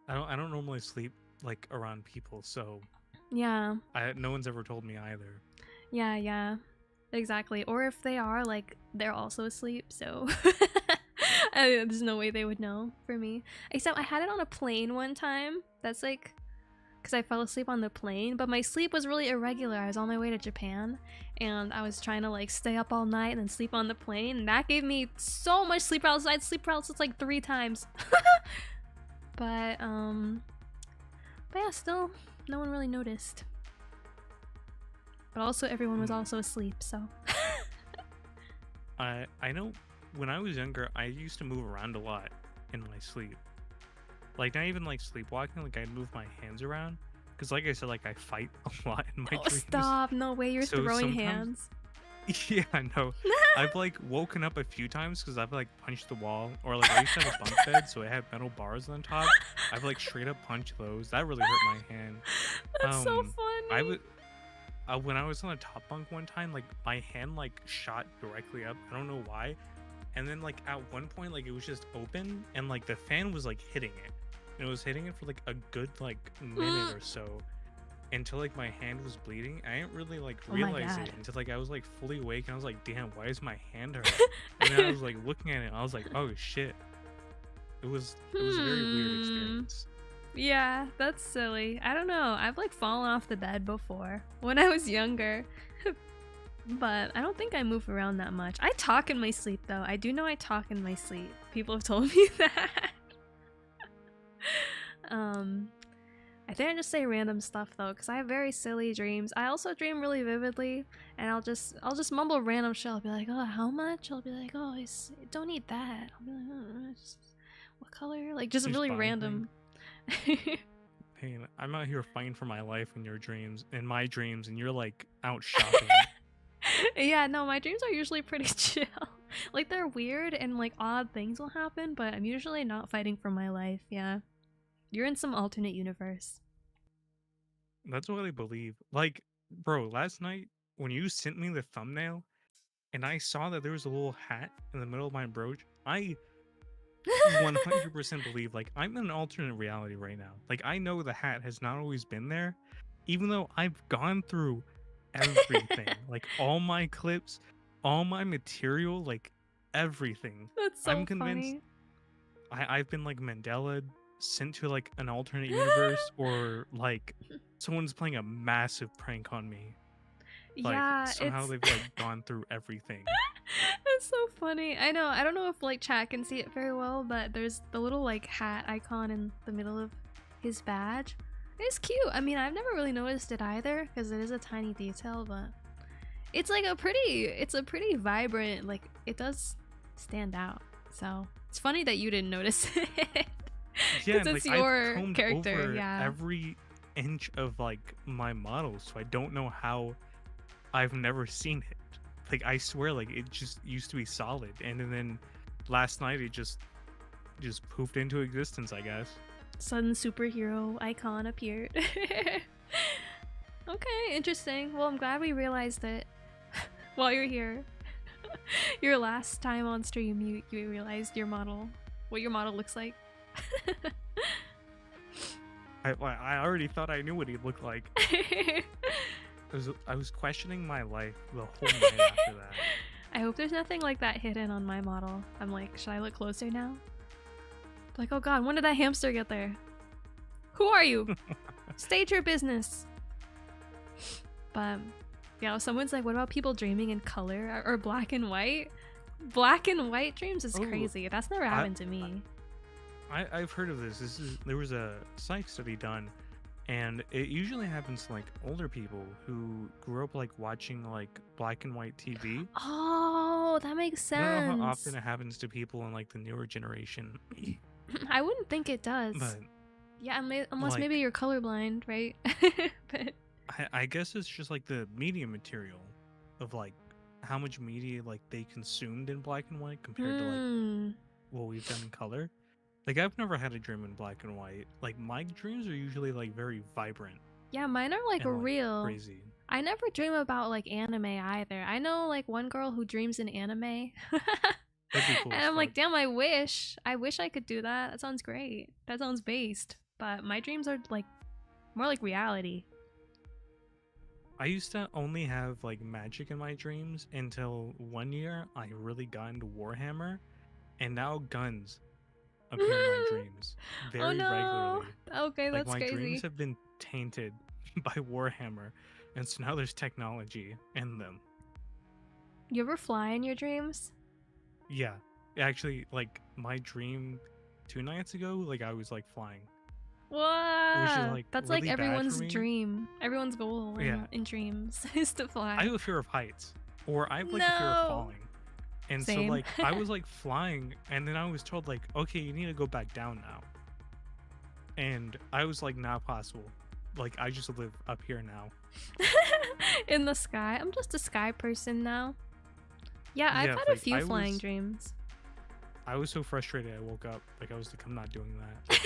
I don't normally sleep like around people, so Yeah. no one's ever told me either. Yeah. Exactly. Or if they are, like, they're also asleep, so... there's no way they would know for me. Except I had it on a plane one time. That's like... because I fell asleep on the plane, but my sleep was really irregular. I was on my way to Japan, and I was trying to like stay up all night and then sleep on the plane, and that gave me so much sleep paralysis. I had sleep paralysis like 3 times. But yeah, still, no one really noticed. But also everyone was also asleep, so. I know when I was younger, I used to move around a lot in my sleep. Like, not even like sleepwalking, like I'd move my hands around. Because like I said, like I fight a lot in my dreams. Stop, no way, you're So throwing hands. Yeah, I know. I've like woken up a few times because I've like punched the wall. Or like I used to have a bunk bed, so it had metal bars on top. I've like straight up punched those. That really hurt my hand. That's so funny. I would... when I was on a top bunk one time, like my hand like shot directly up. I don't know why. And then like at one point, like it was just open and like the fan was like hitting it. And it was hitting it for like a good like minute or so until like my hand was bleeding. I didn't really like realize it until like I was like fully awake and I was like, damn, why is my hand hurt? And then I was like looking at it and I was like, oh shit. It was a very weird experience. Yeah, that's silly. I don't know. I've like fallen off the bed before when I was younger. But I don't think I move around that much. I talk in my sleep though. I do know I talk in my sleep. People have told me that. I think I just say random stuff though, because I have very silly dreams. I also dream really vividly, and I'll just mumble random shit. I'll be like, oh, how much? I'll be like, oh, don't eat that. I'll be like, oh, what color? Like just really random. Hey, I'm out here fighting for my life in my dreams, and you're like out shopping. Yeah, no, my dreams are usually pretty chill. Like they're weird and like odd things will happen, but I'm usually not fighting for my life. Yeah. You're in some alternate universe. That's what I believe. Like, bro, last night when you sent me the thumbnail and I saw that there was a little hat in the middle of my brooch, I 100% believe like I'm in an alternate reality right now. Like I know the hat has not always been there, even though I've gone through everything. Like all my clips, all my material, like everything. That's so I'm convinced I've been like Mandela sent to like an alternate universe, or like someone's playing a massive prank on me. Like yeah, somehow they've like gone through everything. That's so funny. I know. I don't know if like chat can see it very well, but there's the little like hat icon in the middle of his badge. It's cute. I mean, I've never really noticed it either because it is a tiny detail, but it's like it's a pretty vibrant, like it does stand out. So it's funny that you didn't notice it. Yeah, it's like, your I've combed character. over Yeah, every inch of like my model, so I don't know how I've never seen it. Like I swear, like it just used to be solid, and then last night it just poofed into existence, I guess. Sudden superhero icon appeared. Okay, interesting. Well, I'm glad we realized it while you're here. Your last time on stream, you realized what your model looks like. I already thought I knew what he looked like. I was questioning my life the whole night after that. I hope there's nothing like that hidden on my model. I'm like, should I look closer now? Like, oh god, when did that hamster get there? Who are you? State your business. But yeah, someone's like, what about people dreaming in color or black and white? Black and white dreams is crazy. That's never happened to me. I've heard of this. There was a psych study done, and it usually happens to like older people who grew up like watching like black and white TV. Oh, that makes sense. I don't know how often it happens to people in like the newer generation. I wouldn't think it does. But yeah, unless like, maybe you're colorblind, right? But I guess it's just like the media material of like how much media like they consumed in black and white compared to like what we've done in color. Like I've never had a dream in black and white. Like my dreams are usually like very vibrant Yeah, mine are like and like real. crazy. I never dream about like anime either. I know like one girl who dreams in anime. That'd be cool And as I'm like, fuck. damn, I wish I could do that. That sounds great. That sounds based. But my dreams are like more like reality. I used to only have like magic in my dreams until one year I really got into Warhammer, and now guns appear in my dreams Oh very no. regularly. Okay, Like that's my dreams crazy. have been tainted by Warhammer, and so now there's technology in them. You ever fly in your dreams? Yeah, actually, like my dream 2 nights ago, like I was like flying, which is Wow. like That's like really bad for everyone's me. dream. Everyone's goal Yeah, in dreams is to I fly. have a fear of heights, or I have like a fear of No. falling. And so Same. like I was like flying, and then I was told like, okay, you need to go back down now. And I was like, not possible. Like I just live up here now. In the sky. I'm just a sky person now. Yeah, I've Yeah, had a like few flying dreams. I was so frustrated. I woke up like I was like, I'm not doing that.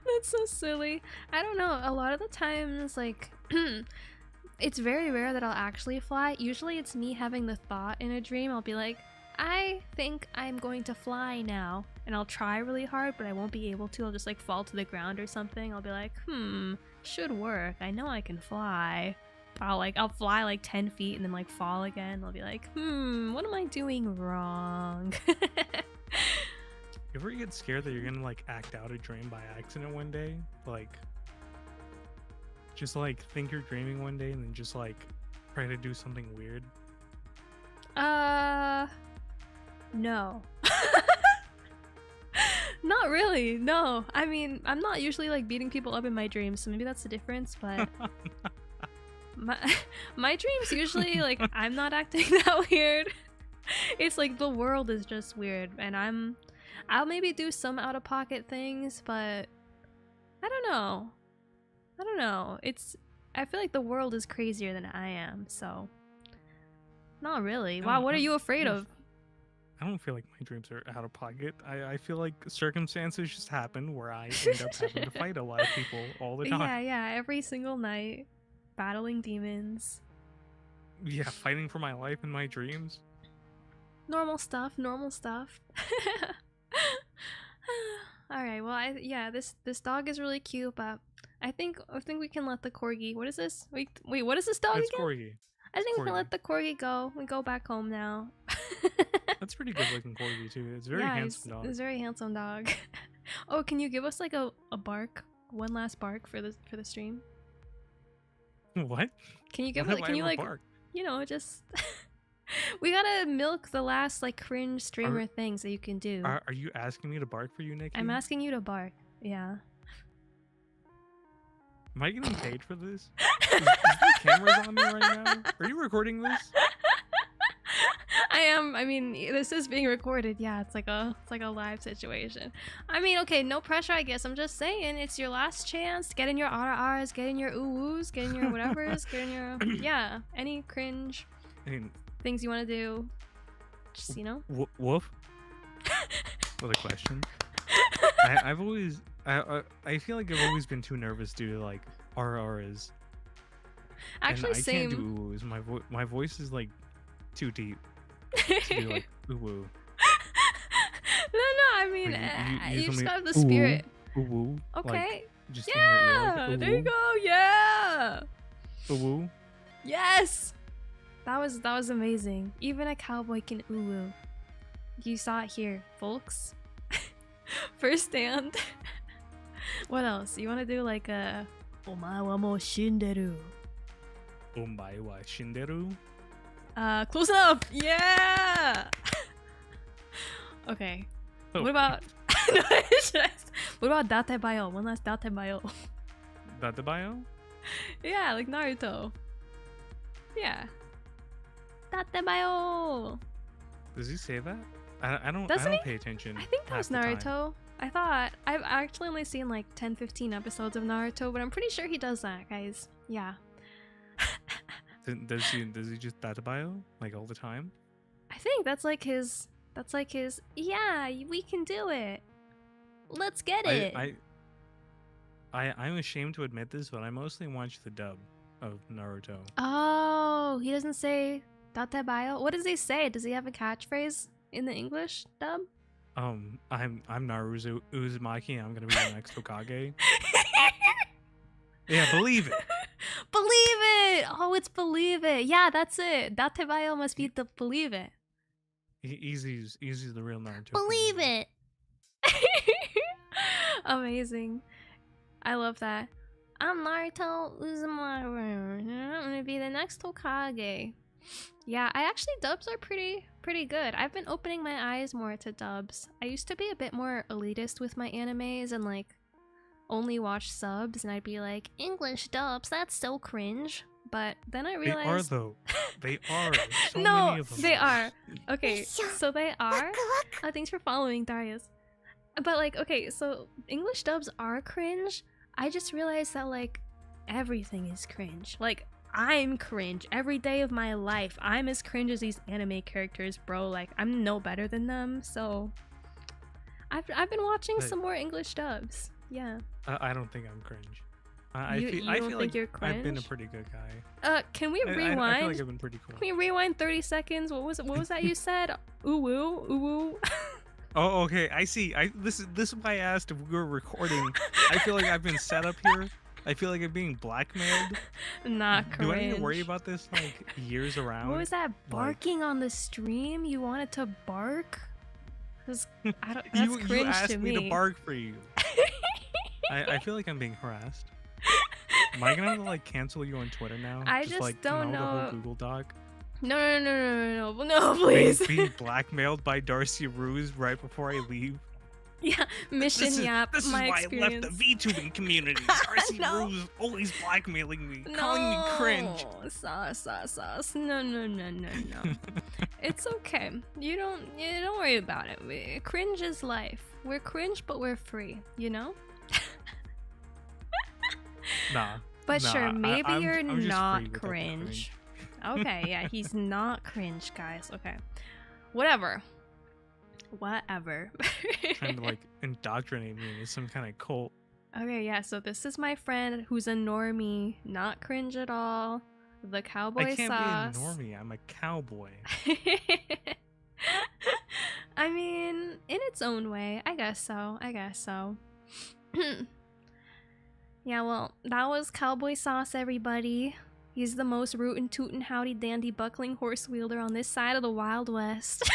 That's so silly. I don't know. A lot of the times, like, it's very rare that I'll actually fly. Usually it's me having the thought in a dream. I'll be like, I think I'm going to fly now. And I'll try really hard, but I won't be able to. I'll just like fall to the ground or something. I'll be like, should work. I know I can fly. I'll fly like 10 feet and then like fall again. I'll be like, what am I doing wrong? You ever get scared that you're gonna like act out a dream by accident one day? Like just like think you're dreaming one day and then just like try to do something weird? No. Not really, no. I mean, I'm not usually like beating people up in my dreams, so maybe that's the difference, but my dreams usually like I'm not acting that weird. It's like the world is just weird and I'll maybe do some out of pocket things, but I don't know. I feel like the world is crazier than I am, so not really. Wow, what are you afraid of? I don't feel like my dreams are out of pocket. I feel like circumstances just happen where I end up having to fight a lot of people all the time. Yeah, every single night. Battling demons. Yeah, fighting for my life in my dreams. Normal stuff. Alright, well this dog is really cute, but I think we can let the corgi. What is this? Wait, what is this dog It's again? corgi. I think we can corgi. let the corgi go. We go back home now. That's pretty good looking corgi too. It's a very handsome dog. It's a very handsome dog. Oh, can you give us like a bark? One last bark for the stream? What? Can you give Why like do I have a bark? you know, just we gotta milk the last like cringe streamer things that you can do. Are you asking me to bark for you, Nikki? I'm asking you to bark. Yeah. Am I getting paid for this? Is there cameras on me right now? Are you recording this? I am. I mean, this is being recorded. Yeah, it's like a live situation. I mean, okay, no pressure. I guess I'm just saying it's your last chance. Get in your RRs, get in your ooh-woos, get in your whatevers, get in your any cringe things you want to do. Just Woof. What a question. I've always I feel like I've always been too nervous due to like RRs. Actually, and I same. can't do ooh-woos. My voice is like too deep to do like ooh-woo. No, I mean, you just gotta have the spirit. Ooh-woo. Okay. Like, just yeah, in your ear, like, there you go. Yeah. Ooh-woo. Yes. That was amazing. Even a cowboy can ooh-woo. You saw it here, folks. First stand. What else? You want to do like a Omae wa mou shinderu? Omae wa shinderu? Close up. Yeah. Okay. Oh. What about what about date bayo? One last date bayo. Date bayo? Yeah, like Naruto. Yeah. Date bayo. Does he say that? I don't pay attention. I think that was Naruto. I thought I've actually only seen like 10-15 episodes of Naruto, but I'm pretty sure he does that, guys. Yeah. Does he just date bio like all the time? I think that's That's like his, yeah, we can do it. Let's get it. I'm ashamed to admit this, but I mostly watch the dub of Naruto. Oh, he doesn't say Datebayo. What does he say? Does he have a catchphrase in the English dub? I'm Naruto Uzumaki. I'm gonna be the next Hokage. Yeah, believe it. Believe it. Oh, it's believe it. Yeah, that's it. Datebayo must be the believe it. Easy's the real Naruto. Believe it. Amazing. I love that. I'm Naruto Uzumaki. I'm gonna be the next Hokage. Yeah, dubs are pretty good. I've been opening my eyes more to dubs. I used to be a bit more elitist with my animes and like only watch subs, and I'd be like, English dubs, that's so cringe. But then I realized they are though. They are. So no, many of them. they are. Okay, so they are. Thanks for following, Darius. But like, okay, so English dubs are cringe. I just realized that like everything is cringe. Like I'm cringe every day of my life. I'm as cringe as these anime characters, bro. Like I'm no better than them. So I've been watching some more English dubs. Yeah. I don't think I'm cringe. I feel like you're cringe? I've been a pretty good guy. Can we rewind? I feel like I've been pretty cool. Can we rewind 30 seconds? What was that you said? Ooh woo, ooh woo. Oh, okay. I see. This is why I asked if we were recording. I feel like I've been set up here. I feel like I'm being blackmailed. Not cringe. Do I need to worry about this like years around? What was that barking on the stream? You wanted to bark? That's cringe you asked to me to bark for you. I feel like I'm being harassed. Am I gonna have to like cancel you on Twitter now? I just like, don't know. The know. whole Google Doc. No, please. Being blackmailed by Darcie Ruse right before I leave. Yeah, mission YAP. This is my why experience. I left the VTubing community. Darcie Ruse always blackmailing me, calling me cringe. Sauce. No. It's okay. You don't worry about it. Cringe is life. We're cringe, but we're free. You know. Nah. But sure, maybe you're I'm not cringe. Okay, yeah, he's not cringe, guys. Okay. Whatever. Trying to like indoctrinate me into some kind of cult. Okay, yeah, so this is my friend who's a normie, not cringe at all. The Cowboy sauce. I can't be a normie, I'm a cowboy. I mean, in its own way. I guess so. Yeah, well, that was Cowboy Sauce, everybody. He's the most rootin' tootin' howdy dandy buckling horse wielder on this side of the Wild West.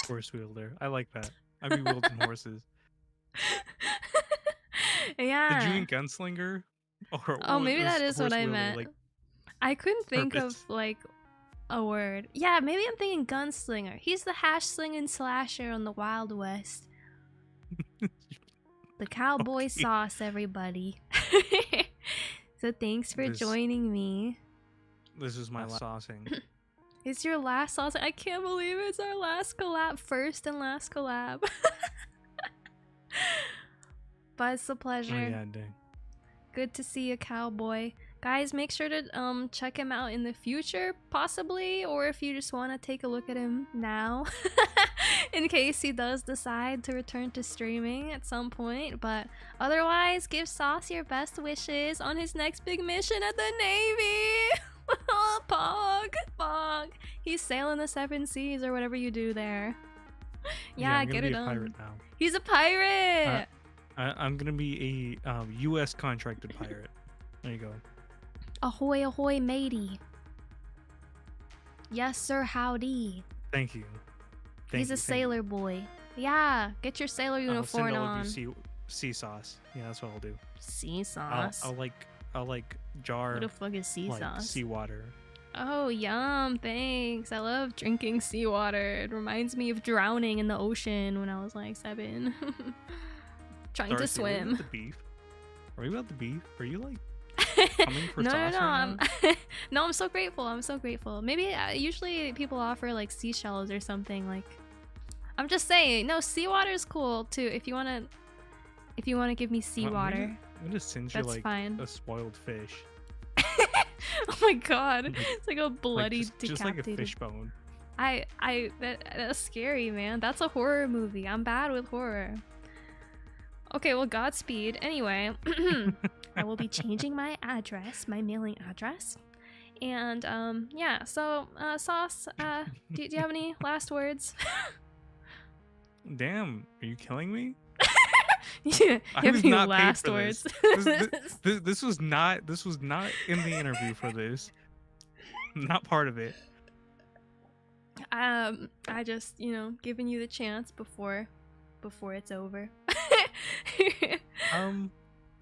Horse wielder. I like that. I be wielding horses. Yeah. Did you mean gunslinger? Or maybe that is what I meant. Like, I couldn't think of like a word. Yeah, maybe I'm thinking gunslinger. He's the hash slinging slasher on the Wild West. The Cowboy Sauce, everybody. So thanks for joining me. This is my saucing. It's your last sauce. I can't believe it's our last collab. First and last collab. But it's a pleasure. Oh, yeah, dang. Good to see you, Cowboy. Guys, make sure to check him out in the future, possibly, or if you just want to take a look at him now, in case he does decide to return to streaming at some point. But otherwise, give Sauce your best wishes on his next big mission at the Navy. Pog. He's sailing the 7 seas or whatever you do there. Yeah, I'm get gonna it be a done. pirate now. He's a pirate. I'm gonna be a U.S. contracted pirate. There you go. Ahoy, ahoy, matey. Yes, sir, howdy. Thank you. He's a sailor boy. Yeah, get your sailor uniform on. Sea sauce. Yeah, that's what I'll do. Sea sauce? I'll like jar. What the fuck is sea sauce? Seawater. Oh, yum, thanks. I love drinking seawater. It reminds me of drowning in the ocean when I was like 7. Trying to swim. Are we about the beef? Are we about the beef? Are you like coming for sauce right now? No, I'm so grateful. Maybe usually people offer like seashells or something. Like, I'm just saying. No, seawater is cool too. If you wanna give me seawater, I'm gonna singe you like fine. a spoiled fish. Oh my god, it's like a bloody just like a decapitated. fish bone. That's scary, man. That's a horror movie. I'm bad with horror. Okay, well, Godspeed. Anyway, I will be changing my address, my mailing address. And, yeah, so, Sauce, do you have any last words? Damn, are you killing me? You I have was any not paid last for words? this was not in the interview for this. Not part of it. I just, giving you the chance before it's over.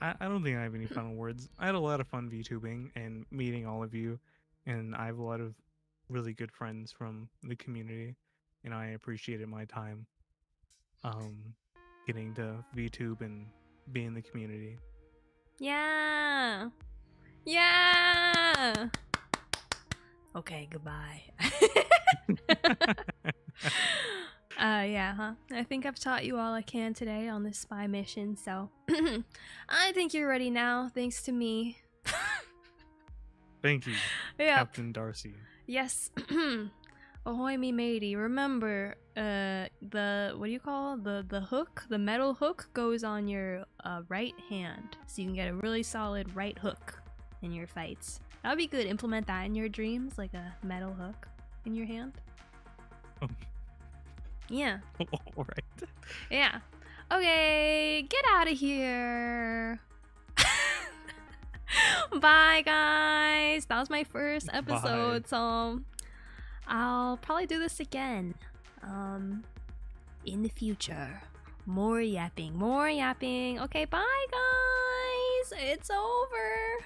I don't think I have any final words. I had a lot of fun VTubing and meeting all of you, and I have a lot of really good friends from the community, and I appreciated my time getting to VTube and be in the community. Yeah. Yeah. Okay, goodbye. Yeah, huh? I think I've taught you all I can today on this spy mission, so I think you're ready now, thanks to me. Thank you, Yeah. Captain Darcie. Yes. Ahoy me matey. Remember, the what do you call the hook? The metal hook goes on your right hand, so you can get a really solid right hook in your fights. That would be good. Implement that in your dreams, like a metal hook in your hand. Oh. Yeah. All right. Yeah. Okay, get out of here. Bye, guys. That was my first episode, so I'll probably do this again. In the future. More yapping. Okay, bye, guys. It's over.